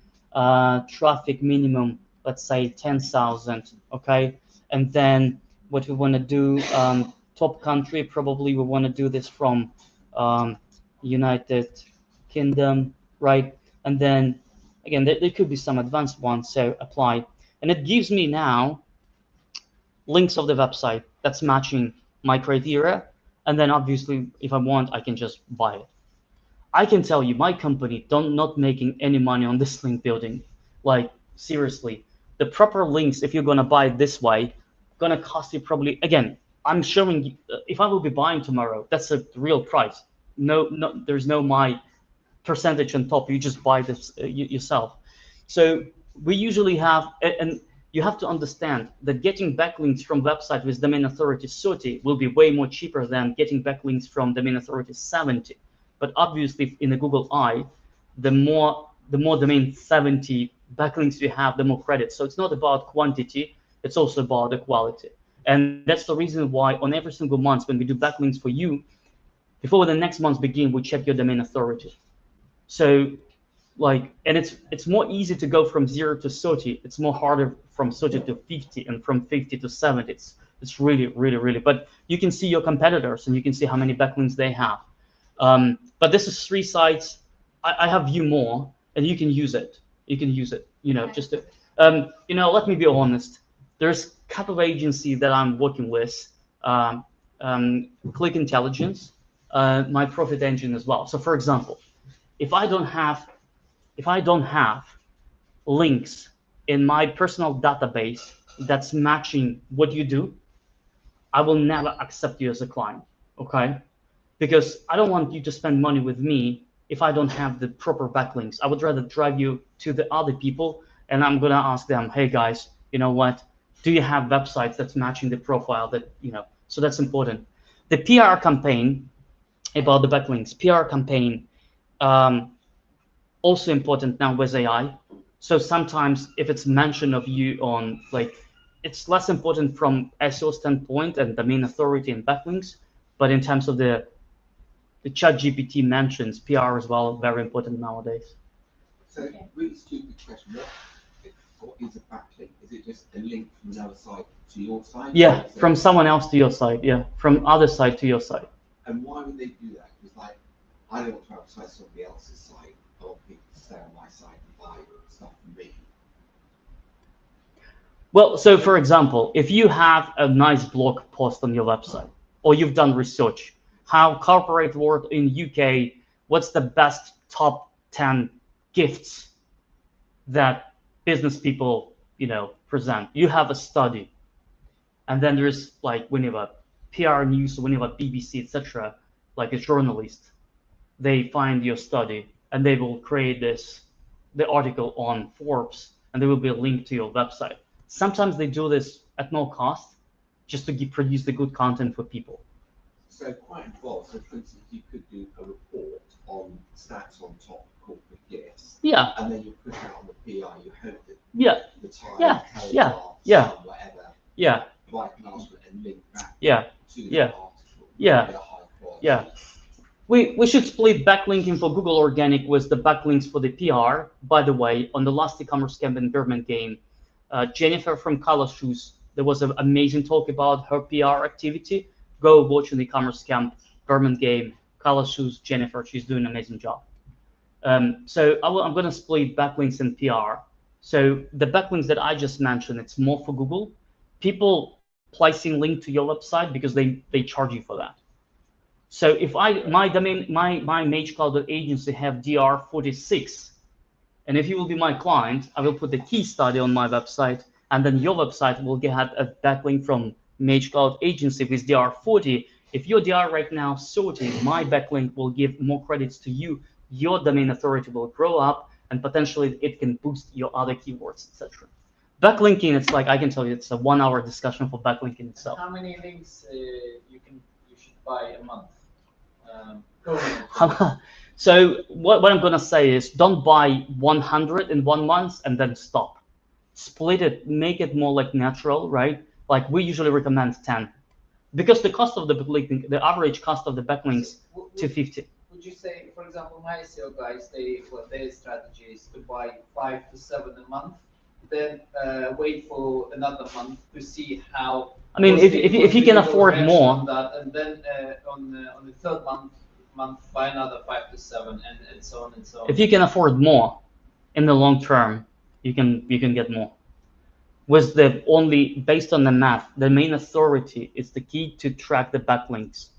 traffic minimum, let's say 10,000, okay? And then what we want to do, top country, probably we want to do this from United Kingdom, right? And then again, there could be some advanced ones, so apply. And it gives me now links of the website that's matching my criteria. And then obviously, if I want, I can just buy it. I can tell you, my company not making any money on this link building. Like seriously, the proper links, if you're gonna buy it this way, gonna cost you probably, again, I'm showing you, if I will be buying tomorrow, that's a real price. No, there's no my percentage on top. You just buy this yourself. So we usually have, and you have to understand that getting backlinks from website with domain authority 30 will be way more cheaper than getting backlinks from domain authority 70. But obviously, in the Google Eye, the the more domain 70 backlinks you have, the more credits. So it's not about quantity, it's also about the quality. And that's the reason why on every single month when we do backlinks for you, before the next month begin, we check your domain authority. So like, and it's more easy to go from 0 to 30. It's more harder from 30 to 50 and from 50 to 70. It's really, really, really, but you can see your competitors and you can see how many backlinks they have. But this is 3 sites. I have view more and you can use it. You can use it, you know, just to, you know, let me be honest. There's a couple of agencies that I'm working with, Click Intelligence, my profit engine as well. So for example, if I don't have links in my personal database that's matching what you do, I will never accept you as a client, okay? Because I don't want you to spend money with me if I don't have the proper backlinks. I would rather drive you to the other people and I'm gonna ask them, hey guys, you know what? Do you have websites that's matching the profile that, you know, so that's important. The PR campaign about the backlinks, PR campaign, also important now with AI. So sometimes if it's mention of you on, like, it's less important from SEO standpoint and domain authority and backlinks, but in terms of the ChatGPT mentions, PR as well, very important nowadays. So really stupid question, what is a backlink? Is it just a link from another site to your site? Yeah, from someone else to your site, yeah, from other site to your site. And why would they do that? Because like, I don't want to advertise somebody else's site. I want people to stay on my site and buy stuff from me. Well, so for example, if you have a nice blog post on your website, or you've done research, how corporate world in UK, what's the best top 10 gifts that business people, you know, present. You have a study, and then there's like when you have a PR news, when you have a BBC, etc., like a journalist, they find your study and they will create the article on Forbes, and there will be a link to your website. Sometimes they do this at no cost, just to produce the good content for people. So quite involved. So for instance, you could do a report on stats on top corporate gifts. Yeah. And then you put out on the PR. You hope that the time, whatever. Yeah. Write an article and link back to the article. Yeah. We should split backlinking for Google Organic with the backlinks for the PR. By the way, on the last e-commerce camp in Birmingham game, Jennifer from Color Shoes, there was an amazing talk about her PR activity. Go watch an e-commerce camp, Birmingham game, Color Shoes, Jennifer. She's doing an amazing job. So I'm going to split backlinks and PR. So the backlinks that I just mentioned, it's more for Google. People placing link to your website because they charge you for that. So if my domain, my Mage Cloud agency have DR46, and if you will be my client, I will put the key study on my website, and then your website will get a backlink from Mage Cloud agency with DR40. If your DR right now 30, my backlink will give more credits to you. Your domain authority will grow up, and potentially it can boost your other keywords, etc. Backlinking, it's like, I can tell you, it's a 1-hour discussion for backlinking itself. How many links you should buy a month? So what I'm gonna say is, don't buy 100 in 1 month and then stop. Split it, make it more like natural, right? Like we usually recommend 10, because the cost of the backlink, the average cost of the backlinks, $250. Would you say, for example, my SEO guys, their strategy is to buy 5 to 7 a month, then wait for another month to see how. I mean, if you can afford more, and then on the third month buy another 5 to 7, and so on and so on. If you can afford more in the long term, you can get more. With the only based on the math, the main authority is the key to track the backlinks.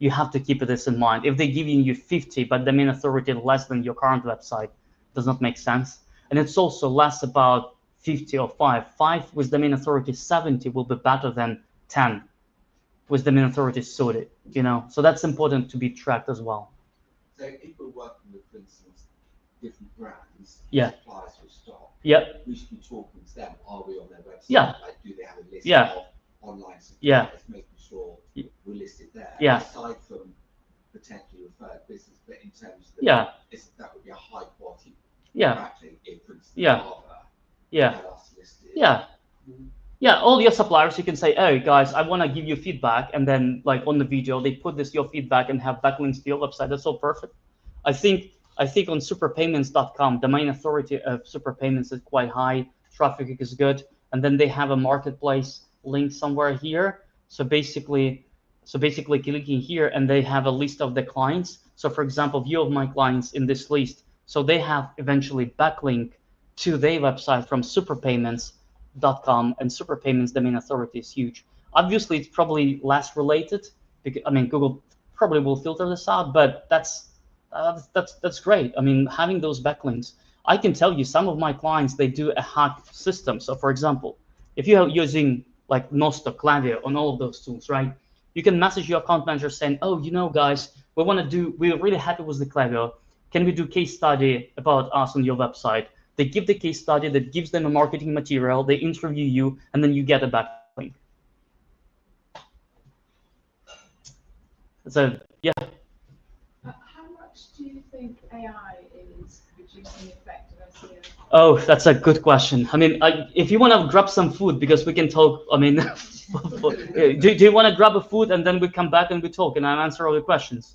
You have to keep this in mind. If they're giving you 50, but the main authority less than your current website, does not make sense. And it's also less about 50 or 5. 5 with the main authority 70 will be better than 10 with the main authority 30. You know, so that's important to be tracked as well. So if we're working with, for instance, different brands, suppliers for stock, we should be talking to them. Are we on their website? Like, do they have a list of online suppliers? Making sure we're listed there. Aside from potentially referred business, but in terms of that would be a high quality Yeah. backlink, it puts the Yeah. other Yeah. products listed. Yeah. Yeah, all your suppliers, you can say, oh, guys, I want to give you feedback. And then, like, on the video, they put this, your feedback, and have backlinks to your website. That's all perfect. I think on SuperPayments.com, the main authority of SuperPayments is quite high. Traffic is good. And then they have a marketplace link somewhere here. So basically clicking here, and they have a list of the clients. So, for example, view of my clients in this list. So they have eventually backlink to their website from SuperPayments.com, and SuperPayments, the main authority, is huge. Obviously, it's probably less related, because, I mean, Google probably will filter this out, but that's great. I mean, having those backlinks, I can tell you some of my clients, they do a hack system. So, for example, if you're using like Nosto, Klaviyo, on all of those tools, right? You can message your account manager saying, oh, you know, guys, we're really happy with the Klaviyo. Can we do case study about us on your website? They give the case study that gives them a marketing material, they interview you, and then you get a backlink. So, yeah. How much do you think AI is reducing the effect of SEO? Oh, that's a good question. I mean, if you want to grab some food, because we can talk, I mean, do you want to grab a food and then we come back and we talk and I answer all your questions?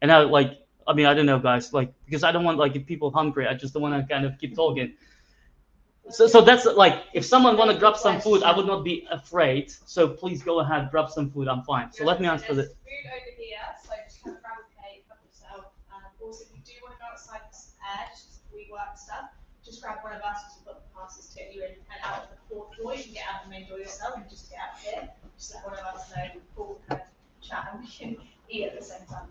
And I don't know, guys, like, because I don't want, like, if people hungry, I just don't want to kind of keep talking. So that's like, if someone want to grab some food, I would not be afraid. So please go ahead, grab some food. I'm fine. So let me answer this. Food over here, so just kind of grab a plate, help yourself. Also, if you do want to go outside this edge, rework stuff, just grab one of us, because we've got the passes to get you in and out of the fourth floor. You can get out the main door yourself and just get out here. Just let one of us know before we kind of chat, and we can eat at the same time.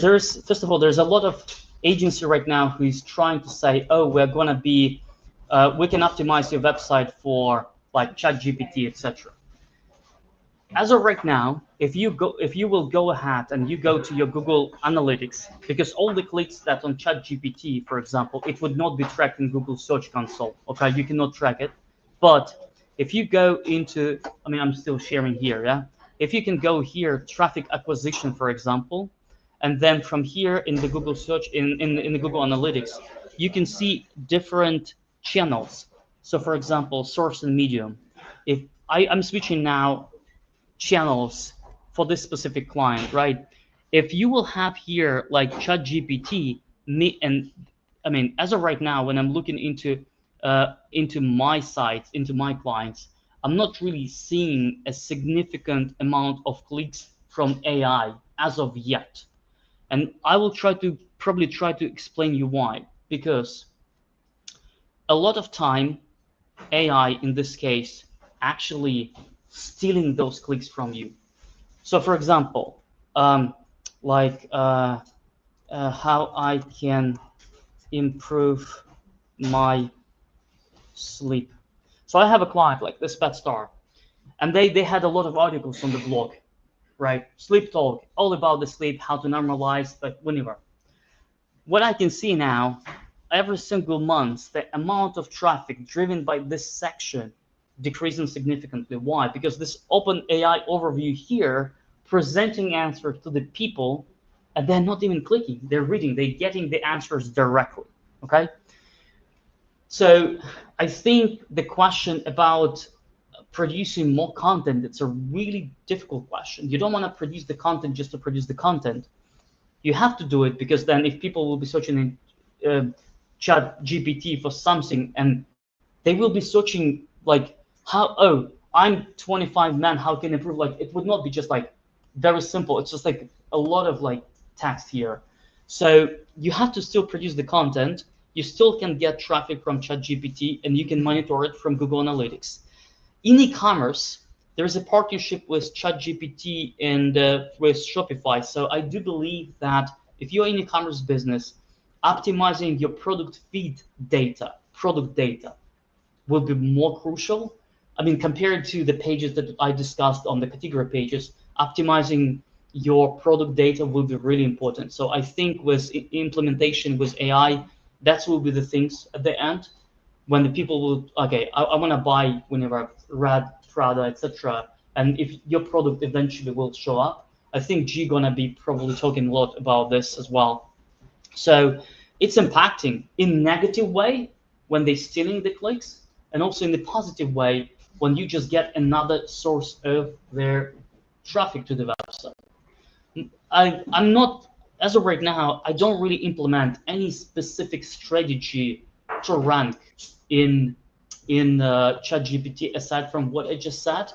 There's first of all, there's a lot of agency right now who's trying to say, oh, we're gonna be, we can optimize your website for like ChatGPT, etc. As of right now, if you will go ahead and you go to your Google Analytics, because all the clicks that on ChatGPT, for example, it would not be tracked in Google Search Console. Okay, you cannot track it. But if you go into, I mean, I'm still sharing here, yeah. If you can go here, traffic acquisition, for example, and then from here in the Google search, in the Google Analytics, you can see different channels. So, for example, source and medium. If I'm switching now channels for this specific client, right? If you will have here like ChatGPT, and I mean, as of right now, when I'm looking into my sites, into my clients, I'm not really seeing a significant amount of clicks from AI as of yet. And I will probably try to explain you why. Because a lot of time, AI in this case, actually stealing those clicks from you. So for example, how I can improve my sleep. So I have a client like this Pet Star, and they had a lot of articles on the blog, right? Sleep talk, all about the sleep, how to normalize, but whenever. What I can see now, every single month, the amount of traffic driven by this section decreasing significantly. Why? Because this open AI overview here, presenting answers to the people, and they're not even clicking, they're reading, they're getting the answers directly, okay? So I think the question about producing more content, it's a really difficult question. You don't want to produce the content just to produce the content. You have to do it because then if people will be searching in ChatGPT for something, and they will be searching like, I'm 25 man, how can I improve? Like, it would not be just like very simple. It's just like a lot of like text here. So you have to still produce the content. You still can get traffic from ChatGPT, and you can monitor it from Google Analytics. In e-commerce, there's a partnership with ChatGPT and with Shopify. So I do believe that if you're in e-commerce business, optimizing your product feed data, product data, will be more crucial. I mean, compared to the pages that I discussed on the category pages, optimizing your product data will be really important. So I think with implementation with AI, that will be the things at the end when the people will, okay, I want to buy whenever Red, Prada, etc. And if your product eventually will show up, I think G gonna be probably talking a lot about this as well. So it's impacting in negative way when they're stealing the clicks, and also in the positive way when you just get another source of their traffic to the website. I'm not, as of right now, I don't really implement any specific strategy to rank in ChatGPT aside from what I just said.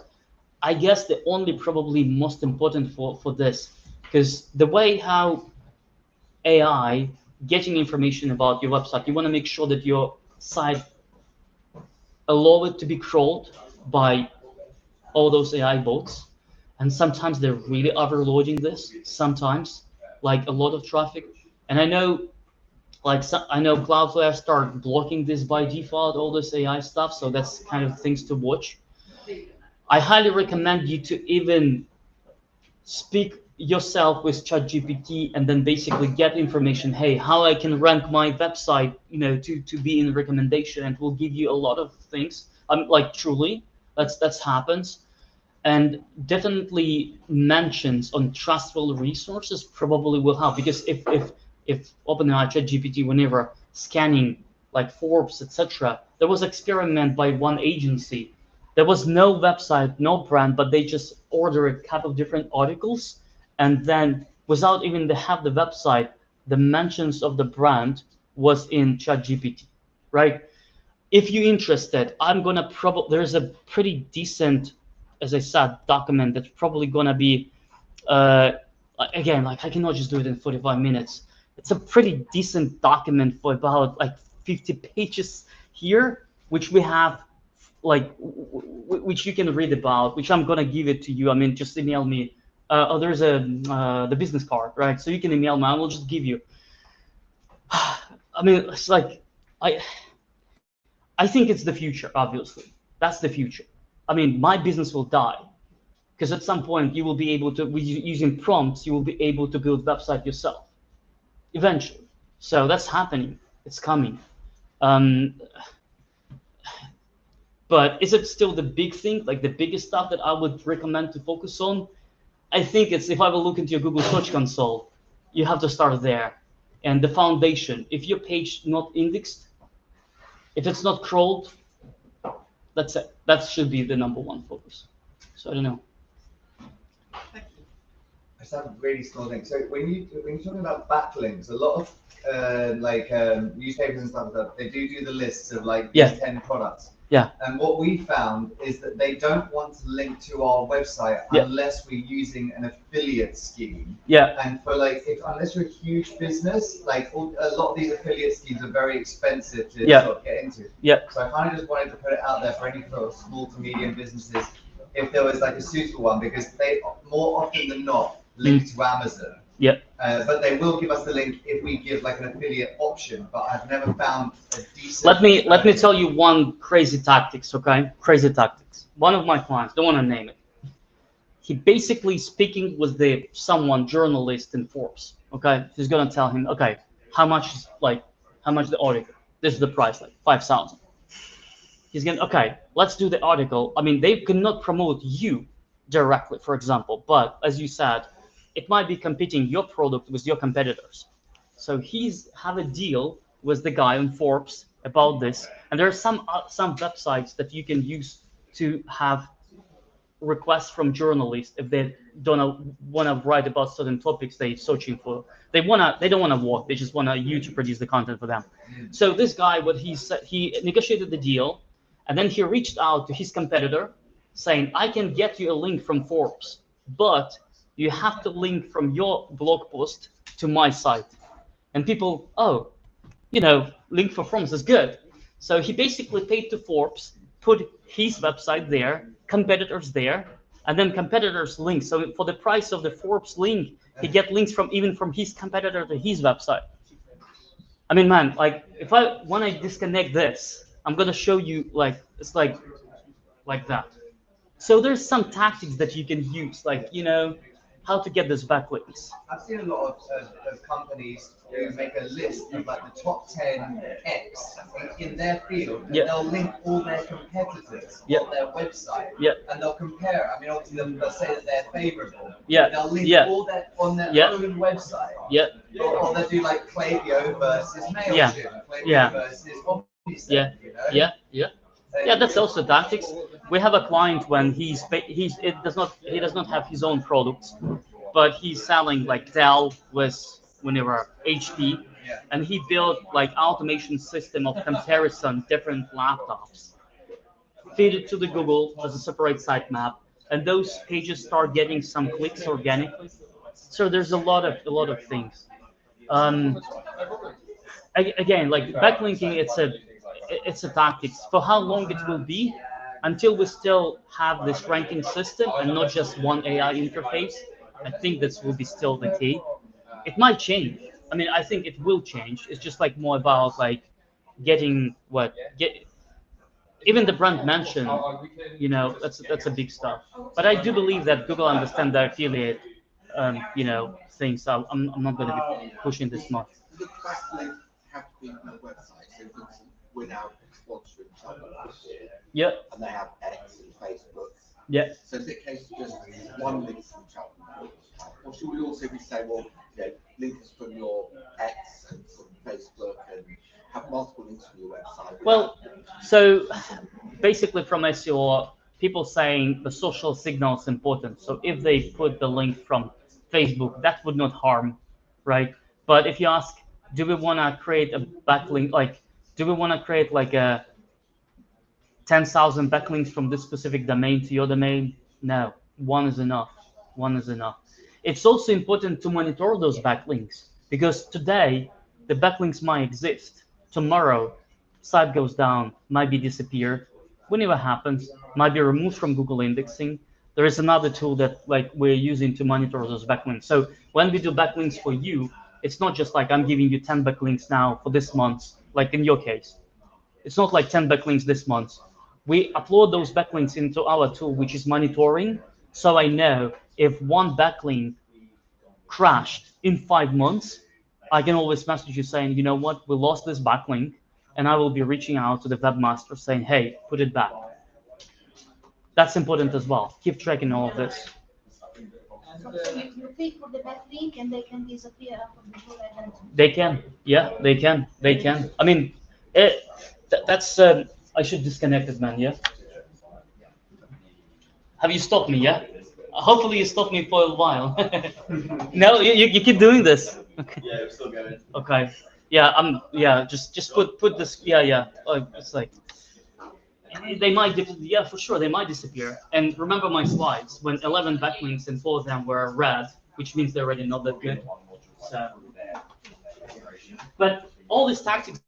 I guess the only probably most important for this, because the way how AI getting information about your website, you want to make sure that your site allow it to be crawled by all those AI bots, and sometimes they're really overloading this. Sometimes, like a lot of traffic, and I know, like I know Cloudflare start blocking this by default, all this AI stuff. So that's kind of things to watch. I highly recommend you to even speak yourself with ChatGPT and then basically get information. Hey, how I can rank my website, to be in recommendation, and will give you a lot of things. Like truly, that's happens, and definitely mentions on trustful resources probably will help, because if OpenAI, ChatGPT, whenever scanning like Forbes, etc., there was experiment by one agency. There was no website, no brand, but they just order a couple of different articles, and then without even they have the website, the mentions of the brand was in ChatGPT, right? If you're interested, I'm gonna there's a pretty decent, as I said, document that's probably gonna be, again, like I cannot just do it in 45 minutes. It's a pretty decent document for about like 50 pages here, which we have, like, which you can read about, which I'm gonna give it to you. I mean, just email me. There's the business card, right? So you can email me. I will just give you. I mean, it's like I think it's the future. Obviously, that's the future. I mean, my business will die because at some point you will be able to, using prompts, you will be able to build website yourself eventually. So that's happening. It's coming. But is it still the big thing, like the biggest stuff that I would recommend to focus on? I think it's, if I will look into your Google Search Console, you have to start there. And the foundation, if your page not indexed, if it's not crawled, that's it. That should be the #1 focus. So I don't know. I just have a really small thing. So when you're talking about backlinks, a lot of newspapers and stuff like that, they do the lists of like these 10 products. Yeah. And what we found is that they don't want to link to our website unless we're using an affiliate scheme. Yeah. And for unless you're a huge business, like a lot of these affiliate schemes are very expensive to sort of get into. Yeah. So I kind of just wanted to put it out there for any sort of small to medium businesses, if there was like a suitable one, because they more often than not link to Amazon. Yep. But they will give us the link if we give like an affiliate option. But I've never found a decent. Let me tell you one crazy tactics, okay? Crazy tactics. One of my clients, don't want to name it. He basically speaking with someone journalist in Forbes. Okay, he's gonna tell him, okay, how much the article? This is the price, like 5,000. He's gonna, okay, let's do the article. I mean, they cannot promote you directly, for example, but as you said, it might be competing your product with your competitors. So he's have a deal with the guy on Forbes about this, and there are some websites that you can use to have requests from journalists if they don't want to write about certain topics they're searching for. They don't want to work. They just want you to produce the content for them. So this guy, what he said, he negotiated the deal, and then he reached out to his competitor, saying, "I can get you a link from Forbes, but you have to link from your blog post to my site." And people, link for Forbes is good. So he basically paid to Forbes, put his website there, competitors there, and then competitors links. So for the price of the Forbes link, he get links even from his competitor to his website. I mean, man, like if I want to disconnect this, I'm gonna show you it's like that. So there's some tactics that you can use, like how to get these backlinks. I've seen a lot of companies who make a list of like the top 10 X in their field, and they'll link all their competitors on their website, and they'll compare. I mean, obviously they'll say that they're favorable. They'll link all that on their own website. Or they'll do like Klaviyo versus Mailchimp, Klaviyo versus OmniSend, you know? Yeah, that's also tactics. We have a client when he does not have his own products, but he's selling like Dell with whenever HP, and he built like automation system of comparison different laptops, feed it to the Google as a separate sitemap, and those pages start getting some clicks organically. So there's a lot of things. Again, like backlinking, it's a tactics. For how long it will be, until we still have this ranking system and not just one AI interface, I think this will be still the key. It might change. I mean, I think it will change. It's just like more about like getting even the brand mention, you know, that's a big stuff. But I do believe that Google understand the affiliate, you know, thing. So I'm not going to be pushing this much. The backlinks have to be on the website. So, for instance, we're now sponsoring Cheltenham Yep. and they have X and Facebook. Yeah. So is it a case of just one link from Cheltenham, or should we also be saying, well, you know, links from your X and from Facebook and have multiple links from your website? Well, so basically from SEO, people saying the social signal is important. So if they put the link from Facebook, that would not harm, right? But if you ask, do we want to create a backlink, like, do we want to create like a 10,000 backlinks from this specific domain to your domain? No, one is enough. One is enough. It's also important to monitor those backlinks because today the backlinks might exist. Tomorrow, site goes down, might be disappeared. Whenever happens, might be removed from Google indexing. There is another tool that like we're using to monitor those backlinks. So when we do backlinks for you, it's not just like I'm giving you 10 backlinks now for this month, like in your case. It's not like 10 backlinks this month. We upload those backlinks into our tool, which is monitoring. So I know if one backlink crashed in 5 months, I can always message you saying, you know what, we lost this backlink, and I will be reaching out to the webmaster saying, hey, put it back. That's important as well. Keep tracking all of this. So you pay for the backlink and they can disappear from the Google and They can, yeah, they can. I mean, that's. I should disconnect it, man. Yeah. Have you stopped me? Yeah. Hopefully you stopped me for a while. No, you keep doing this. Okay. Yeah, we're still going. Okay. Yeah. Yeah. Just put this. Yeah. It's like they might. Yeah, for sure they might disappear. And remember my slides when 11 backlinks and 4 of them were red, which means they're already not that good. So, but all these tactics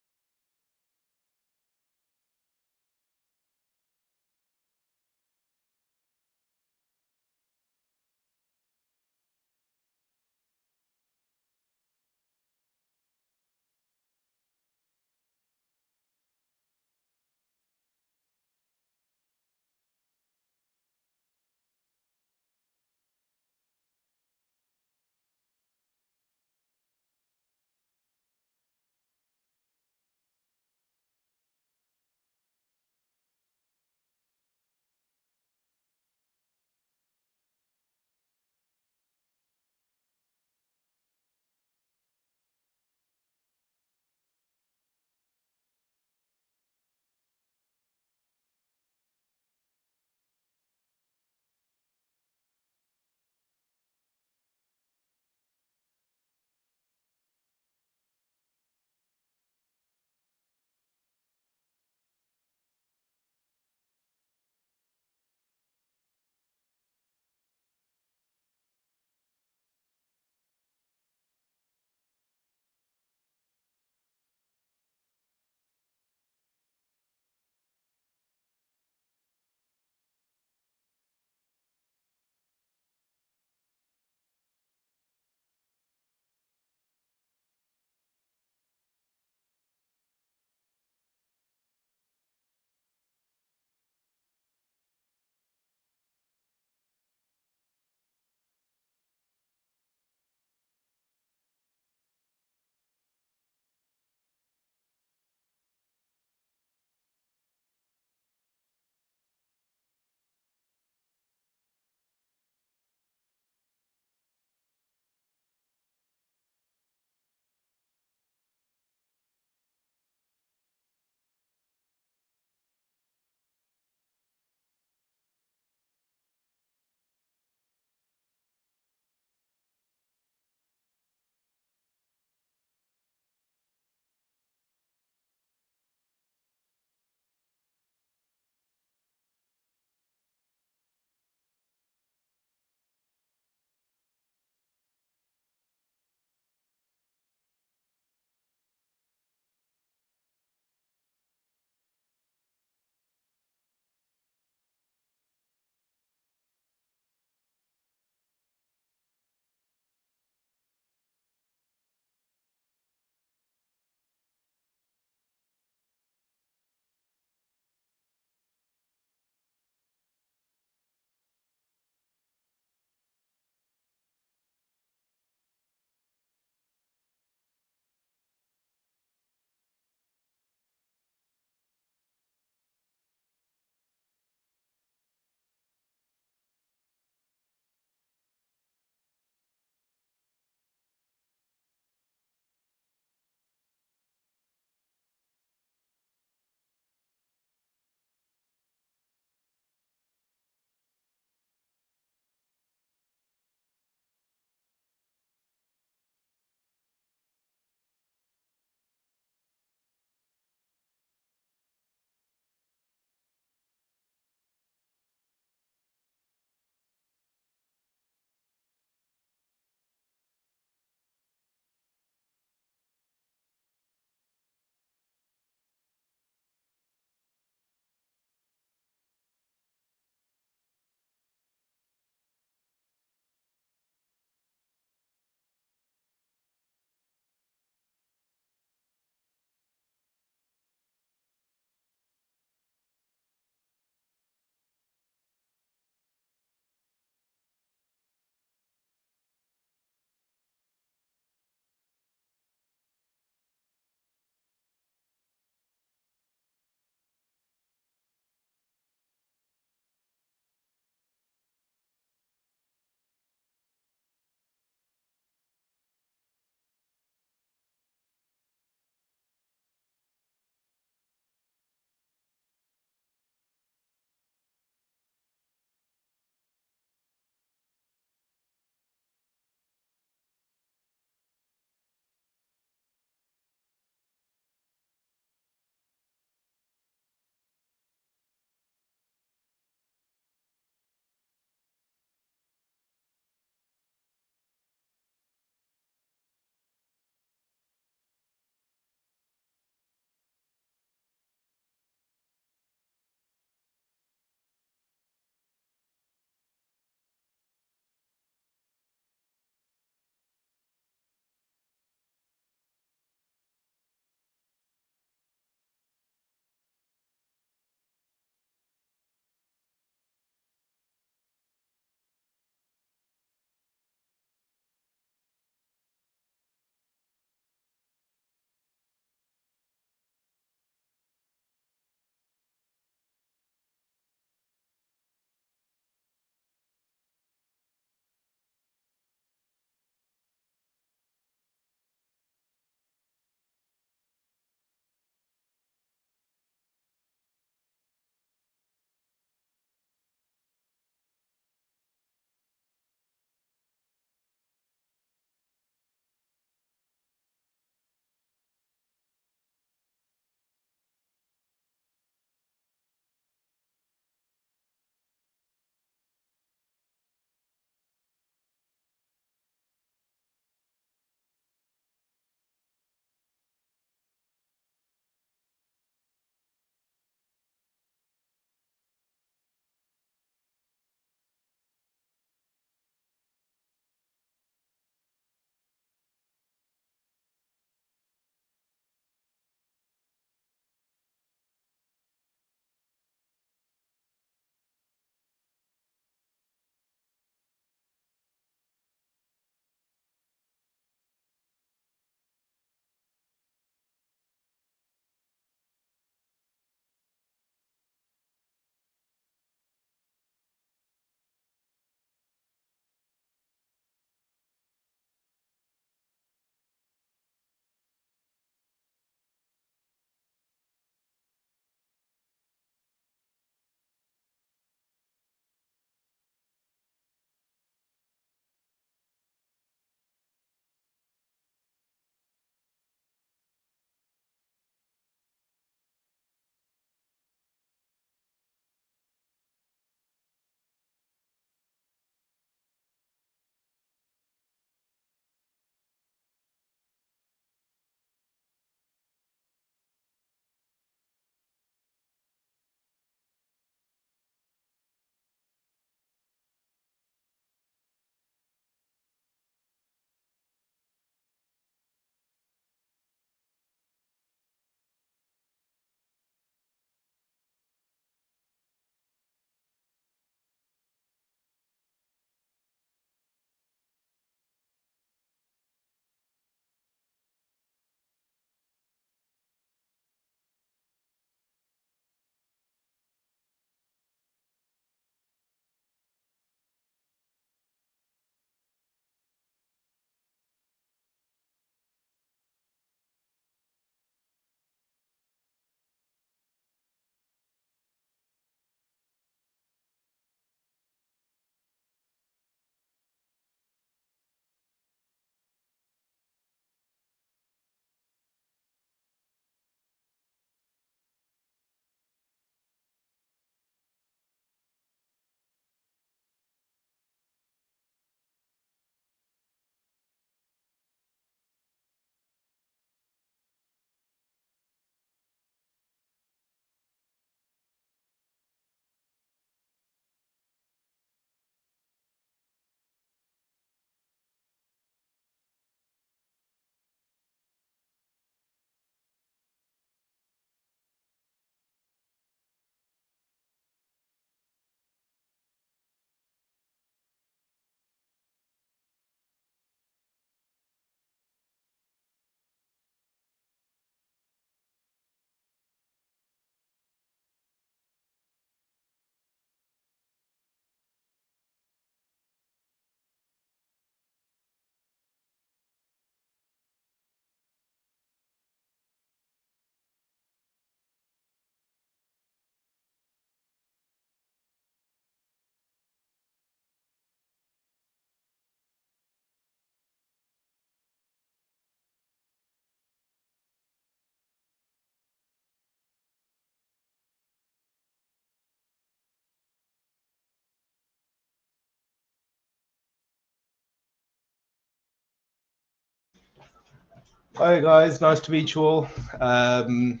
Hi guys, nice to meet you all. I'm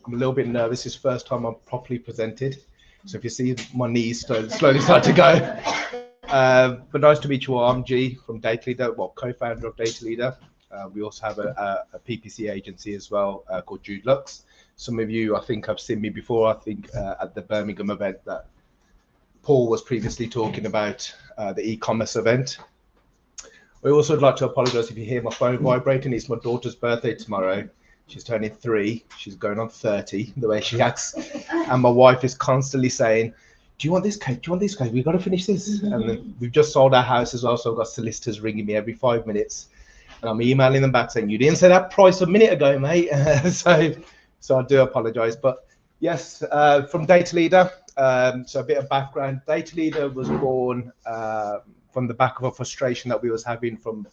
a little bit nervous. It's the first time I'm properly presented. So if you see my knees slowly start to go. But nice to meet you all. I'm G from Data Leader, well, co-founder of Data Leader. We also have a PPC agency as well called Jude Lux. Some of you, I think, have seen me before. I think at the Birmingham event that Paul was previously talking about, the e-commerce event. I also would like to apologize if you hear my phone vibrating. It's my daughter's birthday tomorrow. She's turning 3. She's going on 30, the way she acts. And my wife is constantly saying, do you want this cake? Do you want this cake? We've got to finish this. And then we've just sold our house as well, so I've got solicitors ringing me every 5 minutes. And I'm emailing them back saying, you didn't say that price a minute ago, mate. So I do apologize. But yes, from Data Leader. So a bit of background. Data Leader was born from the back of a frustration that we was having from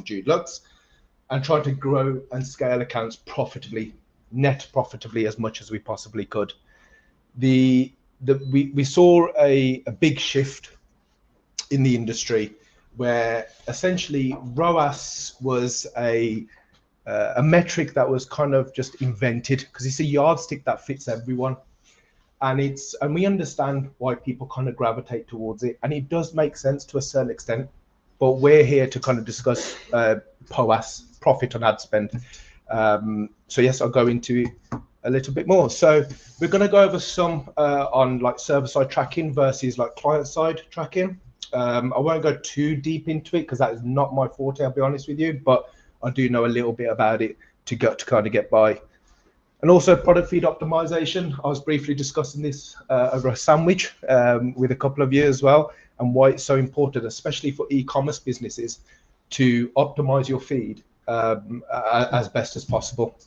Jude Lux, and trying to grow and scale accounts profitably, net profitably as much as we possibly could. We saw a big shift in the industry where essentially ROAS was a metric that was kind of just invented because it's a yardstick that fits everyone. And we understand why people kind of gravitate towards it, and it does make sense to a certain extent. But we're here to kind of discuss POAS, profit on ad spend. So yes, I'll go into it a little bit more. So we're going to go over some on like server-side tracking versus like client-side tracking. I won't go too deep into it because that is not my forte, I'll be honest with you. But I do know a little bit about it to kind of get by. And also product feed optimization. I was briefly discussing this over a sandwich with a couple of you as well, and why it's so important, especially for e-commerce businesses, to optimize your feed as best as possible.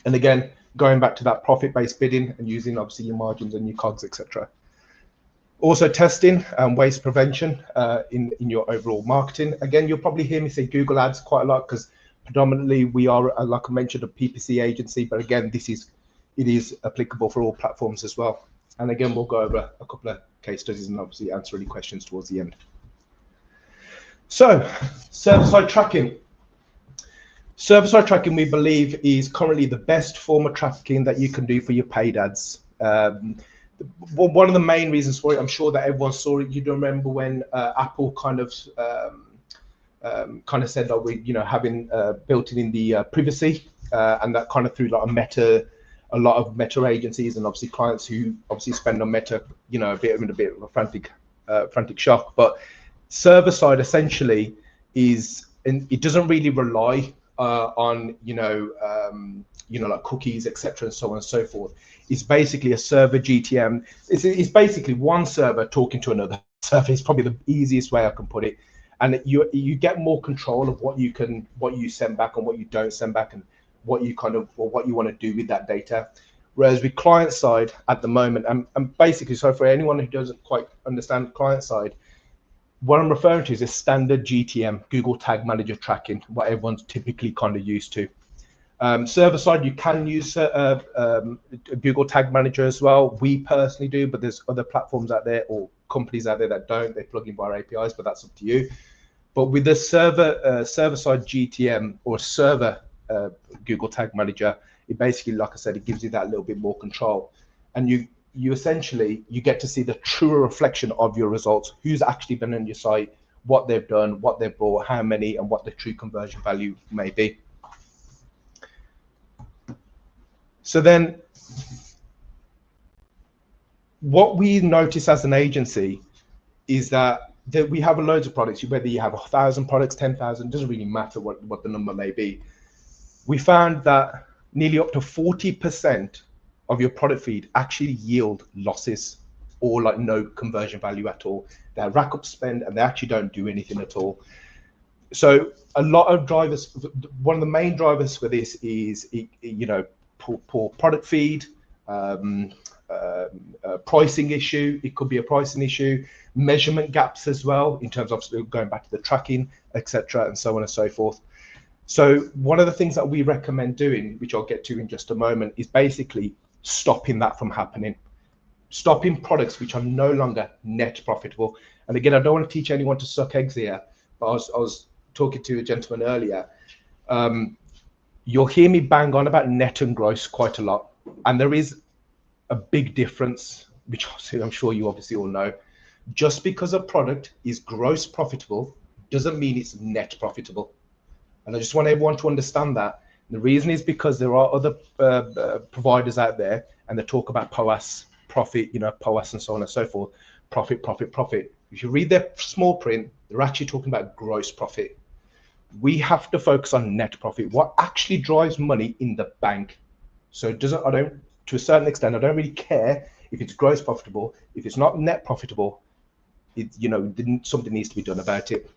And again, going back to that profit-based bidding and using obviously your margins and your COGS, etc. Also testing and waste prevention in your overall marketing. Again, you'll probably hear me say Google Ads quite a lot because predominantly we are, like I mentioned, a PPC agency, but again, it is applicable for all platforms as well. And again, we'll go over a couple of case studies and obviously answer any questions towards the end. So, server-side tracking. Server-side tracking, we believe, is currently the best form of tracking that you can do for your paid ads. One of the main reasons for it, I'm sure that everyone saw it. You don't remember when Apple kind of said that we, having built it in the privacy, and that kind of threw a lot of meta agencies and obviously clients who obviously spend on meta, a bit of a frantic shock. But server side essentially is, and it doesn't really rely on like cookies, etc., and so on and so forth. It's basically a server GTM. It's basically one server talking to another server. It's probably the easiest way I can put it. And you get more control of what you send back and what you don't send back, and what you want to do with that data. Whereas with client side at the moment, and basically, so for anyone who doesn't quite understand client side, what I'm referring to is a standard GTM, Google Tag Manager tracking, what everyone's typically kind of used to. Server side, you can use Google Tag Manager as well. We personally do, but there's other platforms out there or companies out there that don't. They plug in via APIs, but that's up to you. But with the server-side GTM or server Google Tag Manager, it basically, like I said, it gives you that little bit more control, and you essentially get to see the truer reflection of your results, who's actually been on your site, what they've done, what they've brought, how many, and what the true conversion value may be. So then, what we notice as an agency is that we have loads of products. Whether you have 1,000 products, 10,000, doesn't really matter what the number may be. We found that nearly up to 40% of your product feed actually yield losses or like no conversion value at all. They rack up spend and they actually don't do anything at all. So a lot of drivers, one of the main drivers for this is, poor product feed, pricing issue. It could be a pricing issue, measurement gaps as well, in terms of going back to the tracking, etc., and so on and so forth. So one of the things that we recommend doing, which I'll get to in just a moment, is basically stopping that from happening. Stopping products which are no longer net profitable. And again, I don't want to teach anyone to suck eggs here, but I was talking to a gentleman earlier. You'll hear me bang on about net and gross quite a lot. And there is a big difference, which I'm sure you obviously all know. Just because a product is gross profitable doesn't mean it's net profitable. And I just want everyone to understand that. The reason is because there are other providers out there, and they talk about POAS, profit, POAS and so on and so forth, profit, profit, profit. If you read their small print, they're actually talking about gross profit. We have to focus on net profit, what actually drives money in the bank. So it doesn't, to a certain extent, I don't really care if it's gross profitable. If it's not net profitable, something needs to be done about it.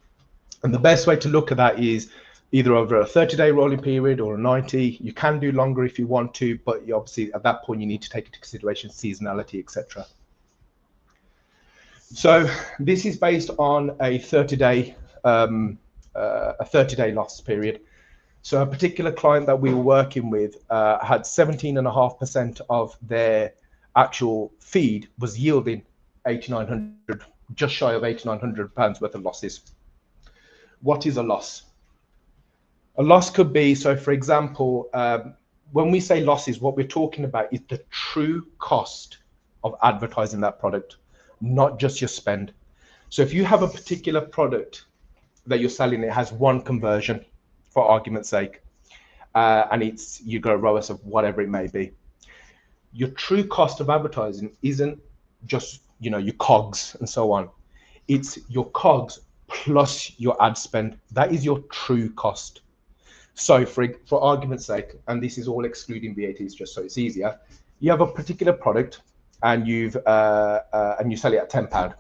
And the best way to look at that is either over a 30-day rolling period or a 90. You can do longer if you want to, but you obviously at that point you need to take into consideration seasonality, etc. So this is based on a 30-day loss period. So a particular client that we were working with had 17.5% of their actual feed was yielding 8,900, just shy of 8,900 pounds worth of losses. What is a loss? A loss could be, so for example, when we say losses, what we're talking about is the true cost of advertising that product, not just your spend. So if you have a particular product that you're selling, it has one conversion, for argument's sake, and you got a ROAS of whatever it may be. Your true cost of advertising isn't just your cogs and so on. It's your cogs plus your ad spend. That is your true cost. So for argument's sake, and this is all excluding VATs just so it's easier, you have a particular product and you sell it at £10.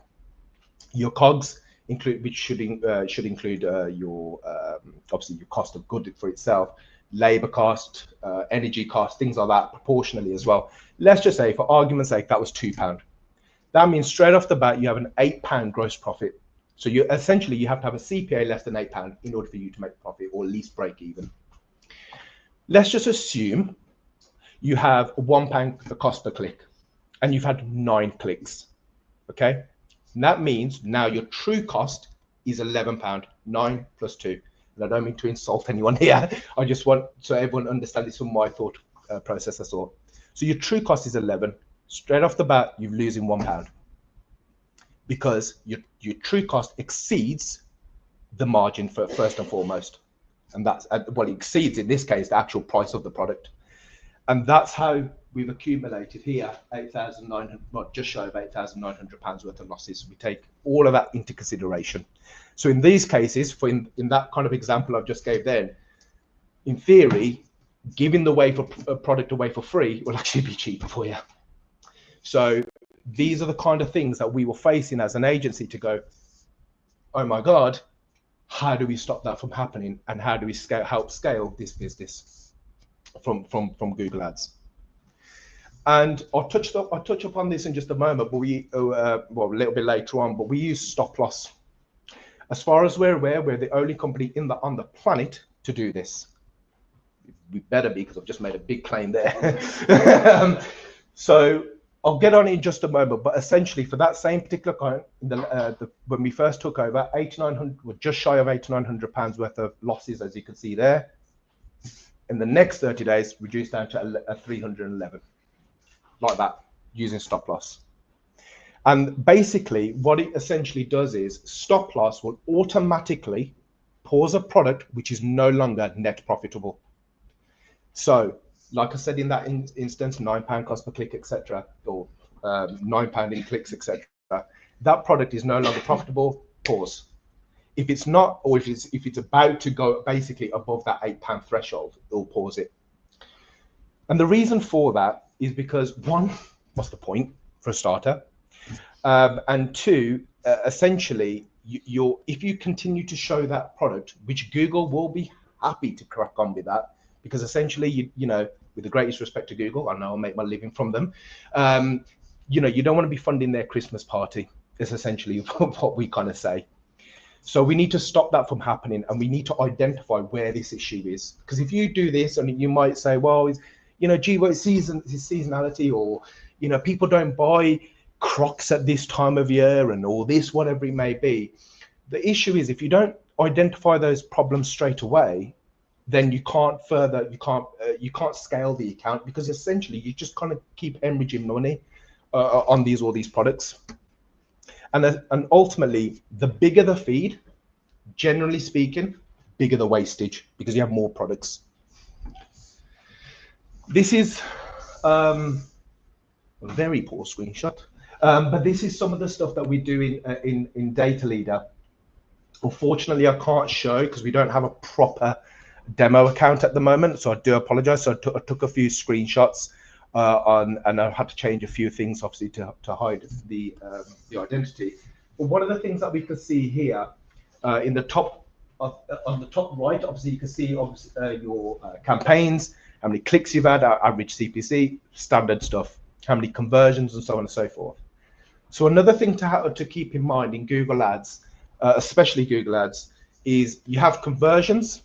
Your cogs include, which should include your obviously your cost of good for itself, labor cost, energy cost, things like that, proportionally as well. Let's just say, for argument's sake, that was £2. That means straight off the bat you have an £8 gross profit. So you essentially have to have a CPA less than £8 in order for you to make a profit, or at least break even. Let's just assume you have £1 the cost per click, and you've had 9 clicks. Okay, and that means now your true cost is £11, 9 plus 2. And I don't mean to insult anyone here. I just want so everyone understands this from my thought process. That's all. So your true cost is 11. Straight off the bat, you're losing £1 because your true cost exceeds the margin for first and foremost, and that's well, it exceeds in this case the actual price of the product, and that's how we've accumulated here 8,900, well, just shy of £8,900 worth of losses. We take all of that into consideration. So in these cases, in that kind of example I've just gave then, in theory, giving a product away for free will actually be cheaper for you. So these are the kind of things that we were facing as an agency to go, oh my God, how do we stop that from happening? And how do we help scale this business from Google Ads? And I'll touch upon this in just a moment, but well, a little bit later on, but we use stop loss. As far as we're aware, we're the only company on the planet to do this. We better be, because I've just made a big claim there. So I'll get on in just a moment, but essentially for that same particular client, when we first took over, 8,900, we're just shy of £8,900 worth of losses, as you can see there. In the next 30 days, reduced down to a 311, like that, using stop loss. And basically, what it essentially does is stop loss will automatically pause a product which is no longer net profitable. So, like I said, in that instance, £9 cost per click, etc., or £9 in clicks, etc., that product is no longer profitable. Pause. If it's not, or if it's about to go basically above that £8 threshold, it'll pause it. And the reason for that is because, one, what's the point for a starter? And two, essentially, if you continue to show that product, which Google will be happy to crack on with that, because essentially, with the greatest respect to Google, I know I'll make my living from them. You don't want to be funding their Christmas party. Is essentially what we kind of say. So we need to stop that from happening, and we need to identify where this issue is. Because if you do this, and you might say, well, it's seasonality, or people don't buy Crocs at this time of year, and all this, whatever it may be. The issue is, if you don't identify those problems straight away, then you can't scale the account, because essentially you just kind of keep hemorrhaging money on all these products. And ultimately, the bigger the feed, generally speaking, bigger the wastage, because you have more products. This is a very poor screenshot, but this is some of the stuff that we do in Data Leader. Unfortunately, I can't show because we don't have a proper demo account at the moment, so I do apologize. So I took a few screenshots and I had to change a few things, obviously, to hide the identity. But one of the things that we can see here in the top on the top right, obviously you can see your campaigns, how many clicks you've had, our average CPC, standard stuff, how many conversions, and so on and so forth. So another thing to keep in mind in Google Ads, especially Google Ads, is you have conversions,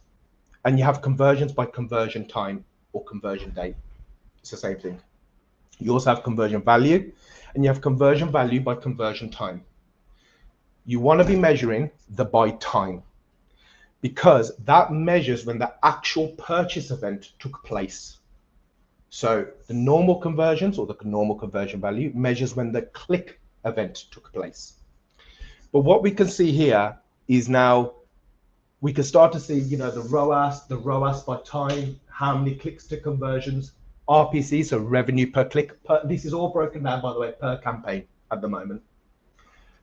and you have conversions by conversion time or conversion date. It's the same thing. You also have conversion value, and you have conversion value by conversion time. You want to be measuring the by time, because that measures when the actual purchase event took place. So the normal conversions, or the normal conversion value, measures when the click event took place. But what we can see here is now we can start to see, you know, the ROAS by time, how many clicks to conversions, RPC, so revenue per click. This is all broken down, by the way, per campaign at the moment.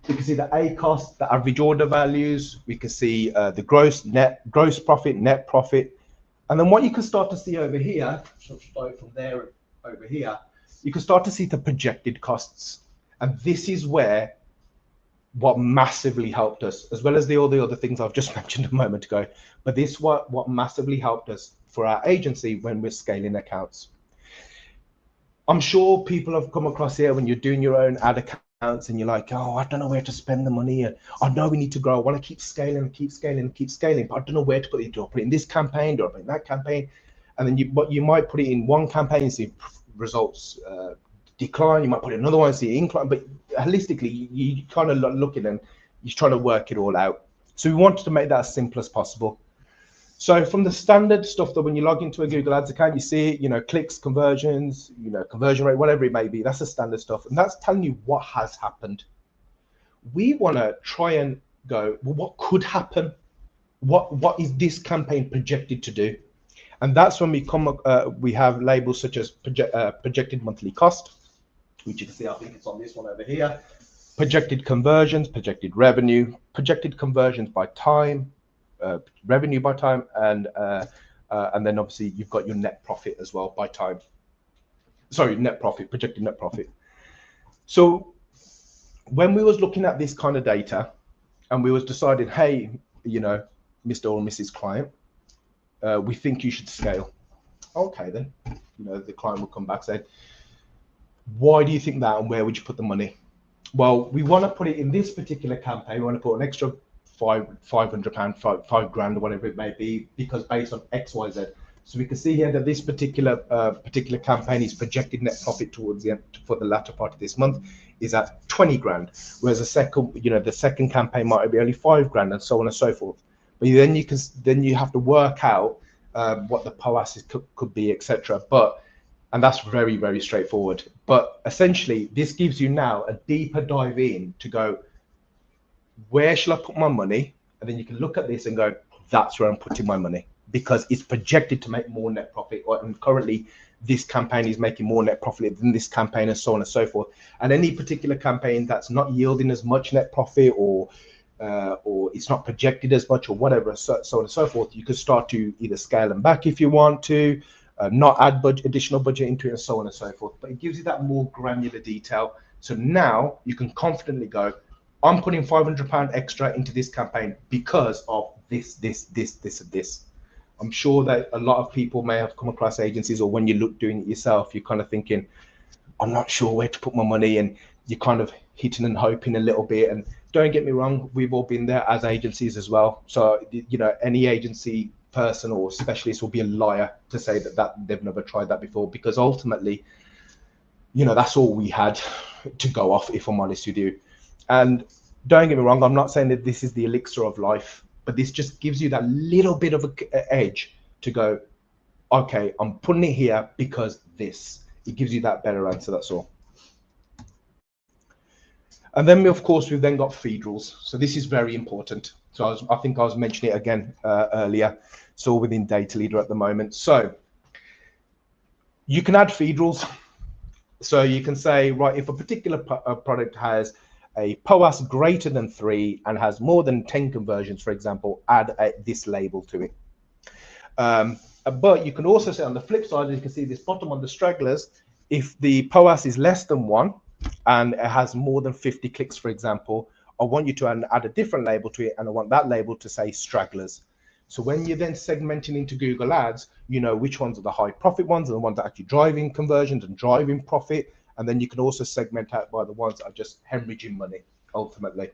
We can see the ACoS, the average order values. We can see the gross profit, net profit. And then what you can start to see over here, so start from there over here, you can start to see the projected costs. And this is where what massively helped us, as well as all the other things I've just mentioned a moment ago. But this what massively helped us for our agency when we're scaling accounts. I'm sure people have come across here when you're doing your own ad accounts and you're like, oh, I don't know where to spend the money. I know we need to grow. I want to keep scaling, but I don't know where to put it. Do I put it in this campaign? Do I put it in that campaign? And then you might put it in one campaign and see results decline. You might put another one, see incline. But holistically, you kind of look at them. You're trying to work it all out. So we wanted to make that as simple as possible. So from the standard stuff that when you log into a Google Ads account, you see, you know, clicks, conversions, you know, conversion rate, whatever it may be. That's the standard stuff, and that's telling you what has happened. We want to try and go, well, what could happen? What is this campaign projected to do? And that's when we have labels such as projected monthly cost, which you can see, I think it's on this one over here. Projected conversions, projected revenue, projected conversions by time, revenue by time, and then obviously you've got your net profit as well by time. Sorry, net profit, projected net profit. So when we was looking at this kind of data and we was deciding, hey, you know, Mr. or Mrs. Client, we think you should scale. Okay, then, you know, the client will come back and say, why do you think that, and where would you put the money? Well, we want to put it in this particular campaign. We want to put an extra £500, £5 grand, or whatever it may be, because based on X, Y, Z. So we can see here that this particular campaign is projected net profit towards the end for the latter part of this month is at 20 grand, whereas the second campaign might be only 5 grand, and so on and so forth. But then you have to work out what the POAS could be, etc. And that's very, very straightforward. But essentially, this gives you now a deeper dive in to go, where shall I put my money? And then you can look at this and go, that's where I'm putting my money, because it's projected to make more net profit. And currently, this campaign is making more net profit than this campaign, and so on and so forth. And any particular campaign that's not yielding as much net profit, or it's not projected as much, or whatever, so on and so forth, you could start to either scale them back if you want to, not add additional budget into it, and so on and so forth. But it gives you that more granular detail. So now you can confidently go, I'm putting £500 extra into this campaign because of this, and this. I'm sure that a lot of people may have come across agencies, or when you look doing it yourself, you're kind of thinking, I'm not sure where to put my money, and you're kind of hitting and hoping a little bit. And don't get me wrong, we've all been there as agencies as well. So, you know, any agency person or specialist will be a liar to say that they've never tried that before, because ultimately, you know, that's all we had to go off, if I'm honest with you. And don't get me wrong, I'm not saying that this is the elixir of life, but this just gives you that little bit of an edge to go, okay, I'm putting it here because this. It gives you that better answer, that's all. And then, of course, we've then got feed rules. So this is very important. So I think I was mentioning it again earlier. It's all within Data Leader at the moment. So you can add feed rules. So you can say, right, if a particular product has a POAS greater than 3 and has more than 10 conversions, for example, add this label to it. But you can also say on the flip side, you can see this bottom on the stragglers, if the POAS is less than 1 and it has more than 50 clicks, for example, I want you to add a different label to it, and I want that label to say stragglers. So when you're then segmenting into Google Ads, you know which ones are the high profit ones and the ones that are actually driving conversions and driving profit. And then you can also segment out by the ones that are just hemorrhaging money, ultimately.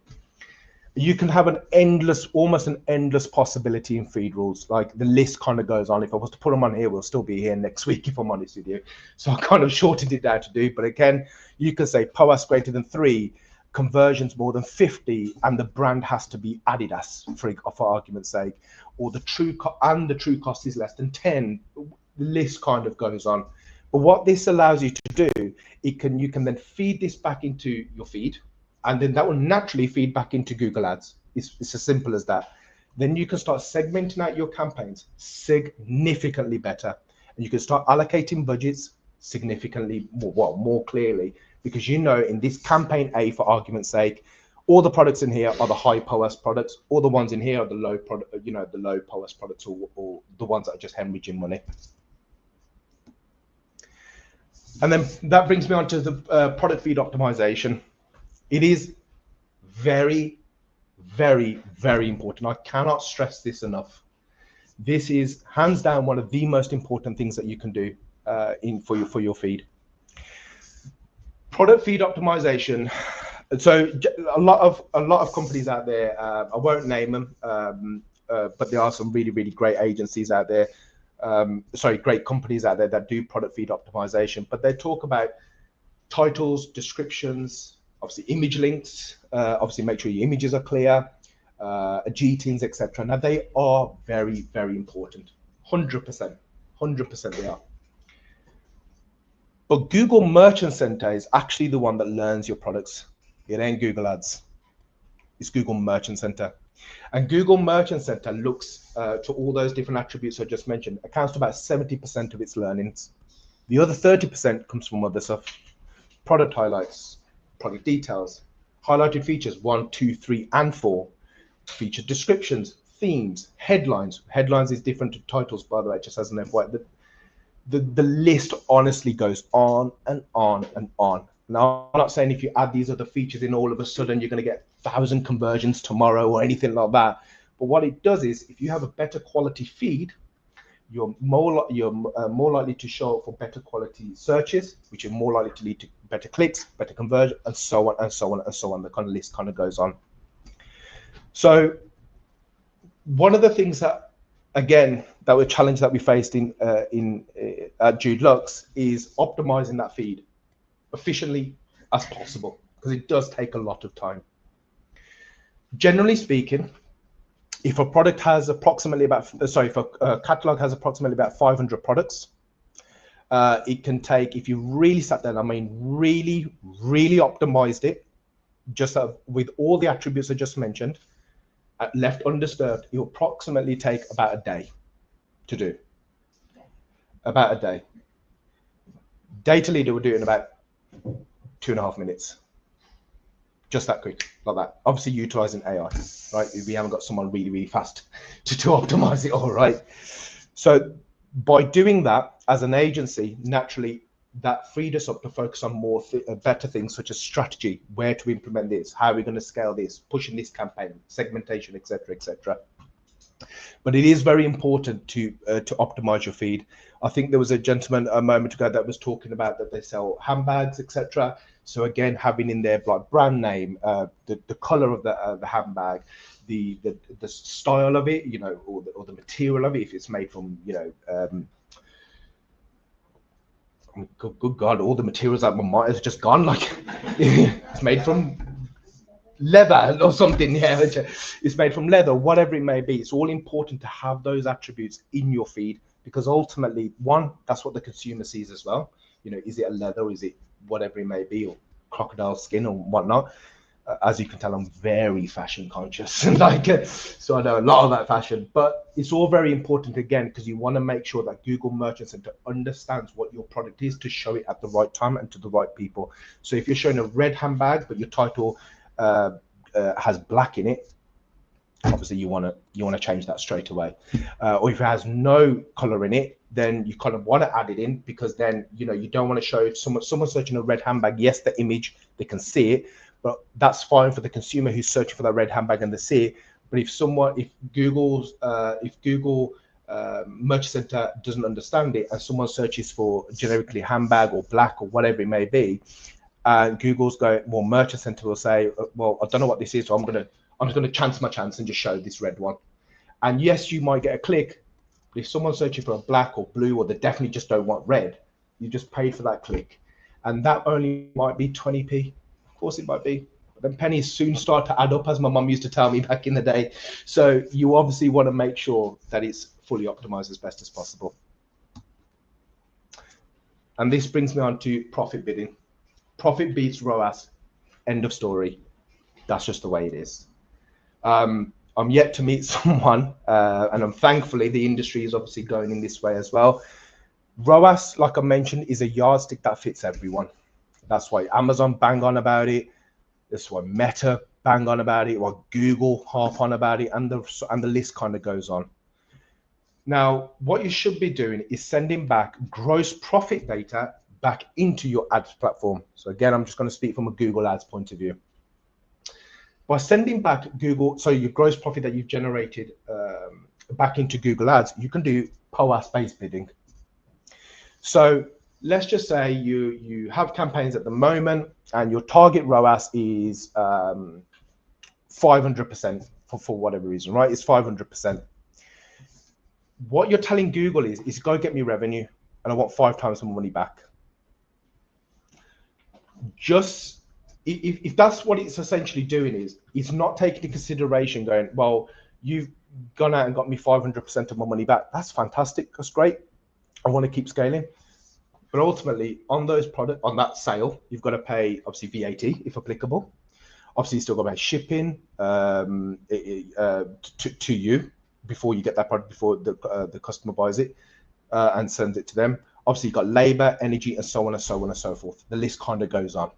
You can have an endless, almost an endless possibility in feed rules. Like the list kind of goes on. If I was to put them on here, we'll still be here next week, if I'm honest with you. So I kind of shortened it down to do. But again, you can say POAS greater than 3, conversions more than 50, and the brand has to be Adidas, for argument's sake, or the true cost is less than 10. The list kind of goes on. But what this allows you to do, you can then feed this back into your feed, and then that will naturally feed back into Google Ads. It's as simple as that. Then you can start segmenting out your campaigns significantly better, and you can start allocating budgets significantly more clearly, because you know in this campaign A, for argument's sake, all the products in here are the high POAS products, all the ones in here are the low the low POAS products, or the ones that are just hemorrhaging money. And then that brings me on to the product feed optimization. It is very, very, very important. I cannot stress this enough. This is hands down one of the most important things that you can do for your feed. Product feed optimization. So a lot of companies out there, I won't name them, but there are some really, really great agencies out there. Great companies out there that do product feed optimization, but they talk about titles, descriptions, obviously image links, obviously make sure your images are clear, GTINs, etc. Now they are very, very important. 100% they are. But Google Merchant Center is actually the one that learns your products. It ain't Google Ads. It's Google Merchant Center. And Google Merchant Center looks to all those different attributes I just mentioned, accounts to about 70% of its learnings. The other 30% comes from other stuff. Product highlights, product details, highlighted features 1, 2, 3, and 4, feature descriptions, themes, headlines. Headlines is different to titles, by the way, just as an FYI. The list honestly goes on and on and on. Now, I'm not saying if you add these other features in, all of a sudden you're going to get 1,000 conversions tomorrow or anything like that. But what it does is, if you have a better quality feed, you're more likely to show up for better quality searches, which are more likely to lead to better clicks, better conversion, and so on and so on and so on. The kind of list kind of goes on. So one of the things that, again, that were challenge that we faced at Jude Lux is optimizing that feed efficiently as possible, because it does take a lot of time. Generally speaking, if a product has approximately if a catalog has approximately about 500 products, it can take, if you really sat down, I mean, really, really optimized it, just with all the attributes I just mentioned, left undisturbed, it will approximately take about a day to do. About a day. Data Leader will do it in about 2.5 minutes. Just that quick, like that. Obviously utilizing AI, right? We haven't got someone really, really fast to optimize it all, right? So by doing that as an agency, naturally that freed us up to focus on more better things, such as strategy, where to implement this, how are we going to scale this, pushing this campaign, segmentation, etc., etc. But it is very important to optimize your feed. I think there was a gentleman a moment ago that was talking about that they sell handbags, etc. So again, having in there like brand name, the color of the handbag, the style of it, you know, or the material of it, if it's made from, you know, good God, all the materials that my mind has just gone, like it's made from leather or something, yeah, it's made from leather, whatever it may be. It's all important to have those attributes in your feed, because ultimately, one, that's what the consumer sees as well. You know, is it a leather, is it whatever it may be, or crocodile skin or whatnot. As you can tell, I'm very fashion conscious, so I know a lot of that fashion. But it's all very important again, because you want to make sure that Google Merchant Center understands what your product is to show it at the right time and to the right people. So if you're showing a red handbag, but your title has black in it, obviously you want to change that straight away. Or if it has no color in it, then you kind of want to add it in, because then you don't want to show someone searching a red handbag. Yes, the image, they can see it, but that's fine for the consumer who's searching for that red handbag and they see it. But if Google Merchant Center doesn't understand it, and someone searches for generically handbag or black or whatever it may be, and Google's going, well, Merchant Center will say, well, I don't know what this is, so I'm just going to chance my chance and just show this red one. And yes, you might get a click, but if someone's searching for a black or blue, or they definitely just don't want red, you just paid for that click. And that only might be 20p. Of course it might be. But then pennies soon start to add up, as my mum used to tell me back in the day. So you obviously want to make sure that it's fully optimized as best as possible. And this brings me on to profit bidding. Profit beats ROAS. End of story. That's just the way it is. I'm yet to meet someone, and thankfully the industry is obviously going in this way as well. ROAS, like I mentioned, is a yardstick that fits everyone. That's why Amazon bang on about it. That's why Meta bang on about it. Why Google harp on about it, and the list kind of goes on. Now, what you should be doing is sending back gross profit data back into your ads platform. So again, I'm just going to speak from a Google Ads point of view. By sending back your gross profit that you've generated back into Google Ads, you can do POAS-based bidding. So let's just say you have campaigns at the moment, and your target ROAS is 500% for whatever reason, right? It's 500%. What you're telling Google is go get me revenue, and I want 5 times my money back. Just if that's what it's essentially doing, is it's not taking into consideration going, well, you've gone out and got me 500% of my money back. That's fantastic. That's great. I want to keep scaling. But ultimately, on that sale, you've got to pay obviously VAT if applicable. Obviously, you still got to pay shipping to you before you get that product, before the customer buys it and sends it to them. Obviously, you've got labor, energy, and so on and so on and so forth. The list kind of goes on.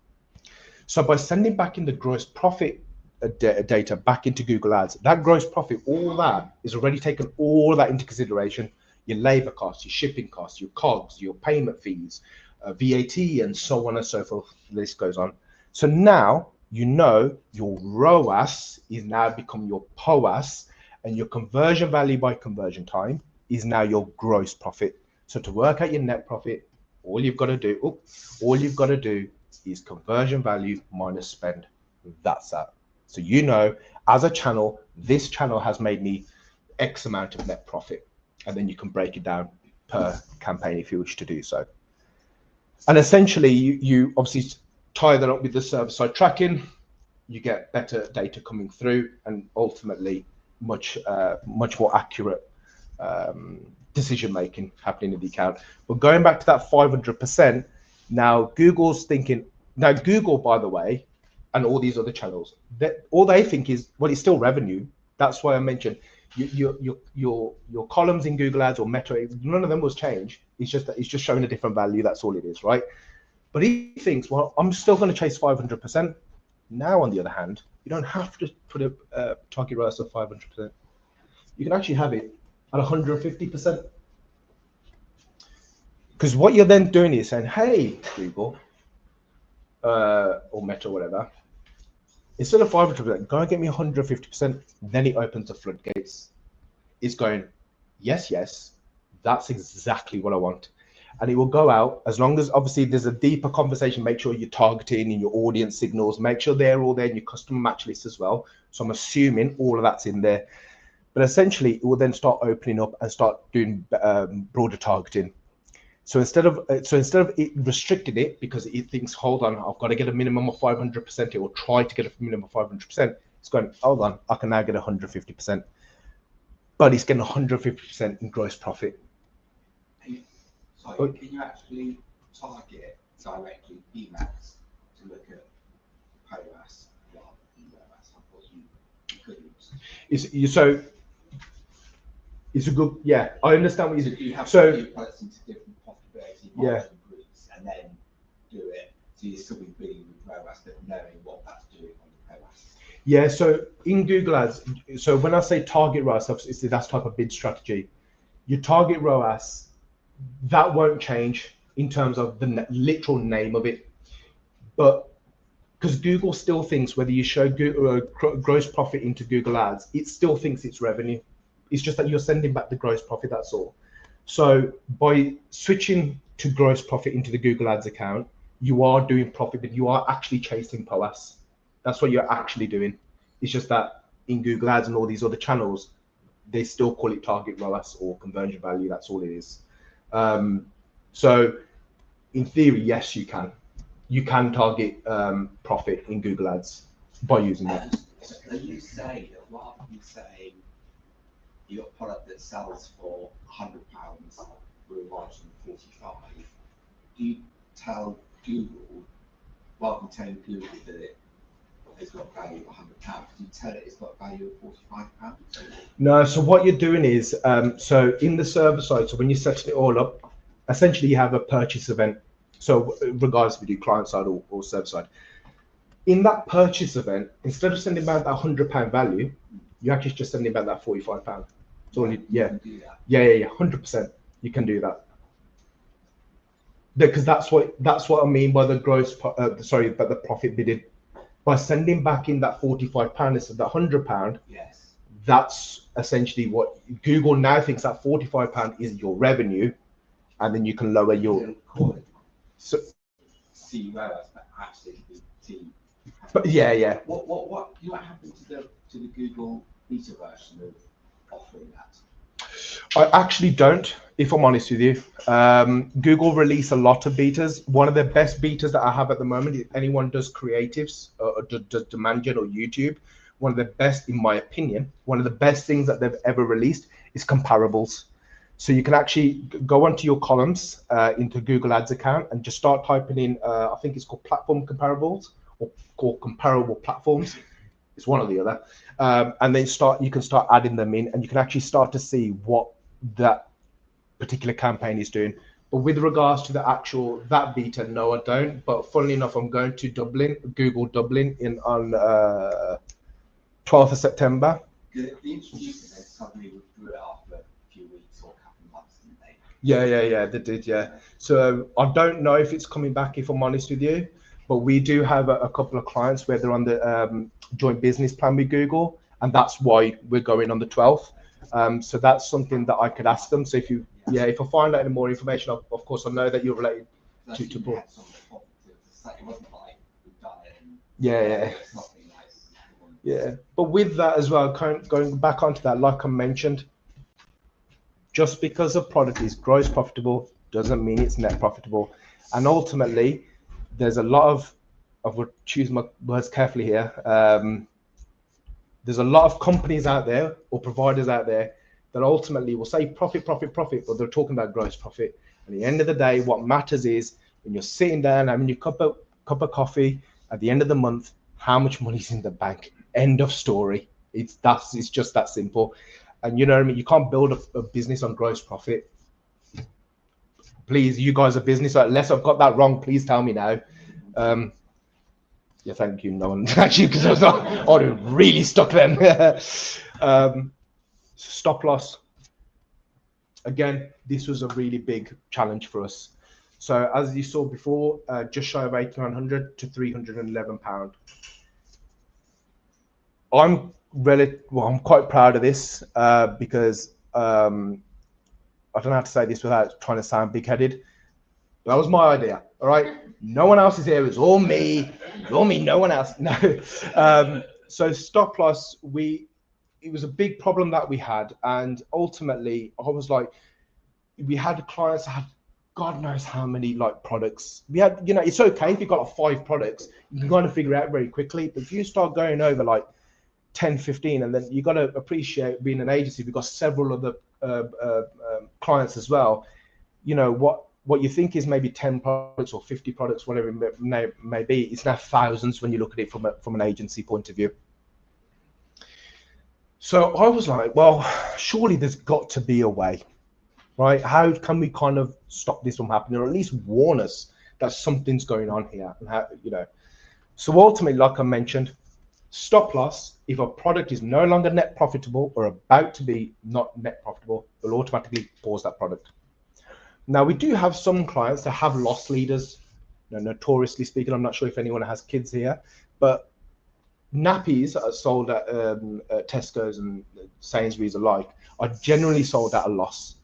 So by sending back in the gross profit data back into Google Ads, that gross profit, all that is already taken all that into consideration. Your labor costs, your shipping costs, your COGS, your payment fees, VAT, and so on and so forth. The list goes on. So now you know your ROAS is now become your POAS, and your conversion value by conversion time is now your gross profit. So to work out your net profit, all you've got to do is conversion value minus spend. That's that. So you know, as a channel, this channel has made me X amount of net profit. And then you can break it down per campaign if you wish to do so. And essentially, you obviously tie that up with the server-side tracking. You get better data coming through, and ultimately much more accurate decision making happening in the account. But going back to that 500%, now Google's thinking. Now Google, by the way, and all these other channels, all they think is, well, it's still revenue. That's why I mentioned your columns in Google Ads or Meta, none of them was changed. It's just showing a different value. That's all it is, right? But he thinks, well, I'm still going to chase 500%. Now, on the other hand, you don't have to put a target ROAS of 500%. You can actually have it at 150%. Because what you're then doing is saying, hey, Google, or Meta, whatever, instead of 500%, go and get me 150%. Then it opens the floodgates. It's going, yes, that's exactly what I want. And it will go out, as long as obviously there's a deeper conversation. Make sure you're targeting in your audience signals. Make sure they're all there in your customer match list as well. So I'm assuming all of that's in there. But essentially, it will then start opening up and start doing broader targeting. So instead of it restricted it because it thinks, hold on, I've got to get a minimum of 500%, it will try to get a minimum of 500%. It's going, hold on, I can now get 150%, but it's getting 150% in gross profit. So can you actually target directly Emacs to look at POAS rather than ROAS? I thought you couldn't. It's a good, yeah, I understand what you have so to products into different profitability margin groups and then do it. So you're still be bidding with ROAS, but knowing what that's doing on the POAS. Yeah, so in Google Ads, so when I say target ROAS, it's that type of bid strategy. Your target ROAS, that won't change in terms of the literal name of it, but because Google still thinks whether you show gross profit into Google Ads, it still thinks it's revenue. It's just that you're sending back the gross profit, that's all. So by switching to gross profit into the Google Ads account, you are doing profit, but you are actually chasing POAS. That's what you're actually doing. It's just that in Google Ads and all these other channels, they still call it target ROAS or conversion value. That's all it is. So in theory, yes, you can. You can target profit in Google Ads by using that. Are you saying that rather than saying you've got a product that sells for £100 with a margin of 45, do you tell Google, rather than telling Google that it's got value of £100, do you tell it it's got value of £45? No, so what you're doing is, so in the server side, so when you're setting it all up, essentially you have a purchase event. So regardless if you do client side or server side. In that purchase event, instead of sending back that £100 value, you actually just sending back that £45. So yeah, 100%. You can do that. Because that's what I mean by the gross, by the profit bidded. By sending back in that £45 instead of that £100, yes, that's essentially what Google now thinks that £45 is your revenue, and then you can lower your. So, CROAS, but actually T. But yeah. What happened to the Google beta version of offering that? I actually don't, if I'm honest with you. Google release a lot of betas. One of the best betas that I have at the moment, if anyone does creatives or does demand gen or YouTube, one of the best, in my opinion, one of the best things that they've ever released is comparables. So you can actually go onto your columns into Google Ads account and just start typing in, I think it's called platform comparables or called comparable platforms. It's one or the other. And then you can start adding them in, and you can actually start to see what that particular campaign is doing. But with regards to that beta, no, I don't. But funnily enough, I'm going to Google Dublin on 12th of September. The introducers then suddenly withdrew it after a few weeks or a couple of months, didn't they? Yeah, they did, yeah. So I don't know if it's coming back, if I'm honest with you. But we do have a couple of clients where they're on the joint business plan with Google, and that's why we're going on the 12th. So that's something that I could ask them. So if I find out any more information, of course, I know that you're related to Paul. Yeah. But with that as well, going back onto that, like I mentioned, just because a product is gross profitable doesn't mean it's net profitable, and ultimately, there's a lot of, I would choose my words carefully here. There's a lot of companies out there or providers out there that ultimately will say profit, but they're talking about gross profit. At the end of the day, what matters is when you're sitting down having your cup of coffee at the end of the month, how much money's in the bank. End of story. It's just that simple. And you know what I mean? You can't build a business on gross profit. Please, you guys are business, unless I've got that wrong, please tell me now. Yeah, thank you. No one actually, because I would really stuck then. Stop loss. Again, this was a really big challenge for us. So as you saw before, just shy of 1,800 to £311. I'm quite proud of this because I don't know how to say this without trying to sound big-headed. That was my idea. All right. No one else is here. It's all me. It's all me. No one else. No. So stop loss. It was a big problem that we had, and ultimately, I was like, we had clients that had God knows how many like products we had. You know, it's okay if you've got like 5 products, you can kind of figure it out very quickly. But if you start going over like 10, 15, and then you got to appreciate being an agency, we've got several other clients as well. You know, what you think is maybe 10 products or 50 products, whatever it may be, it's now thousands when you look at it from an agency point of view. So I was like, well, surely there's got to be a way, right? How can we kind of stop this from happening, or at least warn us that something's going on here? And how, you know, so ultimately, like I mentioned, stop loss. If a product is no longer net profitable or about to be not net profitable, we'll automatically pause that product. Now, we do have some clients that have loss leaders. You know, notoriously speaking, I'm not sure if anyone has kids here, but nappies that are sold at Tesco's and Sainsbury's alike are generally sold at a loss,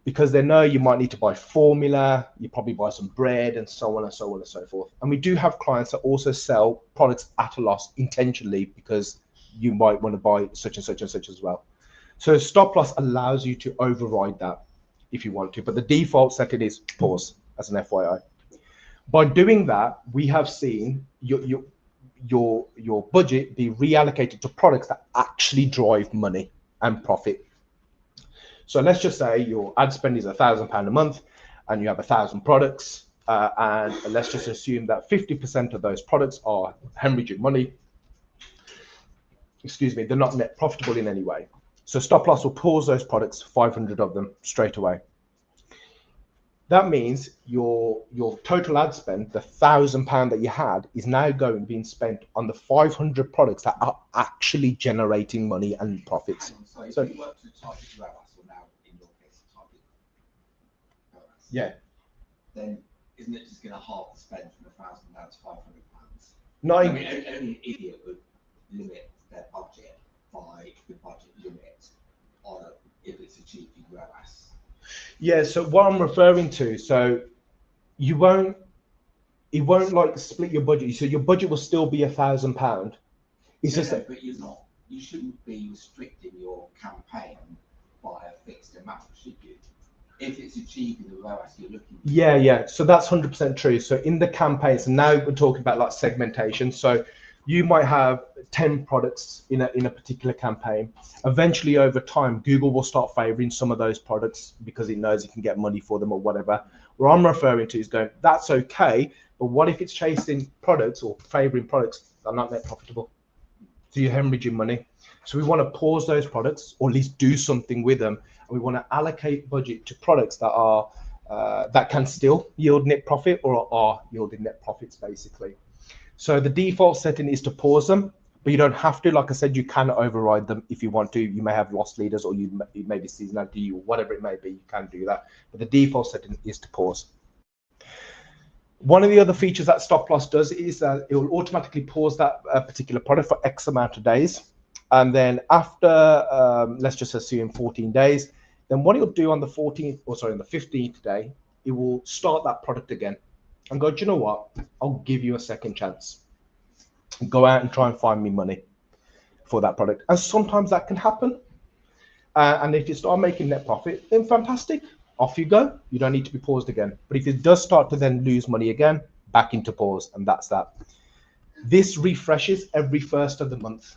because they know you might need to buy formula, you probably buy some bread, and so on and so on and so forth. And we do have clients that also sell products at a loss intentionally, because you might want to buy such and such and such as well. So stop loss allows you to override that if you want to, but the default setting is pause, as an FYI. By doing that, we have seen your budget be reallocated to products that actually drive money and profit. So let's just say your ad spend is £1,000 a month and you have 1,000 products, and let's just assume that 50% of those products are hemorrhaging money. Excuse me, they're not net profitable in any way. So stop loss will pause those products, 500 of them straight away. That means your total ad spend, the £1,000 that you had, is now being spent on the 500 products that are actually generating money and profits. So if you work to target ROAS, or now in your case target ROAS, yeah, then isn't it just going to halve the spend from £1,000 to £500? No, I mean, only an idiot would limit their budget by the budget limit on if it's achieving ROAS. Yeah, so what I'm referring to, so it won't like split your budget. So your budget will still be £1,000. It's just that, but you shouldn't be restricting your campaign by a fixed amount, should you? If it's achieving the ROAS you're looking for. Yeah. So that's 100% true. So in the campaigns, so now we're talking about like segmentation. So you might have 10 products in a particular campaign. Eventually, over time, Google will start favoring some of those products because it knows it can get money for them or whatever. What I'm referring to is going, that's okay, but what if it's chasing products or favoring products that are not net profitable? So you're hemorrhaging money. So we want to pause those products, or at least do something with them. And we want to allocate budget to products that are that can still yield net profit or are yielding net profits, basically. So the default setting is to pause them, but you don't have to. Like I said, you can override them if you want to. You may have loss leaders, or you may be seasonality, or whatever it may be. You can do that, but the default setting is to pause. One of the other features that stop loss does is that it will automatically pause that particular product for X amount of days, and then after let's just assume 14 days, then what it'll do on the 14th, or sorry, on the 15th day, it will start that product again and go, do you know what? I'll give you a second chance. Go out and try and find me money for that product. And sometimes that can happen. And if you start making net profit, then fantastic. Off you go. You don't need to be paused again. But if it does start to then lose money again, back into pause. And that's that. This refreshes every first of the month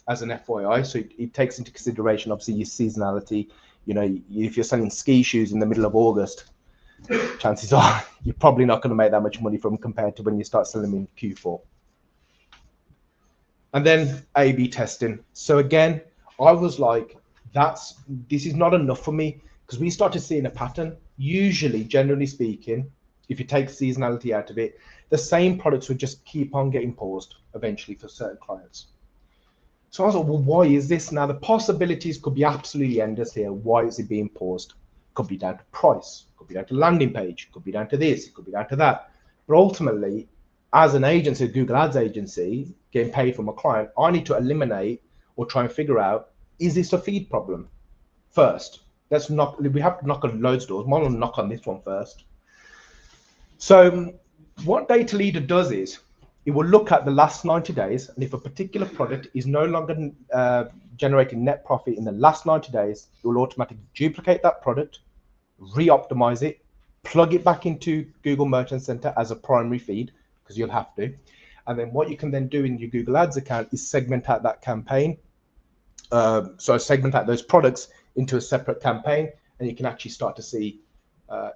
as an FYI. So it takes into consideration, obviously, your seasonality. You know, if you're selling ski shoes in the middle of August, chances are you're probably not going to make that much money from compared to when you start selling them in Q4. And then A/B testing. So again, I was like, this is not enough for me, because we started seeing a pattern. Usually, generally speaking, if you take seasonality out of it, the same products would just keep on getting paused eventually for certain clients. So I was like, well, why is this? Now, the possibilities could be absolutely endless here. Why is it being paused? Could be down to price, could be down to landing page, could be down to this, it could be down to that. But ultimately, as an agency, a Google Ads agency, getting paid from a client, I need to eliminate or try and figure out, is this a feed problem? First, we have to knock on loads of doors. Why don't we knock on this one first? So what Data Leader does is, it will look at the last 90 days, and if a particular product is no longer generating net profit in the last 90 days, it will automatically duplicate that product, re-optimize it, plug it back into Google Merchant Center as a primary feed, because you'll have to. And then what you can then do in your Google Ads account is segment out that campaign. So segment out those products into a separate campaign, and you can actually start to see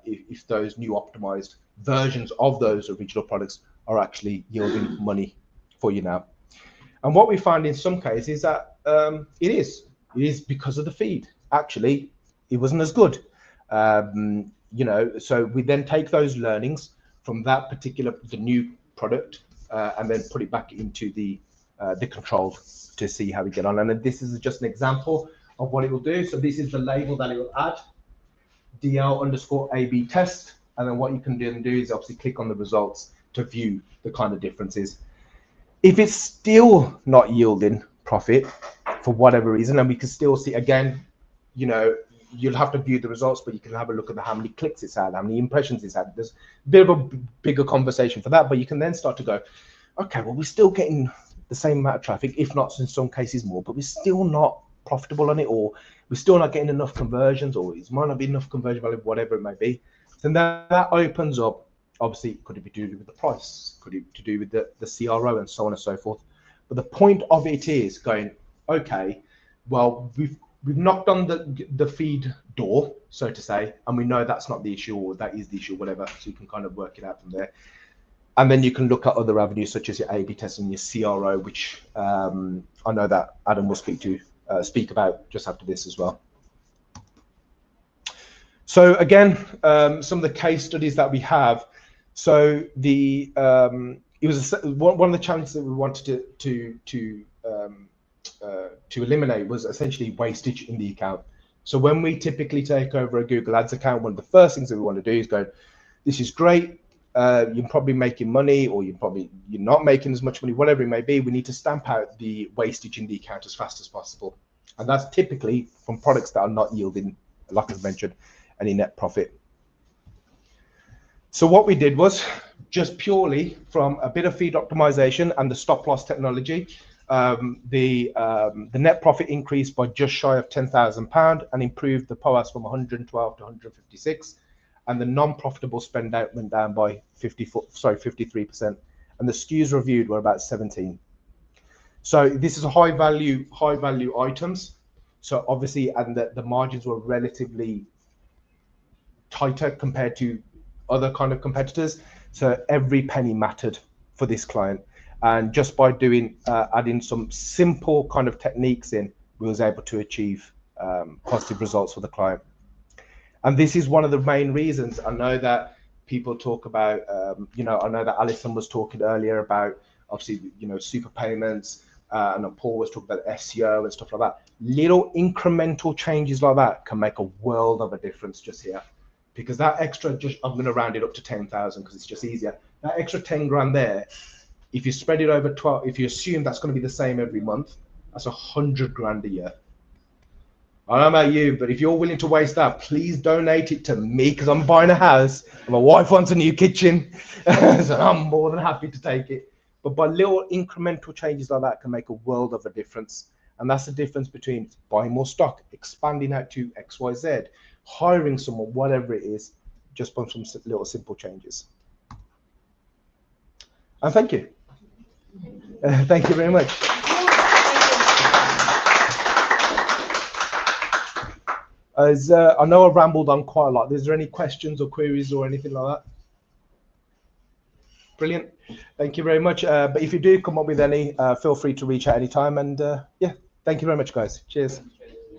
if those new optimized versions of those original products are actually yielding money for you now. And what we find in some cases is that it is because of the feed. Actually, it wasn't as good. You know, so we then take those learnings from that particular, the new product, and then put it back into the control to see how we get on. And then this is just an example of what it will do. So this is the label that it will add, DL_AB test. And then what you can do is obviously click on the results to view the kind of differences. If it's still not yielding profit for whatever reason, and we can still see, again, you know, you'll have to view the results, but you can have a look at how many clicks it's had, how many impressions it's had. There's a bit of a bigger conversation for that, but you can then start to go, okay, well, we're still getting the same amount of traffic, if not in some cases more, but we're still not profitable on it, or we're still not getting enough conversions, or it might not be enough conversion value, whatever it may be. So that opens up, obviously, could it be to do with the price? Could it be to do with the CRO and so on and so forth? But the point of it is going, okay, well, we've knocked on the feed door, so to say, and we know that's not the issue, or that is the issue, whatever. So you can kind of work it out from there. And then you can look at other avenues such as your A/B testing, your CRO, which I know that Adam will speak about just after this as well. So again, some of the case studies that we have. So it was one of the challenges that we wanted to eliminate was essentially wastage in the account. So when we typically take over a Google Ads account, one of the first things that we want to do is go, this is great. You're probably making money, or you're not making as much money, whatever it may be. We need to stamp out the wastage in the account as fast as possible. And that's typically from products that are not yielding, like I've mentioned, any net profit. So what we did was just purely from a bit of feed optimization and the stop loss technology, the net profit increased by just shy of £10,000 and improved the POAS from 112 to 156. And the non-profitable spend out went down by 53%, and the SKUs reviewed were about 17. So this is a high value items. So obviously, and the margins were relatively tighter compared to other kind of competitors. So every penny mattered for this client, and just by doing adding some simple kind of techniques in, we was able to achieve positive results for the client. And this is one of the main reasons. I know that people talk about, you know, I know that Alison was talking earlier about, obviously, you know, SuperPayments, and Paul was talking about SEO and stuff like that. Little incremental changes like that can make a world of a difference just here. Because that extra, I'm going to round it up to 10,000 because it's just easier. That extra 10 grand there, if you spread it over 12, if you assume that's going to be the same every month, that's 100 grand a year. I don't know about you, but if you're willing to waste that, please donate it to me, because I'm buying a house and my wife wants a new kitchen. So I'm more than happy to take it. But by little incremental changes like that can make a world of a difference. And that's the difference between buying more stock, expanding out to XYZ, hiring someone, whatever it is, just from some little simple changes. And thank you. Thank you very much. I know I've rambled on quite a lot. Is there any questions or queries or anything like that? Brilliant. Thank you very much. But if you do come up with any, feel free to reach out anytime. And yeah, thank you very much, guys. Cheers.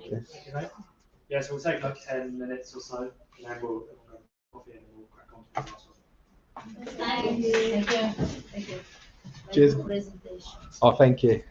Cheers. Yeah, so we'll take like 10 minutes or so, and then we'll go coffee and we'll crack on to the last one. Thank you. Thank you. Cheers. Oh, thank you.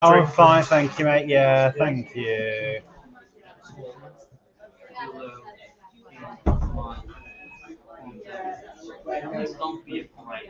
Oh, fine, thank you, mate. Yeah, thank you. Don't be afraid.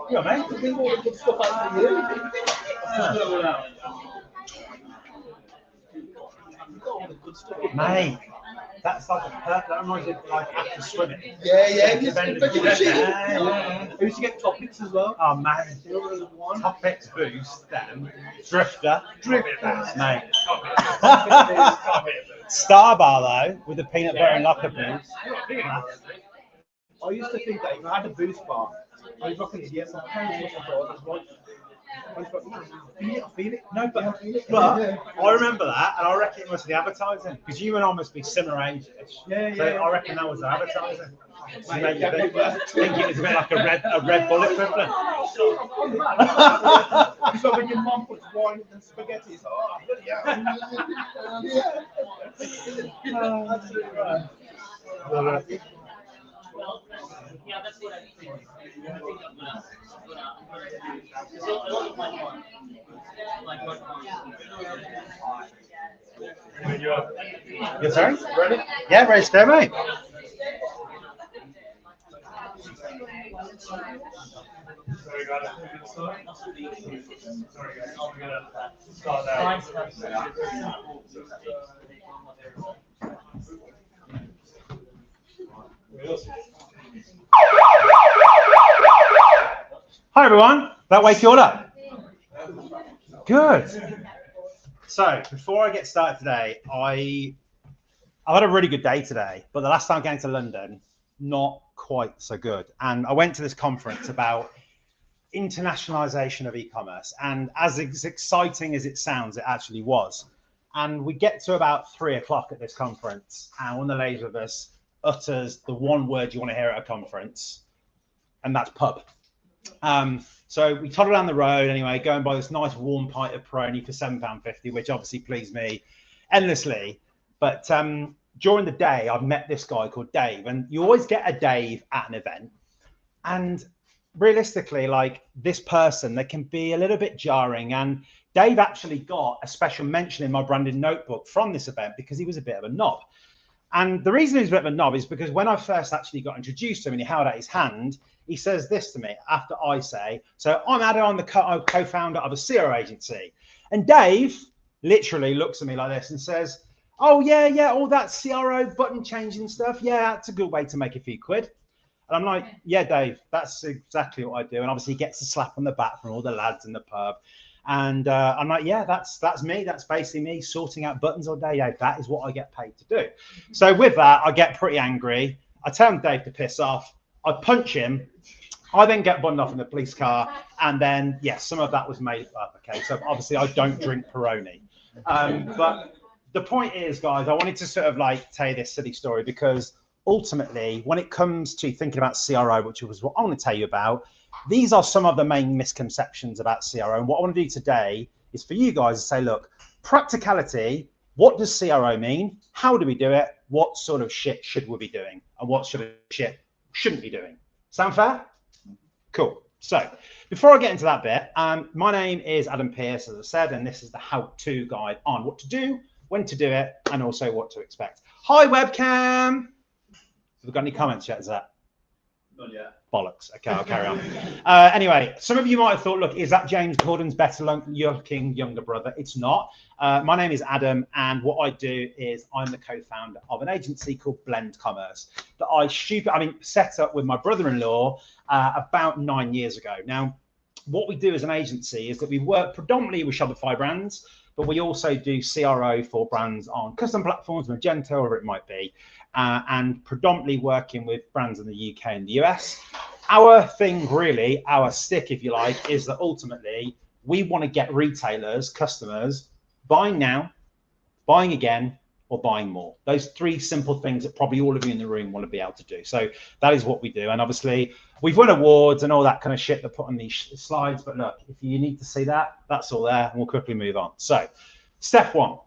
Yeah, mate. I think all the good stuff out for you. Mate, that's like that reminds me of like after swimming. Yeah. We used to get topics as well. Oh man, topics boost them. Drifter, mate. Starbar though, with the peanut butter and locker boost. I used to think that if I had a boost bar, I was fucking idiot. My parents must have thought I was like, I feel it. No, but I remember that, and I reckon it was the advertising because you and I must be similar ages. Yeah. So I reckon that was the advertising. To make you think it was a bit like a red bullet equivalent. So when your mum puts wine and spaghetti, it's like, oh, bloody hell. Yeah. Absolutely right. Yeah, that's what I think. I think You sorry? Ready? Yeah, ready to go, mate. Sorry, guys. Sorry, guys. I'm gonna start now. Hi everyone. That wake you all up? Good. So before I get started today, I've had a really good day today, but the last time I came to London, not quite so good. And I went to this conference about internationalization of e-commerce, and as exciting as it sounds, it actually was. And we get to about 3 o'clock at this conference, and one of the ladies with us utters the one word you want to hear at a conference, and that's pub. So we toddled down the road anyway, going by this nice warm pint of Peroni for £7.50, which obviously pleased me endlessly. But during the day, I've met this guy called Dave, and you always get a Dave at an event. And realistically, like this person, they can be a little bit jarring. And Dave actually got a special mention in my branded notebook from this event because he was a bit of a knob. And the reason he's a bit of a knob is because when I first actually got introduced to him and he held out his hand, he says this to me after I say, so I'm Adam, I'm the co-founder of a CRO agency. And Dave literally looks at me like this and says, oh, yeah, all that CRO button changing stuff. Yeah, that's a good way to make a few quid. And I'm like, yeah, Dave, that's exactly what I do. And obviously he gets a slap on the back from all the lads in the pub. And I'm like, yeah, that's me. That's basically me sorting out buttons all day. Yeah, that is what I get paid to do. So with that, I get pretty angry. I tell Dave to piss off. I punch him. I then get bunned off in the police car. And then, yes, some of that was made up. Okay, so obviously I don't drink Peroni. But the point is, guys, I wanted to sort of like tell you this silly story because ultimately, when it comes to thinking about CRO, which was what I want to tell you about, these are some of the main misconceptions about CRO. And what I want to do today is for you guys to say, look, practicality, what does CRO mean? How do we do it? What sort of shit should we be doing? And what sort of shit shouldn't be doing? Sound fair? Cool. So before I get into that bit, my name is Adam Pearce, as I said, and this is the how-to guide on what to do, when to do it, and also what to expect. Hi, webcam. Have we got any comments yet? Is that? Not yet. Bollocks. Okay, I'll carry on. Anyway, some of you might have thought, look, is that James Corden's better looking younger brother? It's not. My name is Adam, and what I do is I'm the co-founder of an agency called Ecommerce that I set up with my brother-in-law about 9 years ago. Now, what we do as an agency is that we work predominantly with Shopify brands, but we also do CRO for brands on custom platforms, Magento, whatever it might be, and predominantly working with brands in the UK and the US. Our thing, really, our stick, if you like, is that ultimately we want to get retailers, customers, buying now, buying again, or buying more. Those three simple things that probably all of you in the room want to be able to do. So that is what we do. And obviously, we've won awards and all that kind of shit that put on these slides. But look, if you need to see that, that's all there. And we'll quickly move on. So step one.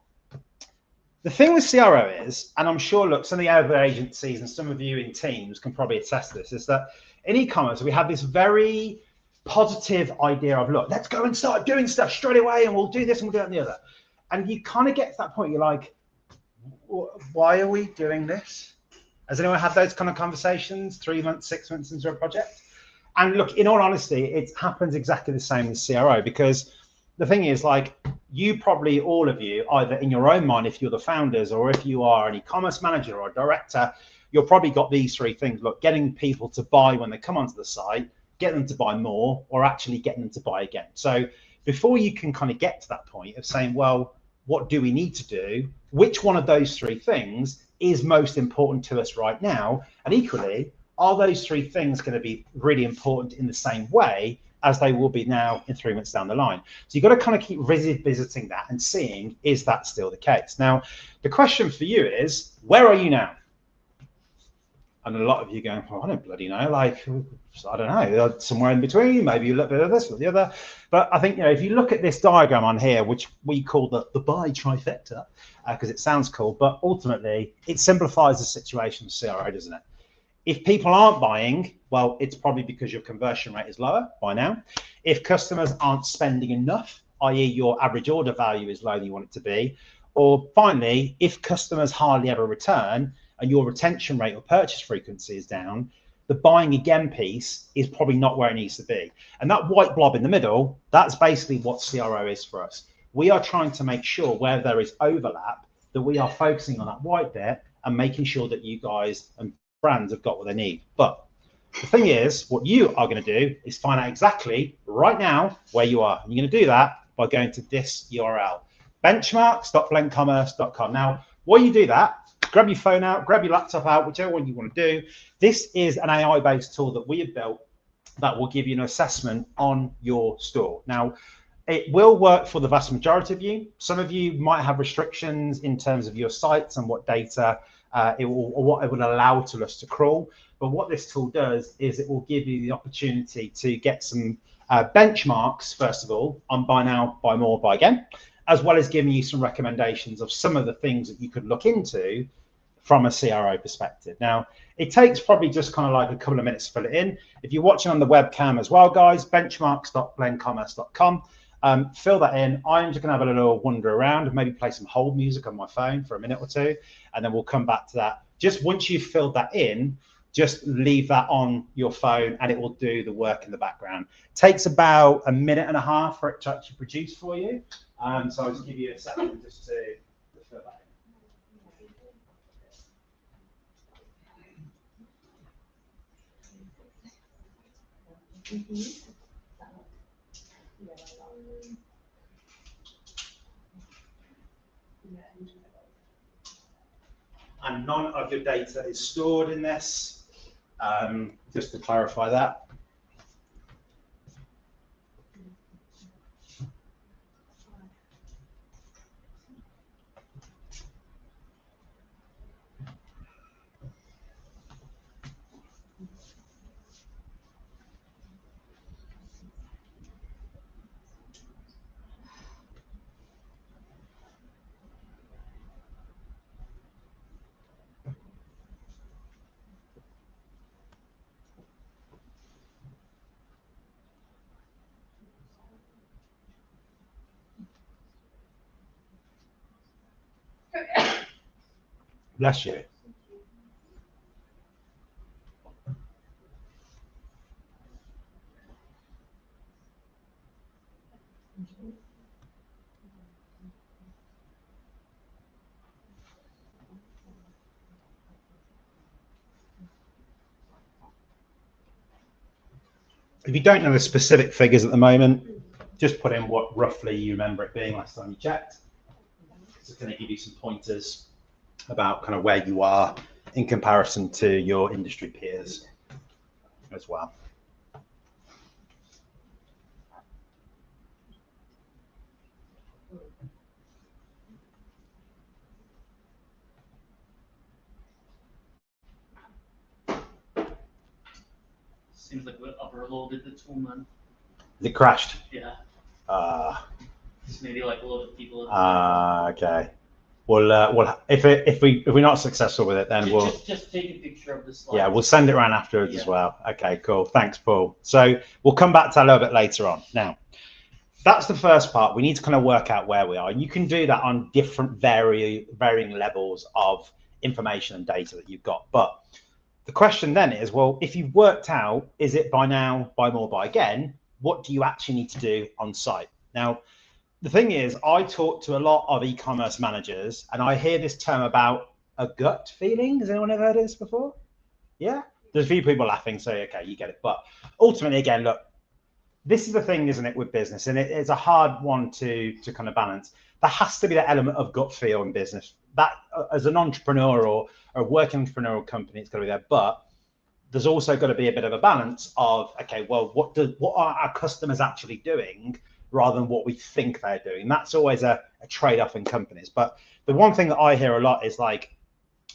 The thing with CRO is, and I'm sure, look, some of the other agencies and some of you in teams can probably attest to this, is that in e-commerce, we have this very positive idea of, look, let's go and start doing stuff straight away and we'll do this and we'll do that and the other. And you kind of get to that point, you're like, why are we doing this? Has anyone had those kind of conversations 3 months, 6 months into a project? And look, in all honesty, it happens exactly the same with CRO, because the thing is, like, you probably, all of you, either in your own mind, if you're the founders, or if you are an e-commerce manager or a director, you've probably got these three things. Look, getting people to buy when they come onto the site, get them to buy more, or actually getting them to buy again. So before you can kind of get to that point of saying, well, what do we need to do? Which one of those three things is most important to us right now? And equally, are those three things going to be really important in the same way as they will be now in 3 months down the line? So you've got to kind of keep revisiting that and seeing, is that still the case? Now, the question for you is, where are you now? And a lot of you going, oh, I don't bloody know, like, I don't know, somewhere in between, maybe a little bit of this or the other. But I think, you know, if you look at this diagram on here, which we call the buy trifecta, because it sounds cool, but ultimately it simplifies the situation for CRO, doesn't it? If people aren't buying, well, it's probably because your conversion rate is lower by now. If customers aren't spending enough, i.e. your average order value is lower than you want it to be, or finally, if customers hardly ever return and your retention rate or purchase frequency is down, the buying again piece is probably not where it needs to be. And that white blob in the middle, that's basically what CRO is for us. We are trying to make sure where there is overlap that we are focusing on that white bit and making sure that you guys and brands have got what they need. But the thing is, what you are going to do is find out exactly right now where you are. And you're going to do that by going to this URL, benchmarks.blendcommerce.com. Now, while you do that, grab your phone out, grab your laptop out, whichever one you want to do. This is an AI-based tool that we have built that will give you an assessment on your store. Now, it will work for the vast majority of you. Some of you might have restrictions in terms of your sites and what data or what it will allow to us to crawl. But what this tool does is it will give you the opportunity to get some benchmarks, first of all, on buy now, buy more, buy again, as well as giving you some recommendations of some of the things that you could look into from a CRO perspective. Now, it takes probably just kind of like a couple of minutes to fill it in. If you're watching on the webcam as well, guys, benchmarks.blendcommerce.com. Fill that in. I'm just going to have a little wander around and maybe play some hold music on my phone for a minute or two, and then we'll come back to that. Just once you've filled that in, just leave that on your phone and it will do the work in the background. It takes about a minute and a half for it to actually produce for you. So I'll just give you a second just to fill that in. And none of your data is stored in this, just to clarify that. Bless you. If you don't know the specific figures at the moment, just put in what roughly you remember it being last time you checked. It's going to give you some pointers about kind of where you are in comparison to your industry peers as well. Seems like we overloaded the tool, man. It crashed. Yeah. Just maybe like a lot of people. Okay. Well, if we're not successful with it, then we'll just take a picture of the slide. Yeah, we'll send it around afterwards as well. Okay, cool. Thanks, Paul. So we'll come back to that a little bit later on. Now, that's the first part. We need to kind of work out where we are, and you can do that on different varying levels of information and data that you've got. But the question then is, well, if you've worked out, is it buy now, buy more, buy again? What do you actually need to do on site? Now, the thing is, I talk to a lot of e-commerce managers, and I hear this term about a gut feeling. Has anyone ever heard of this before? Yeah? There's a few people laughing, so okay, you get it. But ultimately, again, look, this is the thing, isn't it, with business? And it's a hard one to kind of balance. There has to be that element of gut feel in business. That, as an entrepreneur or a working entrepreneurial company, it's got to be there. But there's also got to be a bit of a balance of, okay, well, what are our customers actually doing rather than what we think they're doing? And that's always a trade-off in companies. But the one thing that I hear a lot is like,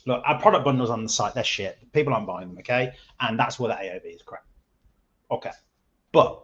look, our product bundles on the site, they're shit. People aren't buying them, okay? And that's where the AOV is crap. Okay. But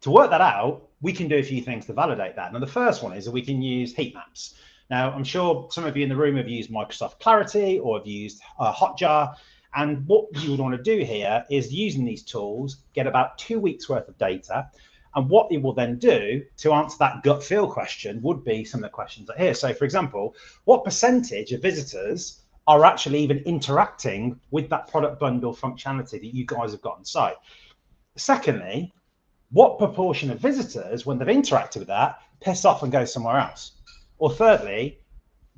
to work that out, we can do a few things to validate that. Now, the first one is that we can use heat maps. Now, I'm sure some of you in the room have used Microsoft Clarity or have used Hotjar. And what you would want to do here is, using these tools, get about 2 weeks worth of data. And what you will then do to answer that gut feel question would be some of the questions that are here. So, for example, what percentage of visitors are actually even interacting with that product bundle functionality that you guys have got on site? Secondly, what proportion of visitors, when they've interacted with that, piss off and go somewhere else? Or thirdly,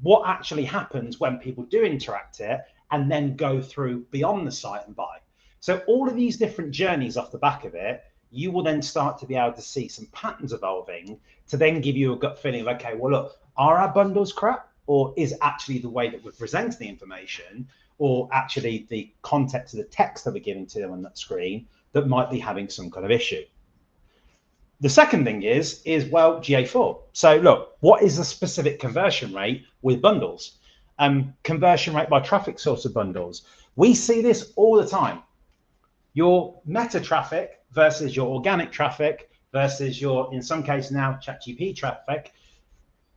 what actually happens when people do interact it and then go through beyond the site and buy? So all of these different journeys off the back of it, you will then start to be able to see some patterns evolving to then give you a gut feeling of, okay, well, look, are our bundles crap? Or is actually the way that we're presenting the information, or actually the context of the text that we're giving to them on that screen, that might be having some kind of issue? The second thing is well, GA4. So look, what is the specific conversion rate with bundles? conversion rate by traffic source of bundles. We see this all the time. Your meta traffic versus your organic traffic versus your, in some cases now, ChatGPT traffic,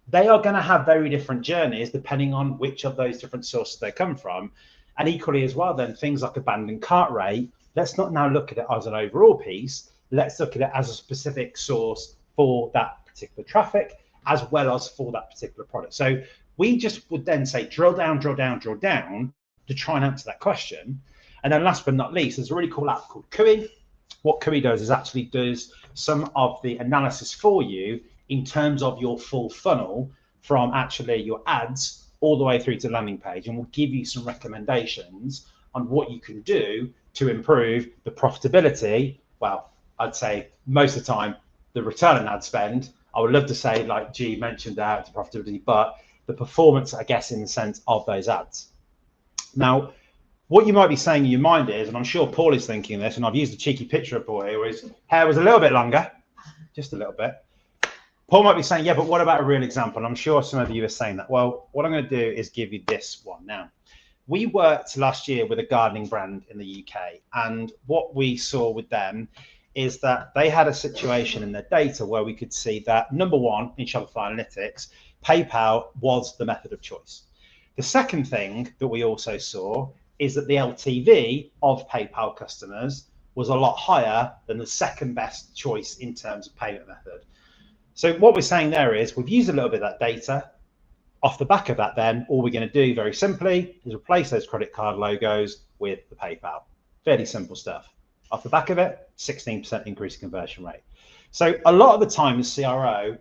they are going to have very different journeys depending on which of those different sources they come from. And equally as well, then things like abandoned cart rate, let's not now look at it as an overall piece. Let's look at it as a specific source for that particular traffic, as well as for that particular product. So we just would then say, drill down, drill down, drill down to try and answer that question. And then last but not least, there's a really cool app called Kui. What Kui does is actually does some of the analysis for you in terms of your full funnel from actually your ads all the way through to the landing page, and will give you some recommendations on what you can do to improve the profitability. Well, I'd say most of the time, the return on ad spend. I would love to say, like G mentioned, out to profitability, but the performance, I guess, in the sense of those ads. Now, what you might be saying in your mind is, and I'm sure Paul is thinking this, and I've used a cheeky picture of Paul here, where his hair was a little bit longer, just a little bit. Paul might be saying, yeah, but what about a real example? And I'm sure some of you are saying that. Well, what I'm going to do is give you this one now. We worked last year with a gardening brand in the UK, and what we saw with them is that they had a situation in their data where we could see that, number one, in Shopify Analytics, PayPal was the method of choice. The second thing that we also saw is that the LTV of PayPal customers was a lot higher than the second best choice in terms of payment method. So what we're saying there is we've used a little bit of that data. Off the back of that, then, all we're going to do very simply is replace those credit card logos with the PayPal. Fairly simple stuff. Off the back of it, 16% increase in conversion rate. So a lot of the time as CRO,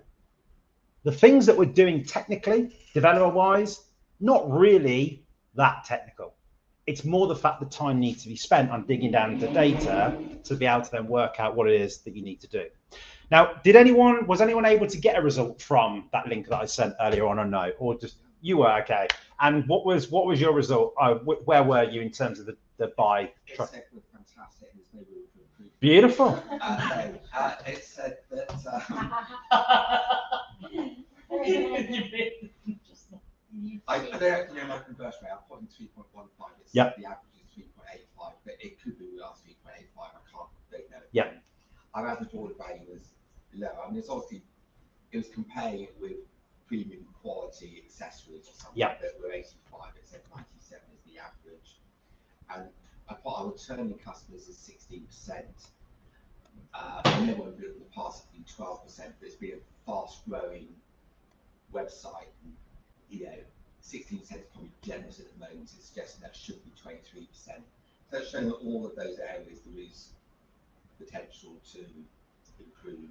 the things that we're doing technically, developer-wise, not really that technical. It's more the fact that time needs to be spent on digging down into data to be able to then work out what it is that you need to do. Now, was anyone able to get a result from that link that I sent earlier on or no? Or just you were okay? And what was your result? Where were you in terms of the buy? It said it was fantastic. There's no room for improvement. Beautiful. It said that. I don't know my conversion rate. I'm putting 3.15. It's yep. The average is 3.85, but it could be without 3.85. I don't know. Yeah. Our average order value was low. I mean, it's obviously, it was comparing it with premium quality accessories or something that were 85. It said 97 is the average. And I thought our returning customers is 16%. And then when we look at the past, it's been 12%, but it's been a fast growing website. And, 16% is probably generous at the moment. It's suggesting that should be 23%. So it's showing that all of those areas there is potential to improve.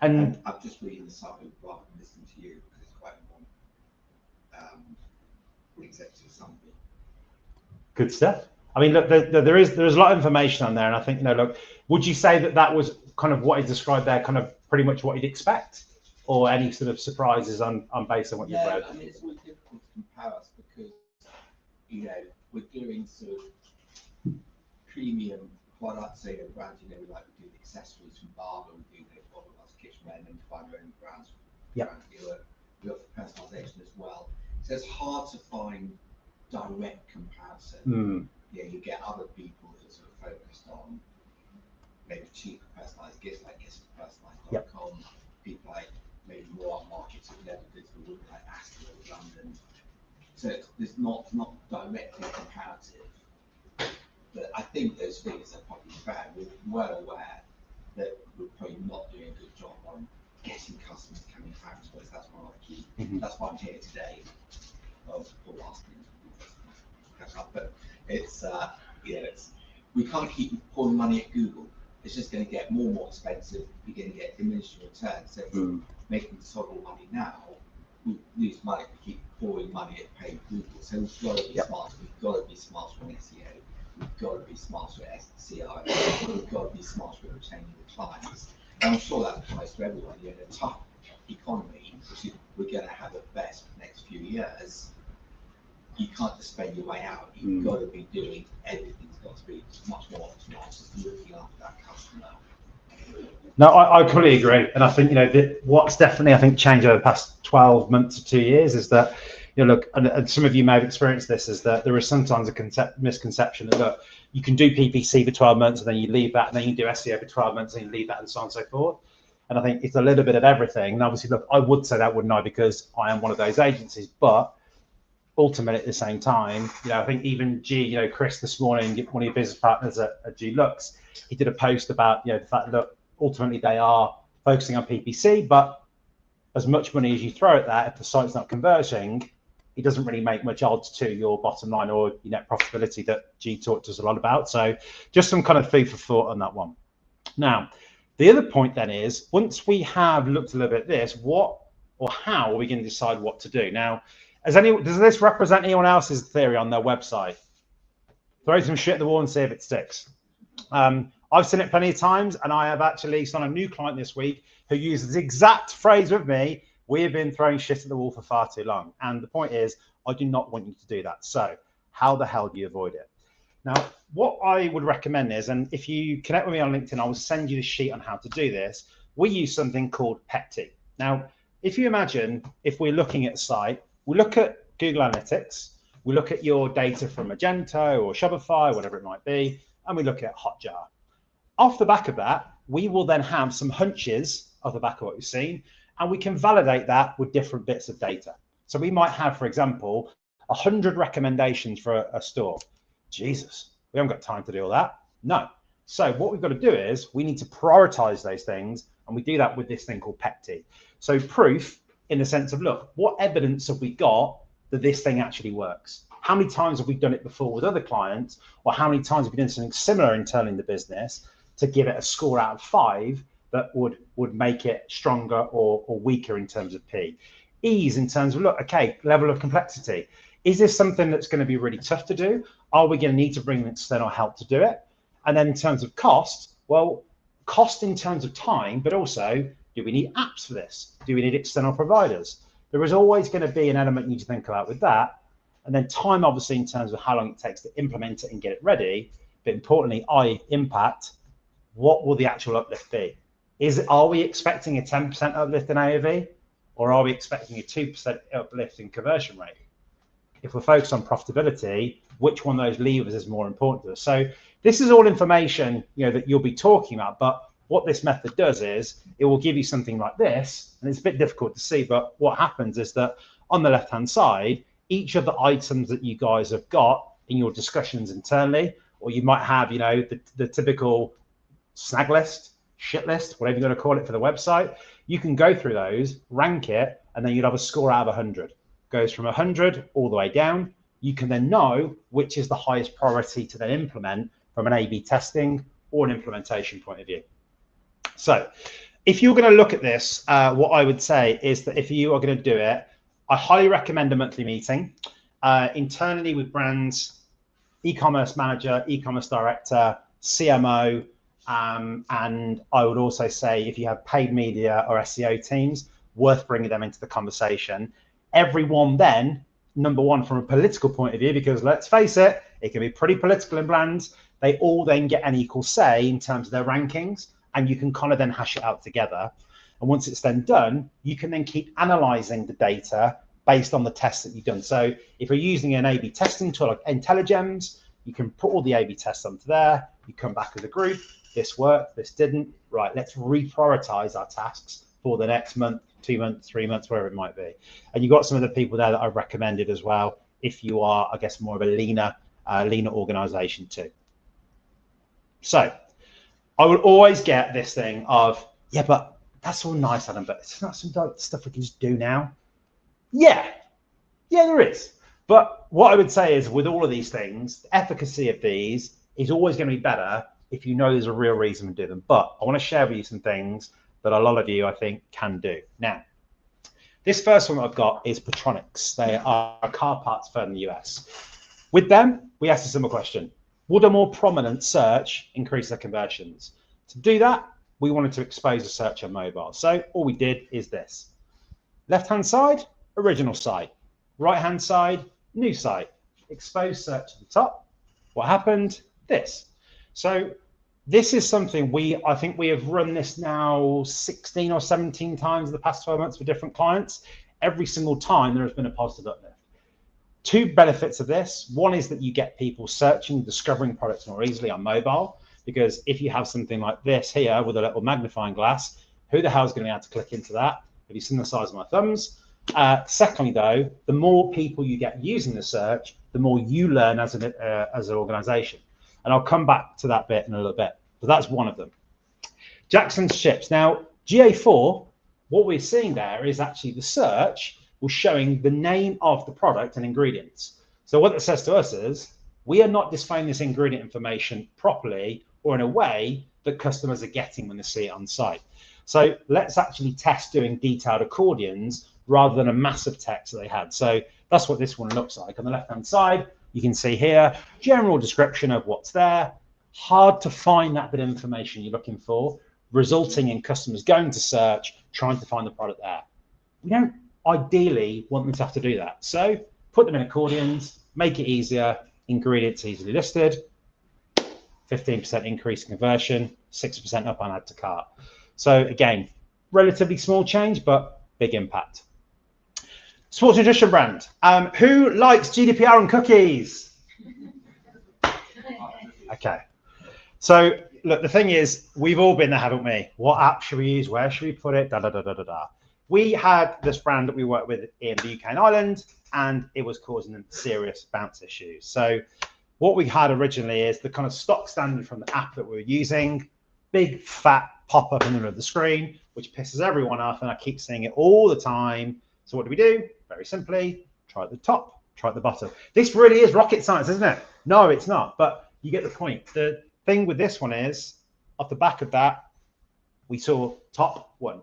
And I'm just reading the summary rather than listening to you because it's quite a long executive summary. Good stuff. I mean, look, there's a lot of information on there, and I think, look, would you say that was kind of what is described there, kind of pretty much what you'd expect, or any sort of surprises on based on what you've read? I mean, it's always difficult to compare us because we're doing sort of premium products, brands, we like to do the accessories from Barber, we do the products, kitchenware, and find our own brands. Yeah. We offer personalization as well. So it's hard to find direct comparison. You get other people that are sort of focused on maybe cheaper personalized gifts, like giftspersonalized.com. People like maybe more markets of level goods, but like Aston or London. So there's not directly comparative. But I think those figures are probably fair. We're well aware that we're probably not doing a good job on getting customers coming back to us. That's why I keep. That's why I'm here today. Paul asked me to catch up, but it's we can't keep pouring money at Google. It's just going to get more and more expensive. You're going to get diminishing returns. So if we're making total money now, we lose money if we keep pouring money at paid Google. So we've got to be smart. We've got to be smart on SEO. We've got to be smart with CRM. We've got to be smart with retaining the clients. And I'm sure that applies to everyone. In a tough economy, which we're going to have at best for the next few years, you can't just spend your way out. You've got to be doing everything's got to be much more optimized, just looking after that customer. No, I completely agree. And I think, what's definitely, I think, changed over the past 12 months to 2 years is that, you know, look, and some of you may have experienced this, is that there is sometimes a misconception that, look, you can do PPC for 12 months and then you leave that, and then you do SEO for 12 months and you leave that, and so on and so forth. And I think it's a little bit of everything. And obviously, look, I would say that, wouldn't I? Because I am one of those agencies, but ultimately at the same time, you know, I think even Chris this morning, one of your business partners at G Lux, he did a post about, you know, the fact that, look, ultimately they are focusing on PPC, but as much money as you throw at that, if the site's not converting, it doesn't really make much odds to your bottom line or your net profitability that G talked to us a lot about. So just some kind of food for thought on that one. Now, the other point then is, once we have looked a little bit at this, what or how are we going to decide what to do? Now, does this represent anyone else's theory on their website? Throw some shit at the wall and see if it sticks. I've seen it plenty of times, and I have actually signed a new client this week who uses the exact phrase with me: we have been throwing shit at the wall for far too long. And the point is, I do not want you to do that. So how the hell do you avoid it? Now, what I would recommend is, and if you connect with me on LinkedIn, I will send you the sheet on how to do this. We use something called PEPT. Now, if you imagine, if we're looking at a site, we look at Google Analytics, we look at your data from Magento or Shopify, whatever it might be, and we look at Hotjar. Off the back of that, we will then have some hunches off the back of what we've seen, and we can validate that with different bits of data. So we might have, for example, 100 recommendations for a store. Jesus, we haven't got time to do all that. No. So what we've got to do is we need to prioritize those things, and we do that with this thing called PEPT. So proof, in the sense of, look, what evidence have we got that this thing actually works? How many times have we done it before with other clients, or how many times have we done something similar internally in the business to give it a score out of 5 that would make it stronger or weaker in terms of P? Ease, in terms of, look, okay, level of complexity. Is this something that's going to be really tough to do? Are we going to need to bring in external help to do it? And then in terms of cost, well, cost in terms of time, but also, do we need apps for this? Do we need external providers? There is always going to be an element you need to think about with that. And then time, obviously, in terms of how long it takes to implement it and get it ready. But importantly, impact, what will the actual uplift be? Are we expecting a 10% uplift in AOV, or are we expecting a 2% uplift in conversion rate? If we're focused on profitability, which one of those levers is more important to us? So this is all information, you know, that you'll be talking about, but what this method does is it will give you something like this, and it's a bit difficult to see, but what happens is that on the left-hand side, each of the items that you guys have got in your discussions internally, or you might have, you know, the typical snag list, shit list, whatever you're going to call it for the website, you can go through those, rank it, and then you'd have a score out of 100. Goes from 100 all the way down. You can then know which is the highest priority to then implement from an A/B testing or an implementation point of view. So if you're going to look at this, what I would say is that if you are going to do it, I highly recommend a monthly meeting internally with brands, e-commerce manager, e-commerce director, CMO, and I would also say if you have paid media or SEO teams, worth bringing them into the conversation. Everyone then, number one, from a political point of view, because let's face it, it can be pretty political in brands, they all then get an equal say in terms of their rankings, and you can kind of then hash it out together. And once it's then done, you can then keep analyzing the data based on the tests that you've done. So if you're using an A/B testing tool like IntelliGems, you can put all the A/B tests onto there, you come back as a group, this worked, this didn't, right, let's reprioritize our tasks for the next month, 2 months, 3 months, wherever it might be. And you've got some of the people there that I've recommended as well, if you are, I guess, more of a leaner organization too. So I would always get this thing of, yeah, but that's all nice, Adam, but it's not some stuff we can just do now. Yeah, there is. But what I would say is with all of these things, the efficacy of these is always going to be better if you know there's a real reason to do them. But I want to share with you some things that a lot of you, I think, can do. Now, this first one I've got is Petronics. They are a car parts firm in the US. With them, we asked a simple question. Would a more prominent search increase their conversions? To do that, we wanted to expose a search on mobile. So all we did is this. Left-hand side, original site. Right-hand side, new site. Expose search at the top. What happened? This. So this is something I think we have run this now 16 or 17 times in the past 12 months for different clients. Every single time there has been a positive uplift. Two benefits of this. One is that you get people searching, discovering products more easily on mobile, because if you have something like this here with a little magnifying glass, who the hell is going to be able to click into that? Have you seen the size of my thumbs? Secondly, though, the more people you get using the search, the more you learn as an organization. And I'll come back to that bit in a little bit, but that's one of them. Jackson's chips. Now, GA4, what we're seeing there is actually the search was showing the name of the product and ingredients. So what it says to us is, we are not displaying this ingredient information properly or in a way that customers are getting when they see it on site. So let's actually test doing detailed accordions rather than a massive text that they had. So that's what this one looks like. On the left-hand side, you can see here, general description of what's there. Hard to find that bit of information you're looking for, resulting in customers going to search, trying to find the product there. We don't ideally want them to have to do that. So put them in accordions, make it easier, ingredients easily listed, 15% increase in conversion, 6% up on add to cart. So again, relatively small change, but big impact. Sports nutrition brand. Who likes GDPR and cookies? Okay. So look, the thing is, we've all been there, haven't we? What app should we use? Where should we put it? Da, da, da, da, da, da. We had this brand that we worked with in the UK and Ireland, and it was causing them serious bounce issues. So what we had originally is the kind of stock standard from the app that we were using, big fat pop up in the middle of the screen, which pisses everyone off, and I keep seeing it all the time. So what do? Very simply, try at the top, try at the bottom. This really is rocket science, isn't it? No, it's not, but you get the point. The thing with this one is, off the back of that, we saw top one,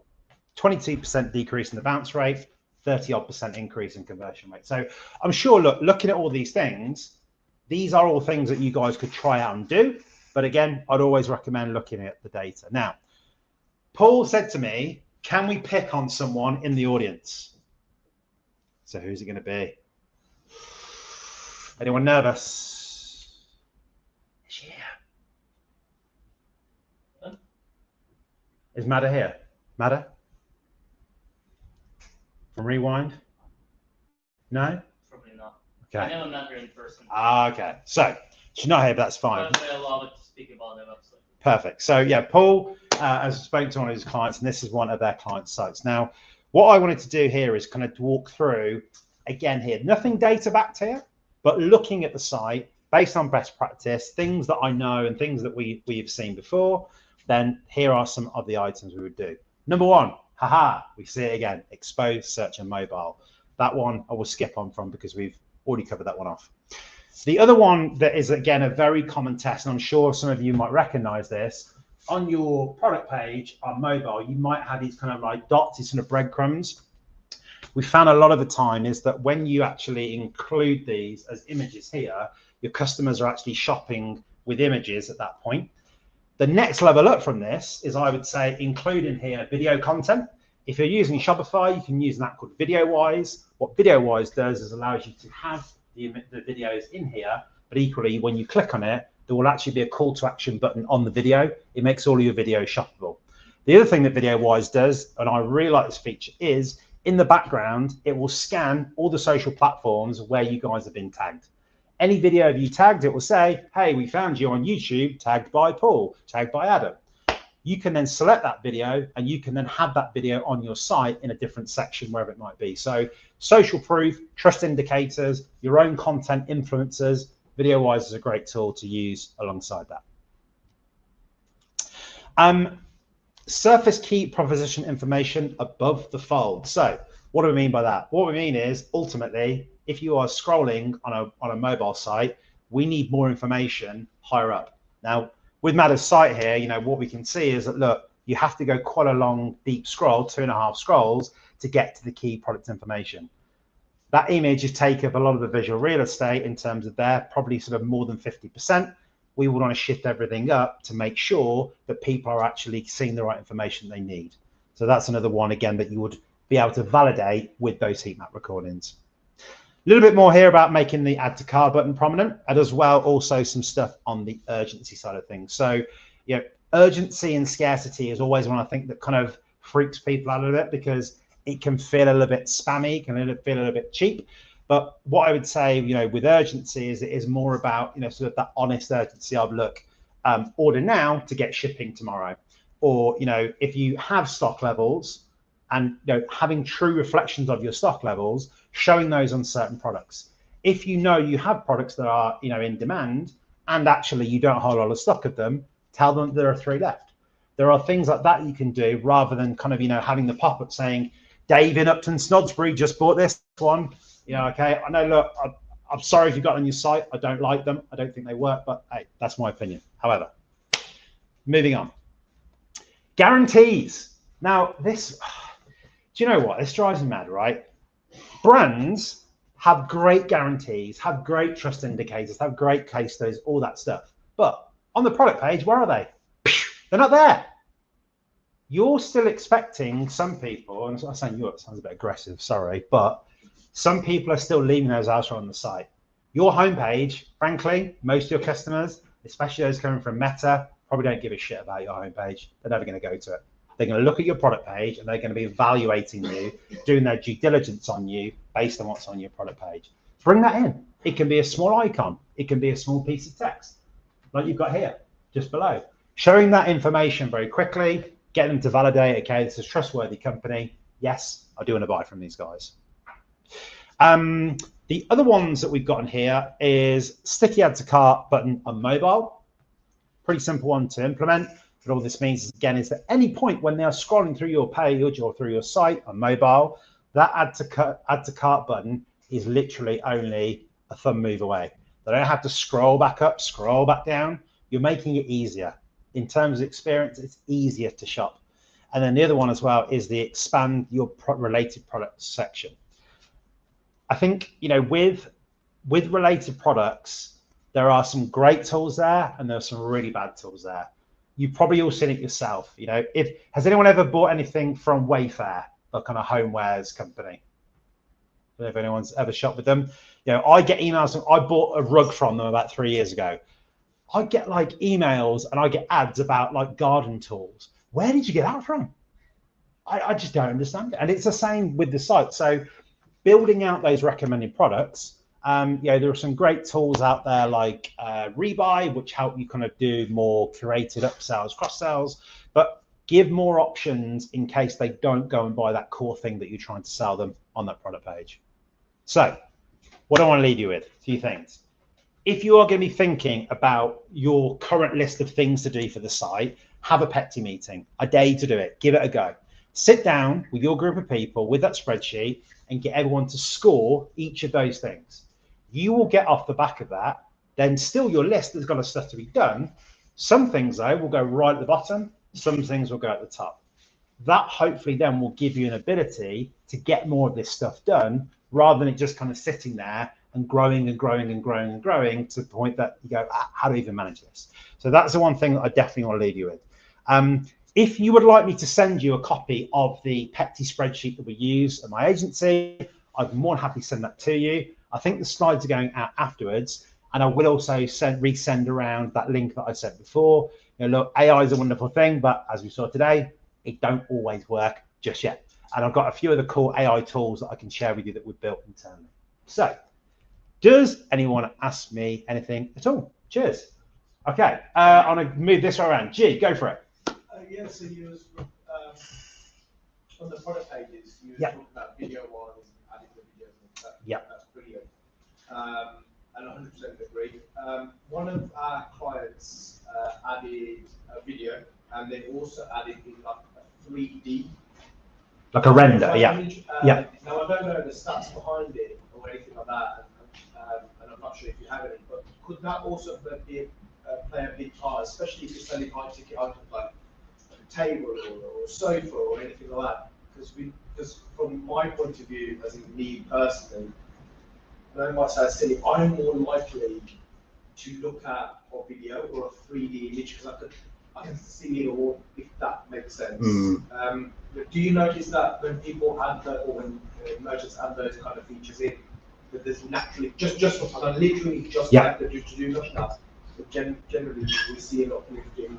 22% decrease in the bounce rate, 30-odd% increase in conversion rate. So I'm sure, looking at all these things, these are all things that you guys could try out and do. But again, I'd always recommend looking at the data. Now, Paul said to me, can we pick on someone in the audience? So who's it going to be? Anyone nervous? Is she here? Huh? Is Madda here? Madda? From Rewind? No? Probably not. Okay. I never met her in person. Ah, okay. So she's not here, but that's fine. But they're allowed to speak about their website. Perfect. So yeah, Paul has spoken to one of his clients, and this is one of their client sites. Now, what I wanted to do here is kind of walk through, again here, nothing data backed here, but looking at the site based on best practice, things that I know and things that we've seen before, then here are some of the items we would do. Number one, we see it again, expose, search, and mobile. That one I will skip on from because we've already covered that one off. The other one that is, again, a very common test, and I'm sure some of you might recognize this, on your product page on mobile, you might have these kind of like dots, these kind of breadcrumbs. We found a lot of the time is that when you actually include these as images here, your customers are actually shopping with images at that point. The next level up from this is, I would say, include in here video content. If you're using Shopify, you can use an app called VideoWise. What VideoWise does is allows you to have the videos in here, but equally, when you click on it, there will actually be a call to action button on the video. It makes all of your videos shoppable. The other thing that VideoWise does, and I really like this feature, is in the background, it will scan all the social platforms where you guys have been tagged. Any video of you tagged, it will say, hey, we found you on YouTube, tagged by Paul, tagged by Adam. You can then select that video, and you can then have that video on your site in a different section, wherever it might be. So social proof, trust indicators, your own content influencers, VideoWise is a great tool to use alongside that. Surface key proposition information above the fold. So what do we mean by that? What we mean is, ultimately, if you are scrolling on a mobile site, we need more information higher up. Now, with Madda's site here, what we can see is that, look, you have to go quite a long, deep scroll, 2.5 scrolls, to get to the key product information. That image is taking up a lot of the visual real estate in terms of there, probably sort of more than 50%. We would want to shift everything up to make sure that people are actually seeing the right information they need. So that's another one, again, that you would be able to validate with those heat map recordings. A little bit more here about making the add to cart button prominent, and as well also some stuff on the urgency side of things. So urgency and scarcity is always one I think that kind of freaks people out a little bit, because it can feel a little bit spammy, can feel a little bit cheap. But what I would say, you know, with urgency is it is more about, you know, sort of that honest urgency of, look, order now to get shipping tomorrow. Or, you know, if you have stock levels and, you know, having true reflections of your stock levels, showing those on certain products. If you know you have products that are, you know, in demand and actually you don't have a whole lot of stock of them, tell them there are 3 left. There are things like that you can do rather than kind of, you know, having the pop-up saying, Dave in Upton Snodsbury just bought this one. You know, okay, I know, look, I'm sorry if you've got it on your site. I don't like them. I don't think they work, but hey, that's my opinion. However, moving on. Guarantees. Now, this, do you know what? This drives me mad, right? Brands have great guarantees, have great trust indicators, have great case studies, all that stuff. But on the product page, where are they? They're not there. You're still expecting some people, and I'm saying you, it sounds a bit aggressive, sorry, but some people are still leaving those elsewhere on the site. Your homepage, frankly, most of your customers, especially those coming from Meta, probably don't give a shit about your homepage. They're never going to go to it. They're going to look at your product page and they're going to be evaluating you, doing their due diligence on you based on what's on your product page. Bring that in. It can be a small icon. It can be a small piece of text, like you've got here, just below. Showing that information very quickly, get them to validate, okay, this is a trustworthy company. Yes, I do want to buy from these guys. The other ones that we've got in here is sticky add to cart button on mobile. Pretty simple one to implement. But all this means, again, is that any point when they are scrolling through your page or through your site on mobile, that add to cart button is literally only a thumb move away. They don't have to scroll back up, scroll back down. You're making it easier. In terms of experience, it's easier to shop. And then the other one as well is the expand your related products section. I think, you know, with related products, there are some great tools there and there are some really bad tools there. You've probably all seen it yourself. You know, has anyone ever bought anything from Wayfair, a kind of homewares company? I don't know if anyone's ever shopped with them. You know, I get emails. I bought a rug from them about 3 years ago. I get like emails and I get ads about like garden tools. Where did you get that from? I just don't understand it. And it's the same with the site. So building out those recommended products, you know, there are some great tools out there like Rebuy, which help you kind of do more curated upsells, cross sells, but give more options in case they don't go and buy that core thing that you're trying to sell them on that product page. So what I want to leave you with, a few things. If you are going to be thinking about your current list of things to do for the site, have a PETI meeting. I dare you to do it. Give it a go. Sit down with your group of people with that spreadsheet and get everyone to score each of those things. You will get off the back of that. Then still your list has got stuff to be done. Some things though will go right at the bottom. Some things will go at the top. That hopefully then will give you an ability to get more of this stuff done rather than it just kind of sitting there and growing and growing and growing and growing to the point that you go, how do I even manage this? So that's the one thing that I definitely want to leave you with. If you would like me to send you a copy of the PETI spreadsheet that we use at my agency, I'd be more than happy to send that to you. I think the slides are going out afterwards, and I will also resend around that link that I said before. You know, look, AI is a wonderful thing, but as we saw today, it don't always work just yet. And I've got a few of the cool AI tools that I can share with you that we've built internally. So, does anyone ask me anything at all? Cheers. Okay, I'm gonna move this around. G, go for it. Yeah, so you was on the product pages, you were talking about video wise, adding the videos and stuff. Yeah. That's brilliant. And 100% agree. One of our clients added a video and they also added in like a 3D. Like a render, yeah. Yeah. Now I don't know the stats behind it or anything like that, and I'm not sure if you have any, but could that also play a big part, especially if you're selling high ticket items like a table or a sofa or anything like that? Because from my point of view, as in me personally, and I might sound silly, I'm more likely to look at a video or a 3D image because I can see it all, if that makes sense. Do you notice that when people add that, or when merchants add those kind of features in, that there's naturally just for fun, and literally just like to do nothing else, but generally we see a lot of lifting.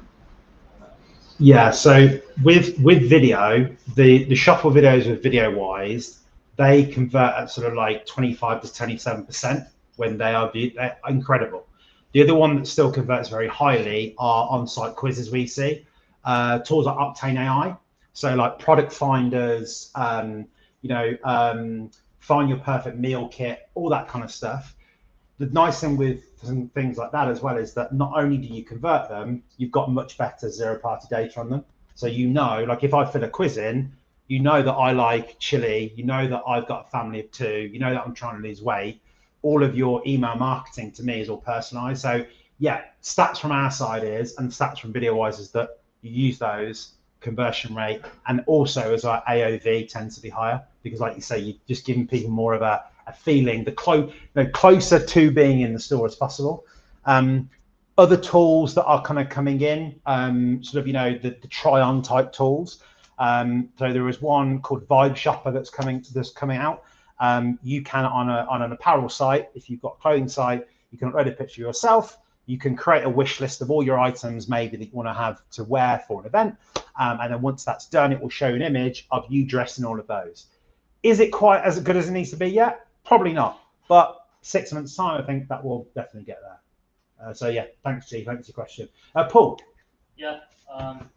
Yeah, so with video, the shuffle videos with video wise, they convert at sort of like 25 to 27% when they are viewed. They're incredible. The other one that still converts very highly are on-site quizzes we see. Tools like Octane AI, so like product finders, find your perfect meal kit, all that kind of stuff. The nice thing with some things like that as well is that not only do you convert them, you've got much better zero-party data on them. So like if I fill a quiz in, you know that I like chili, you know that I've got a family of 2, you know that I'm trying to lose weight. All of your email marketing to me is all personalized. So yeah, stats from our side and stats from VideoWise is that you use those, conversion rate, and also as our AOV tends to be higher because, like you say, you're just giving people more of a feeling, closer to being in the store as possible. Other tools that are kind of coming in, the try-on type tools. So there is one called Vibe Shopper that's coming out. You can on an apparel site, if you've got a clothing site, you can upload a picture yourself. You can create a wish list of all your items maybe that you want to have to wear for an event. And then once that's done, it will show an image of you dressed in all of those. Is it quite as good as it needs to be yet? Probably not. But 6 months time, I think that will definitely get there. So yeah, thanks, G. Thanks for your question. Paul? Yeah,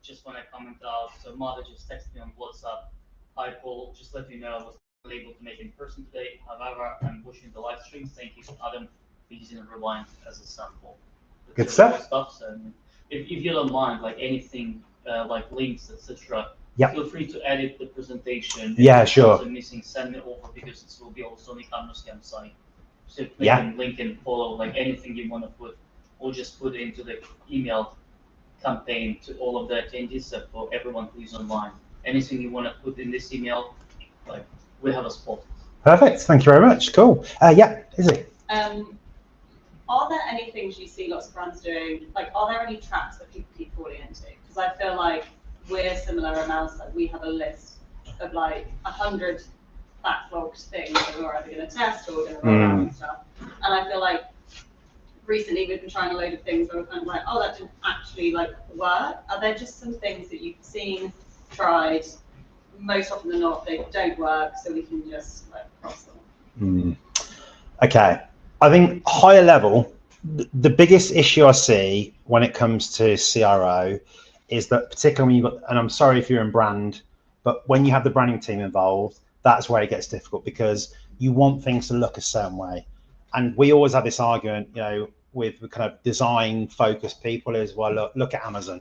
just want to comment out. So Mother just texted me on WhatsApp. Hi, Paul. Just let you know I was able to make it in person today. However, I'm pushing the live stream. Thank you, Adam, for using a rewind as a sample. Good stuff. So if you don't mind, like anything, like links, etc. Yep. Feel free to edit the presentation. Yeah, sure. Also missing, send it over because it will be also on the Ecommerce site. So link and follow, like anything you want to put, or just put it into the email campaign to all of the attendees, so for everyone who is online. Anything you want to put in this email, like we have a spot. Perfect. Thank you very much. Cool. Yeah, Izzy. Are there any things you see lots of brands doing? Like, are there any traps that people keep falling into? Because I feel like we're similar amounts. Like, we have a list of like 100 backlogged things that we're either going to test or we're going to roll out and stuff. And I feel like recently we've been trying a load of things where we're kind of like, oh, that didn't actually like work. Are there just some things that you've seen, tried, most often than not, they don't work, so we can just like cross them? Okay. I think higher level, the biggest issue I see when it comes to CRO is that particularly when you've got, and I'm sorry if you're in brand, but when you have the branding team involved, that's where it gets difficult because you want things to look a certain way. And we always have this argument, with kind of design focused people is, well, look at Amazon.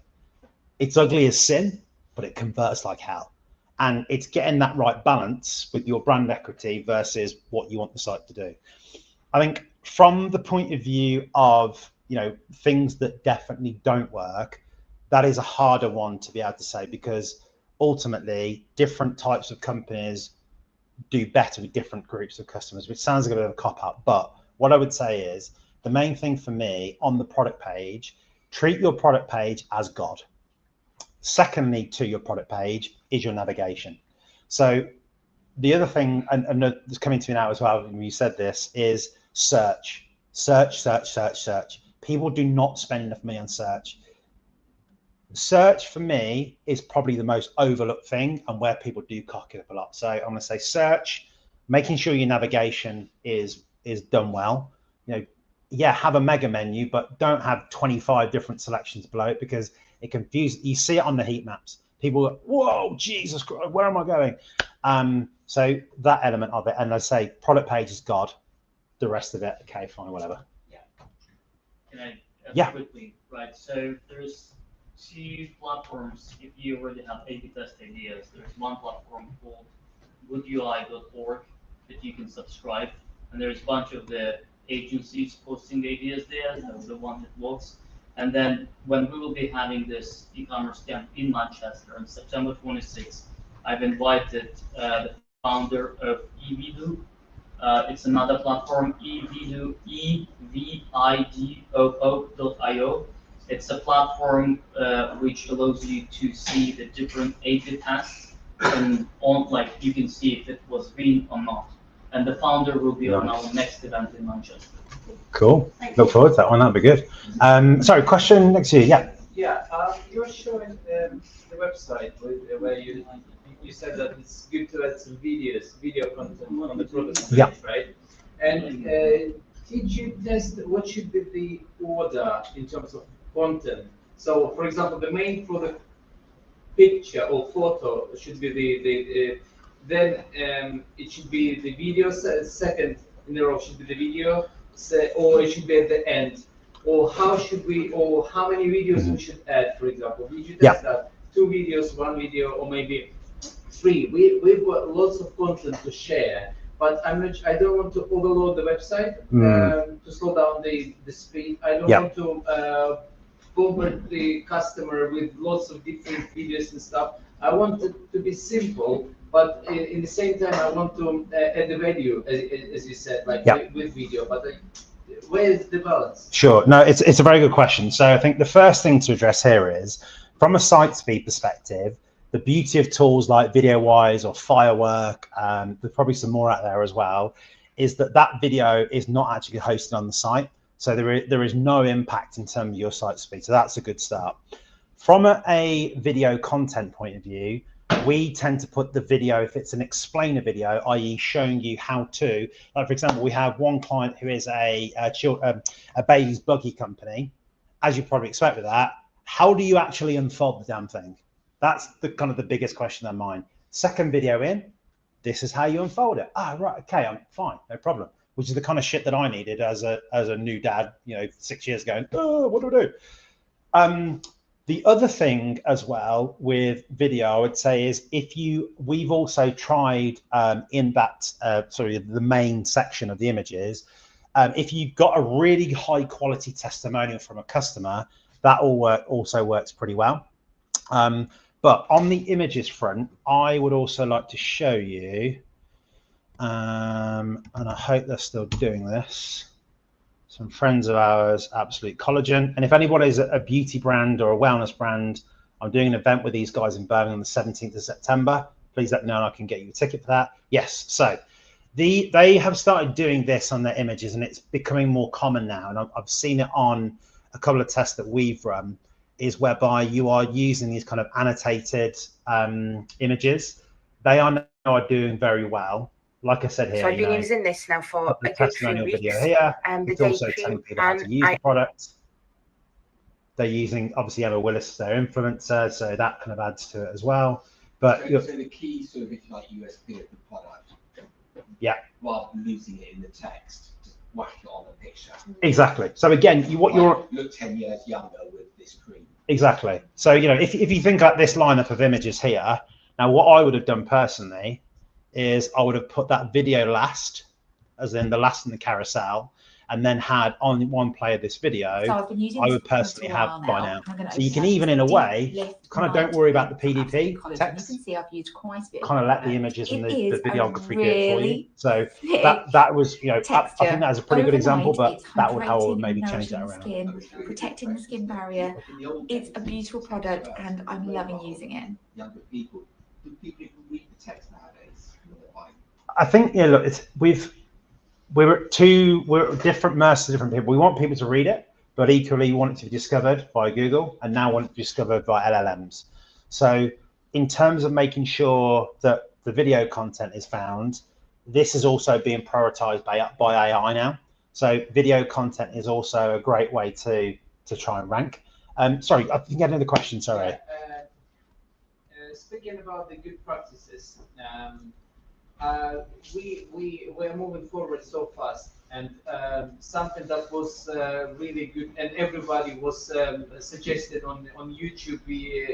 It's ugly as sin, but it converts like hell. And it's getting that right balance with your brand equity versus what you want the site to do. I think from the point of view of, things that definitely don't work, that is a harder one to be able to say because ultimately different types of companies do better with different groups of customers, which sounds like a bit of a cop-out. But what I would say is the main thing for me on the product page, treat your product page as God. Secondly, to your product page is your navigation. So the other thing, and it's coming to me now as well, when you said this, is search. People do not spend enough money on search. Search for me is probably the most overlooked thing and where people do cock it up a lot. So I'm going to say search, making sure your navigation is done well. Have a mega menu, but don't have 25 different selections below it because it confuses. You see it on the heat maps. People are, whoa, Jesus Christ, where am I going? So that element of it, and I say product page is God. The rest of it, okay, fine, whatever. Yeah. Can I quickly, right? So there's 2 platforms. If you already have A/B test ideas, there's one platform called goodui.org that you can subscribe, and there's a bunch of the agencies posting ideas there. That's the one that works. And then when we will be having this e-commerce camp in Manchester on September 26th, I've invited the founder of eVidoo. It's another platform, eVidoo, evidoo.io. It's a platform which allows you to see the different A/B tests and you can see if it was green or not. And the founder will be on our next event in Manchester. Cool. Look forward to that one. That'd be good. Sorry, question next to you. Yeah. Yeah. You're showing the website where you you said that it's good to add some video content on the product, Yeah. right? And did you test what should be the order in terms of content? So, for example, the main product picture or photo should be then it should be the video. Second in a row should be the video, or it should be at the end. Or how should we, or how many videos we should add, for example? Did you test that? 2 videos, 1 video, or maybe 3? We've got lots of content to share, but I don't want to overload the website to slow down the speed. I don't want to bombard the customer with lots of different videos and stuff. I want it to be simple, but in the same time, I want to add the value, as you said, like with video. But where is the balance? Sure. No, it's a very good question. So I think the first thing to address here is, from a site speed perspective, the beauty of tools like VideoWise or Firework, there's probably some more out there as well, is that video is not actually hosted on the site. So there is no impact in terms of your site speed. So that's a good start. From a video content point of view, we tend to put the video, if it's an explainer video, i.e. showing you how to, like for example, we have one client who is a baby's buggy company. As you probably expect with that, how do you actually unfold the damn thing? That's the kind of the biggest question in mind. Second video in, this is how you unfold it. Ah, right, okay, I'm fine, no problem. Which is the kind of shit that I needed as a new dad, 6 years ago. Oh, what do I do? The other thing as well with video, I would say, is we've also tried in that the main section of the images, if you've got a really high quality testimonial from a customer, that also works pretty well. But on the images front, I would also like to show you, and I hope they're still doing this, some friends of ours, Absolute Collagen. And if anybody's a beauty brand or a wellness brand, I'm doing an event with these guys in Birmingham on the 17th of September. Please let me know and I can get you a ticket for that. Yes, so they have started doing this on their images, and it's becoming more common now. And I've seen it on a couple of tests that we've run, is whereby you are using these kind of annotated images. They are now doing very well. Like I said here, so I've been using this now for a good 3 weeks. Video here. It's also telling people how to use the product. They're using, obviously, Emma Willis as their influencer, so that kind of adds to it as well. But so the key sort of, if you like, USP of the product, rather than losing it in the text, just whack it on a picture. Exactly. So again, look 10 years younger with this cream. Exactly. So if you think about this lineup of images here, now what I would have done personally is I would have put that video last, as in the last in the carousel, and then had on one play of this video, so I would personally have by now. So you can even, in a way, kind of don't worry about the PDP text. You can see I've used quite a bit. Kind of let the images and the videography do it for you. So that was, I think that is a pretty good example, but that would help maybe change that around. Skin, protecting the skin barrier. It's a beautiful product, and I'm loving using it. Younger people, do people read the text nowadays? I think look, we're different masses of different people. We want people to read it, but equally you want it to be discovered by Google, and now want it to be discovered by LLMs. So in terms of making sure that the video content is found, this is also being prioritized by AI now. So video content is also a great way to try and rank. Sorry, I think I had another question. Sorry. Speaking about the good practices. We're moving forward so fast, and something that was really good, and everybody was suggested on YouTube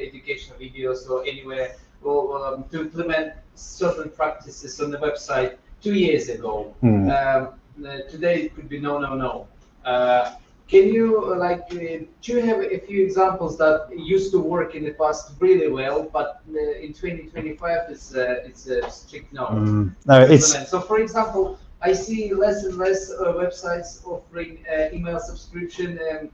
educational videos or anywhere, or to implement certain practices on the website 2 years ago. Today it could be no. Can you do you have a few examples that used to work in the past really well, but in 2025 it's a strict no? No, So for example, I see less and less websites offering email subscription and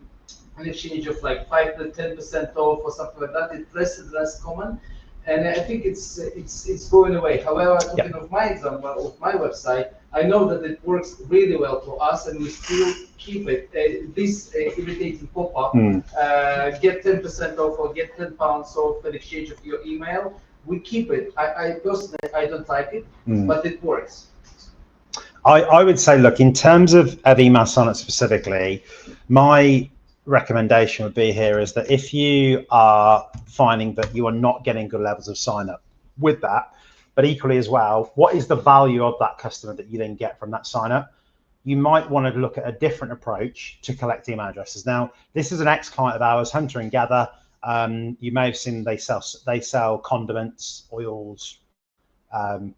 an exchange of like 5 to 10% off or something like that. It's less and less common, and I think it's going away. However, talking of my example of my website, I know that it works really well for us, and we still keep it. This irritating pop-up, get 10% off or get £10 off in exchange of your email. we keep it. I personally, I don't like it, but it works. I would say, look, in terms of email sign-up specifically, my recommendation would be here is that if you are finding that you are not getting good levels of sign-up with that, but equally as well, what is the value of that customer that you then get from that sign-up? You might want to look at a different approach to collect email addresses. Now, this is an ex-client of ours, Hunter and Gather. You may have seen they sell condiments, oils,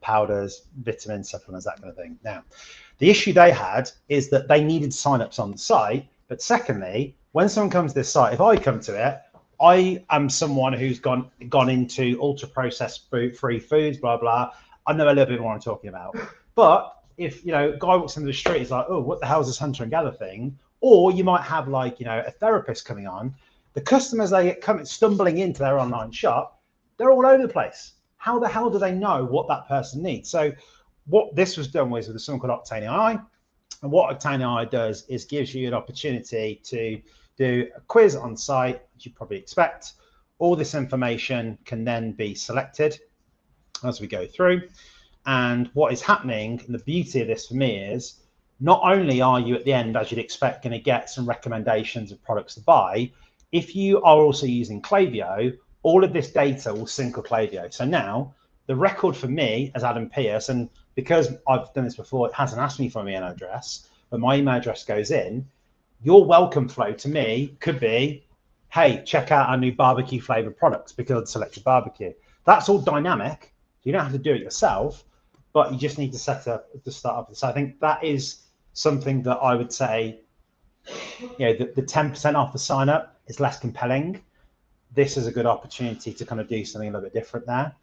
powders, vitamins, supplements, that kind of thing. Now, the issue they had is that they needed signups on the site, but secondly, when someone comes to this site, if I come to it, I am someone who's gone into ultra-processed free foods, blah, blah. I know a little bit more what I'm talking about. But if, you know, a guy walks into the street, he's like, oh, what the hell is this Hunter and Gather thing? Or you might have, like, you know, a therapist coming on. The customers, they come stumbling into their online shop, they're all over the place. How the hell do they know what that person needs? So what this was done with something called Octane AI. And what Octane AI does is gives you an opportunity to do a quiz on site, as you probably expect. All this information can then be selected as we go through. And what is happening, and the beauty of this for me is, not only are you at the end, as you'd expect, going to get some recommendations of products to buy, if you are also using Klaviyo, all of this data will sync with Klaviyo. So now the record for me as Adam Pierce, and because I've done this before, it hasn't asked me for my email address, but my email address goes in, your welcome flow to me could be, hey, check out our new barbecue flavored products because I've selected barbecue. That's all dynamic. You don't have to do it yourself, but you just need to set up to start up. So I think that is something that I would say, you know, the 10% off the sign up is less compelling. This is a good opportunity to kind of do something a little bit different there.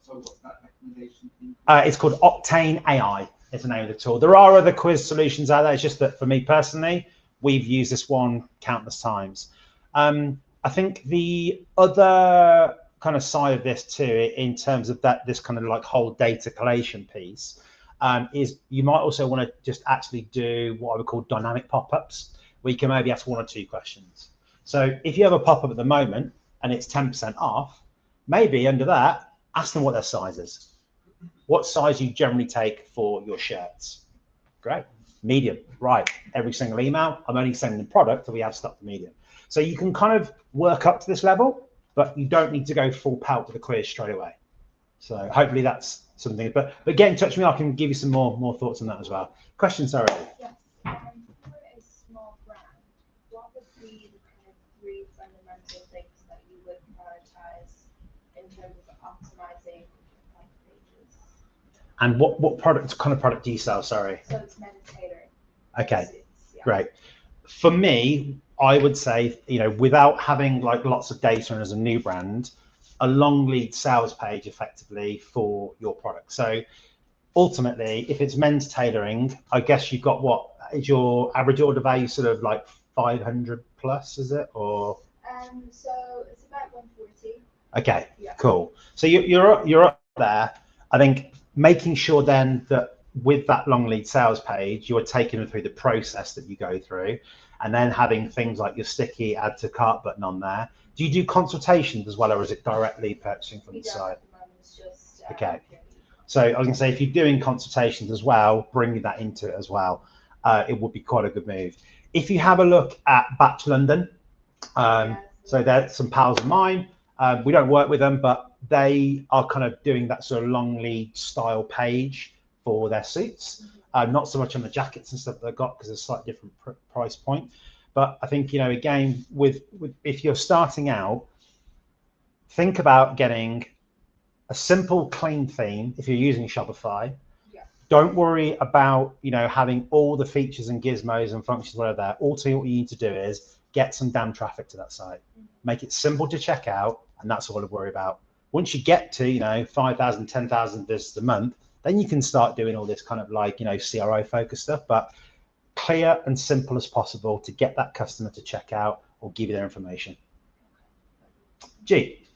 So what's that recommendation? It's called Octane AI is the name of the tool. There are other quiz solutions out there. It's just that for me personally, we've used this one countless times. I think the other kind of side of this too, in terms of that, this kind of like whole data collation piece, is you might also want to just actually do what I would call dynamic pop-ups, where you can maybe ask 1 or 2 questions. So if you have a pop-up at the moment and it's 10% off, maybe under that, ask them what their size is. What size you generally take for your shirts? Great. Medium. Right. Every single email, I'm only sending the product that we have stock for medium. So you can kind of work up to this level, but you don't need to go full pelt with the quiz straight away. So hopefully that's something. But get in touch with me. I can give you some more thoughts on that as well. Questions, Sarah? Yes. For a small brand, what would be the kind of 3 fundamental things that you would prioritize in terms of optimizing pages? And what product, kind of product do you sell? Sorry. So it's men's tailoring. Okay. Yeah. Great. For me, I would say, you know, without having like lots of data and as a new brand, a long lead sales page effectively for your product. So ultimately, if it's men's tailoring, I guess you've got, what is your average order value, sort of like 500 plus, is it? Or so it's about 140. Okay, yeah. Cool. So you're up there. I think making sure then that with that long lead sales page, you are taking them through the process that you go through, and then having things like your sticky add to cart button on there. Do you do consultations as well, or is it directly purchasing from the site? Just, okay. So I was going to say, if you're doing consultations as well, bringing that into it as well, it would be quite a good move. If you have a look at Batch London, so they're some pals of mine. We don't work with them, but they are kind of doing that sort of long lead style page for their suits. Not so much on the jackets and stuff that they've got, because it's a slightly different price point. But I think, you know, again, with if you're starting out, think about getting a simple, clean theme if you're using Shopify. Yeah. Don't worry about, you know, having all the features and gizmos and functions, whatever there. Ultimately, what you need to do is get some damn traffic to that site. Make it simple to check out, and that's all I worry about. Once you get to, you know, 5,000, 10,000 visits a month, then you can start doing all this kind of like, you know, CRO focused stuff, but clear and simple as possible to get that customer to check out or give you their information. G.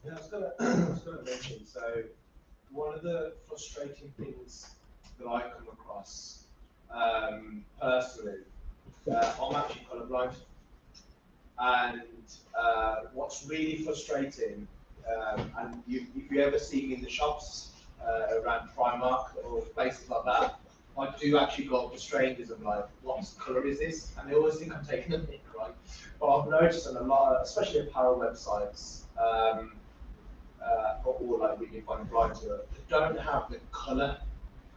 Yeah, I was gonna mention, so one of the frustrating things that I come across personally, I'm actually colorblind, and what's really frustrating and if you ever see me in the shops around Primark or places like that, I do actually go up to strangers and like, what colour is this? And they always think I'm taking a pic, right? But I've noticed on a lot, especially apparel websites, or like when you find blind to it, they don't have the colour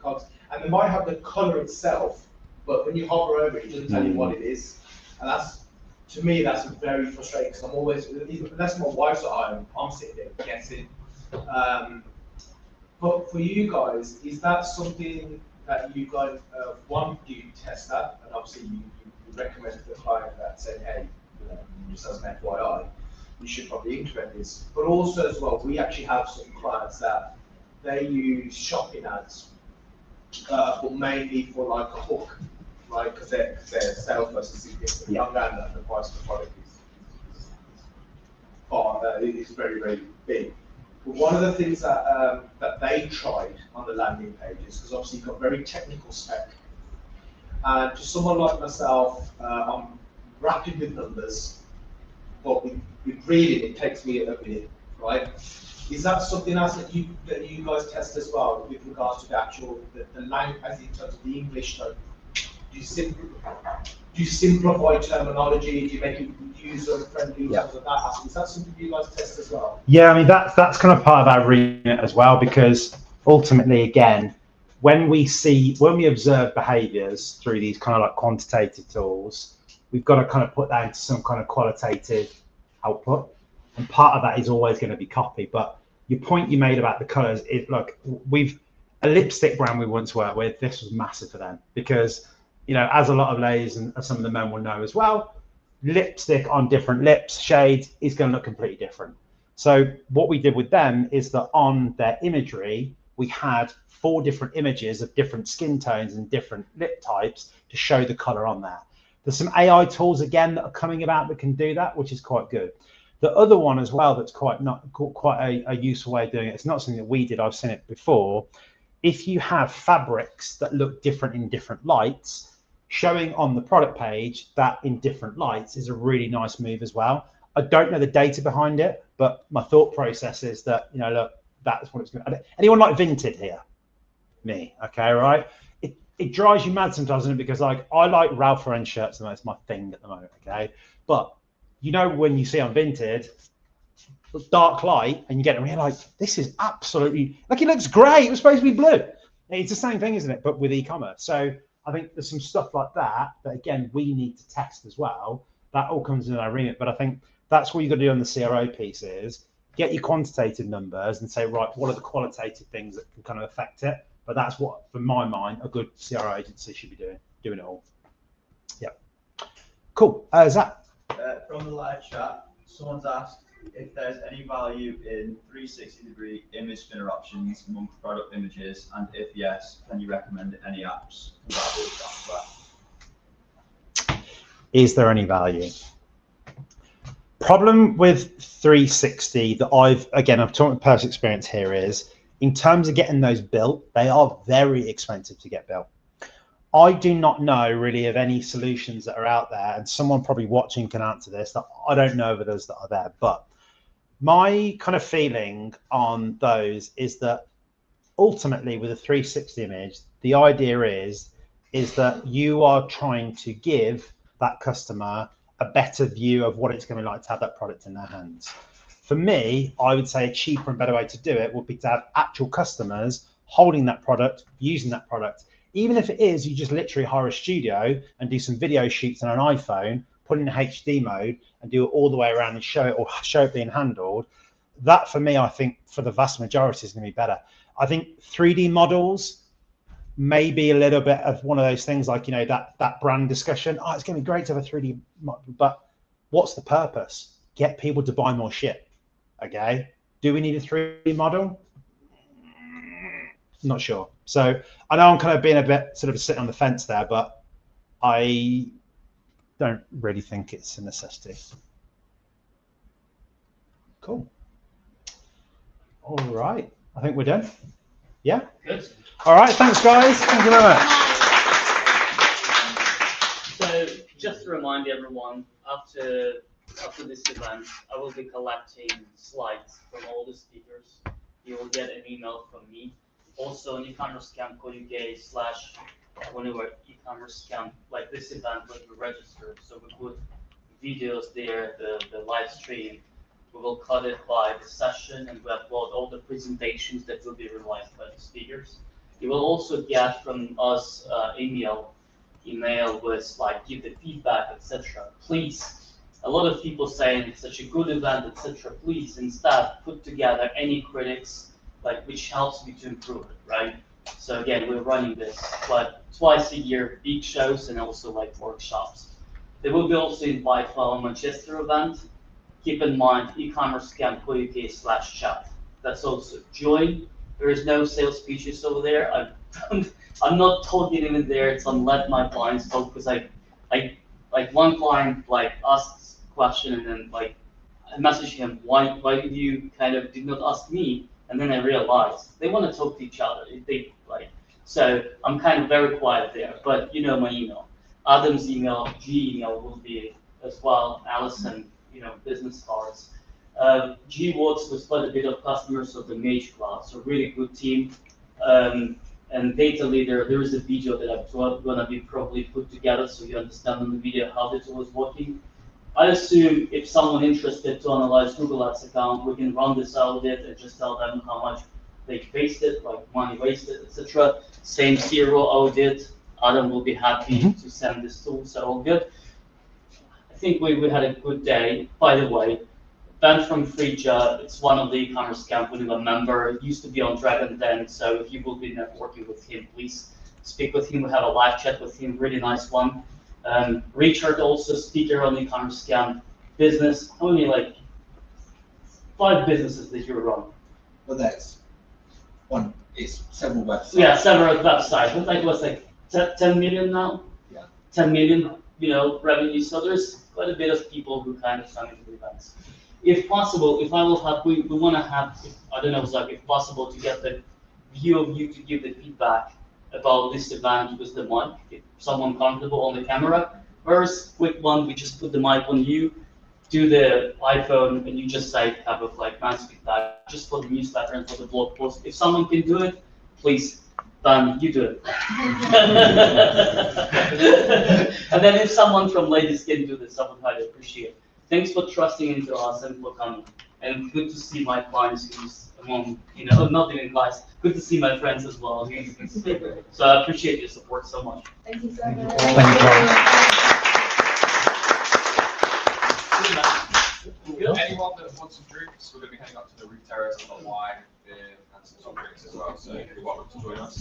codes. And they might have the colour itself, but when you hover over it, it doesn't tell you what it is. And that's, to me, that's very frustrating because I'm always, unless my wife's at home, I'm sitting there guessing. But for you guys, is that something that you guys, one, do you test that? And obviously you recommend to the client that say, hey, you know, just as an FYI, you should probably implement this. But also as well, we actually have some clients that they use shopping ads, but mainly for like a hook, right? Because their salesperson is significantly younger and the price of the product is very, very big. But one of the things that that they tried on the landing pages, because obviously you've got very technical spec, and to someone like myself, I'm rapid with numbers, but with reading it takes me a minute, right? Is that something else that you guys test as well with regards to the actual the language, as in terms of the English? Like, do you simplify terminology? Do you make it user friendly? Of that? Is that something you guys test as well? Yeah, I mean that's kind of part of our remit as well, because ultimately, again, when we observe behaviours through these kind of like quantitative tools, we've got to kind of put that into some kind of qualitative output, and part of that is always going to be copy. But your point you made about the colours, look, a lipstick brand we once worked with, this was massive for them because, you know, as a lot of ladies and some of the men will know as well, lipstick on different lips shades is going to look completely different. So what we did with them is that on their imagery, we had 4 different images of different skin tones and different lip types to show the color on there. There's some AI tools again that are coming about that can do that, which is quite good. The other one as well that's quite a useful way of doing it, it's not something that we did, I've seen it before. If you have fabrics that look different in different lights, showing on the product page that in different lights is a really nice move as well. I don't know the data behind it, but my thought process is that, you know, look, that's what it's going to. Anyone like Vinted here? Me, okay, right? It drives you mad sometimes, isn't it? Because like I like Ralph Lauren shirts, and that's my thing at the moment, okay? But you know when you see on Vinted, dark light, and you get and you're like, this is absolutely like it looks great. It was supposed to be blue. It's the same thing, isn't it? But with e-commerce. So I think there's some stuff like that again we need to test as well. That all comes in our remit. But I think that's what you got to do on the CRO piece is get your quantitative numbers and say, right, what are the qualitative things that can kind of affect it? But that's what, for my mind, a good CRO agency should be doing it all. Yeah. Cool. Zach? From the live chat, someone's asked if there's any value in 360-degree image spinner options among product images, and if yes, can you recommend any apps compatible with software? Is there any value? Problem with 360 that I've talked with personal experience here is, in terms of getting those built, they are very expensive to get built. I do not know really of any solutions that are out there, and someone probably watching can answer this, that I don't know of others that are there, but my kind of feeling on those is that ultimately with a 360 image, the idea is that you are trying to give that customer a better view of what it's going to be like to have that product in their hands. For me, I would say a cheaper and better way to do it would be to have actual customers holding that product, using that product. Even if it is, you just literally hire a studio and do some video shoots on an iPhone, put it in HD mode and do it all the way around and show it being handled. That for me, I think for the vast majority is going to be better. I think 3D models may be a little bit of one of those things like, you know, that brand discussion. Oh, it's going to be great to have a 3D model, but what's the purpose? Get people to buy more shit. Okay, do we need a 3D model? Not sure. So I know I'm kind of being a bit sort of sitting on the fence there, but I don't really think it's a necessity. Cool. All right, I think we're done. Yeah? Good. All right, thanks guys. Thank you very much. So just to remind everyone, after after this event, I will be collecting slides from all the speakers. You will get an email from me. Also on ecommerce.co.uk/ whenever e-commerce camp, like this event, when we register, so we put videos there, the live stream. We will cut it by the session, and we upload all the presentations that will be realized by the speakers. You will also get from us email with like give the feedback, etc. Please, a lot of people saying it's such a good event, etc. Please instead put together any critics, like which helps me to improve it, right? So again, we're running this, but twice a year, big shows and also like workshops. There will be also invite for our Manchester event. Keep in mind ecommerce.co.uk/chat. That's also join. There is no sales pitches over there. I'm not talking even there. It's on let my clients talk, because like one client like asked a question and then like I messaged him, why did you kind of did not ask me? And then I realized they want to talk to each other. They like, so I'm kind of very quiet there. But you know my email. Adam's email, G email will be as well. Allison, business cards. G works with quite a bit of customers of the Mage Cloud, so really good team. And data leader, there is a video that I'm gonna be probably put together so you understand on the video how the tool is working. I assume if someone interested to analyze Google Ads account, we can run this audit and just tell them how much they wasted, like money wasted, etc. Same zero audit. Adam will be happy to send this tool, so all good. I think we had a good day. By the way, Ben from Frija, it's one of the e-commerce camp, winning a member, used to be on Dragon Den, so if you will be networking with him, please speak with him. We have a live chat with him, really nice one. Richard, also speaker on the e-commerce camp. Business, how many, like 5 businesses that you run? Well, that's one, it's several websites. Yeah, several websites, but like what's like 10 million now? Yeah. 10 million, revenue, so there's quite a bit of people who kind of come into the events. If possible, if I will have, we want to have, I don't know, Zach, if possible, to get the view of you to give the feedback about this event with the mic, if someone comfortable on the camera. First, quick one, we just put the mic on you, do the iPhone, and you just say kind of like nice feedback, just for the newsletter and for the blog post. If someone can do it, please, Dan, you do it. And then if someone from Ladies can do this, I would highly appreciate it. Thanks for trusting into us and for coming. And good to see my clients who's among, not even clients, good to see my friends as well. So I appreciate your support so much. Thank you so much. Anyone that wants some drinks, we're going to be heading up to the roof terrace with a wine, beer, and some soft drinks as well. So you're welcome to join us.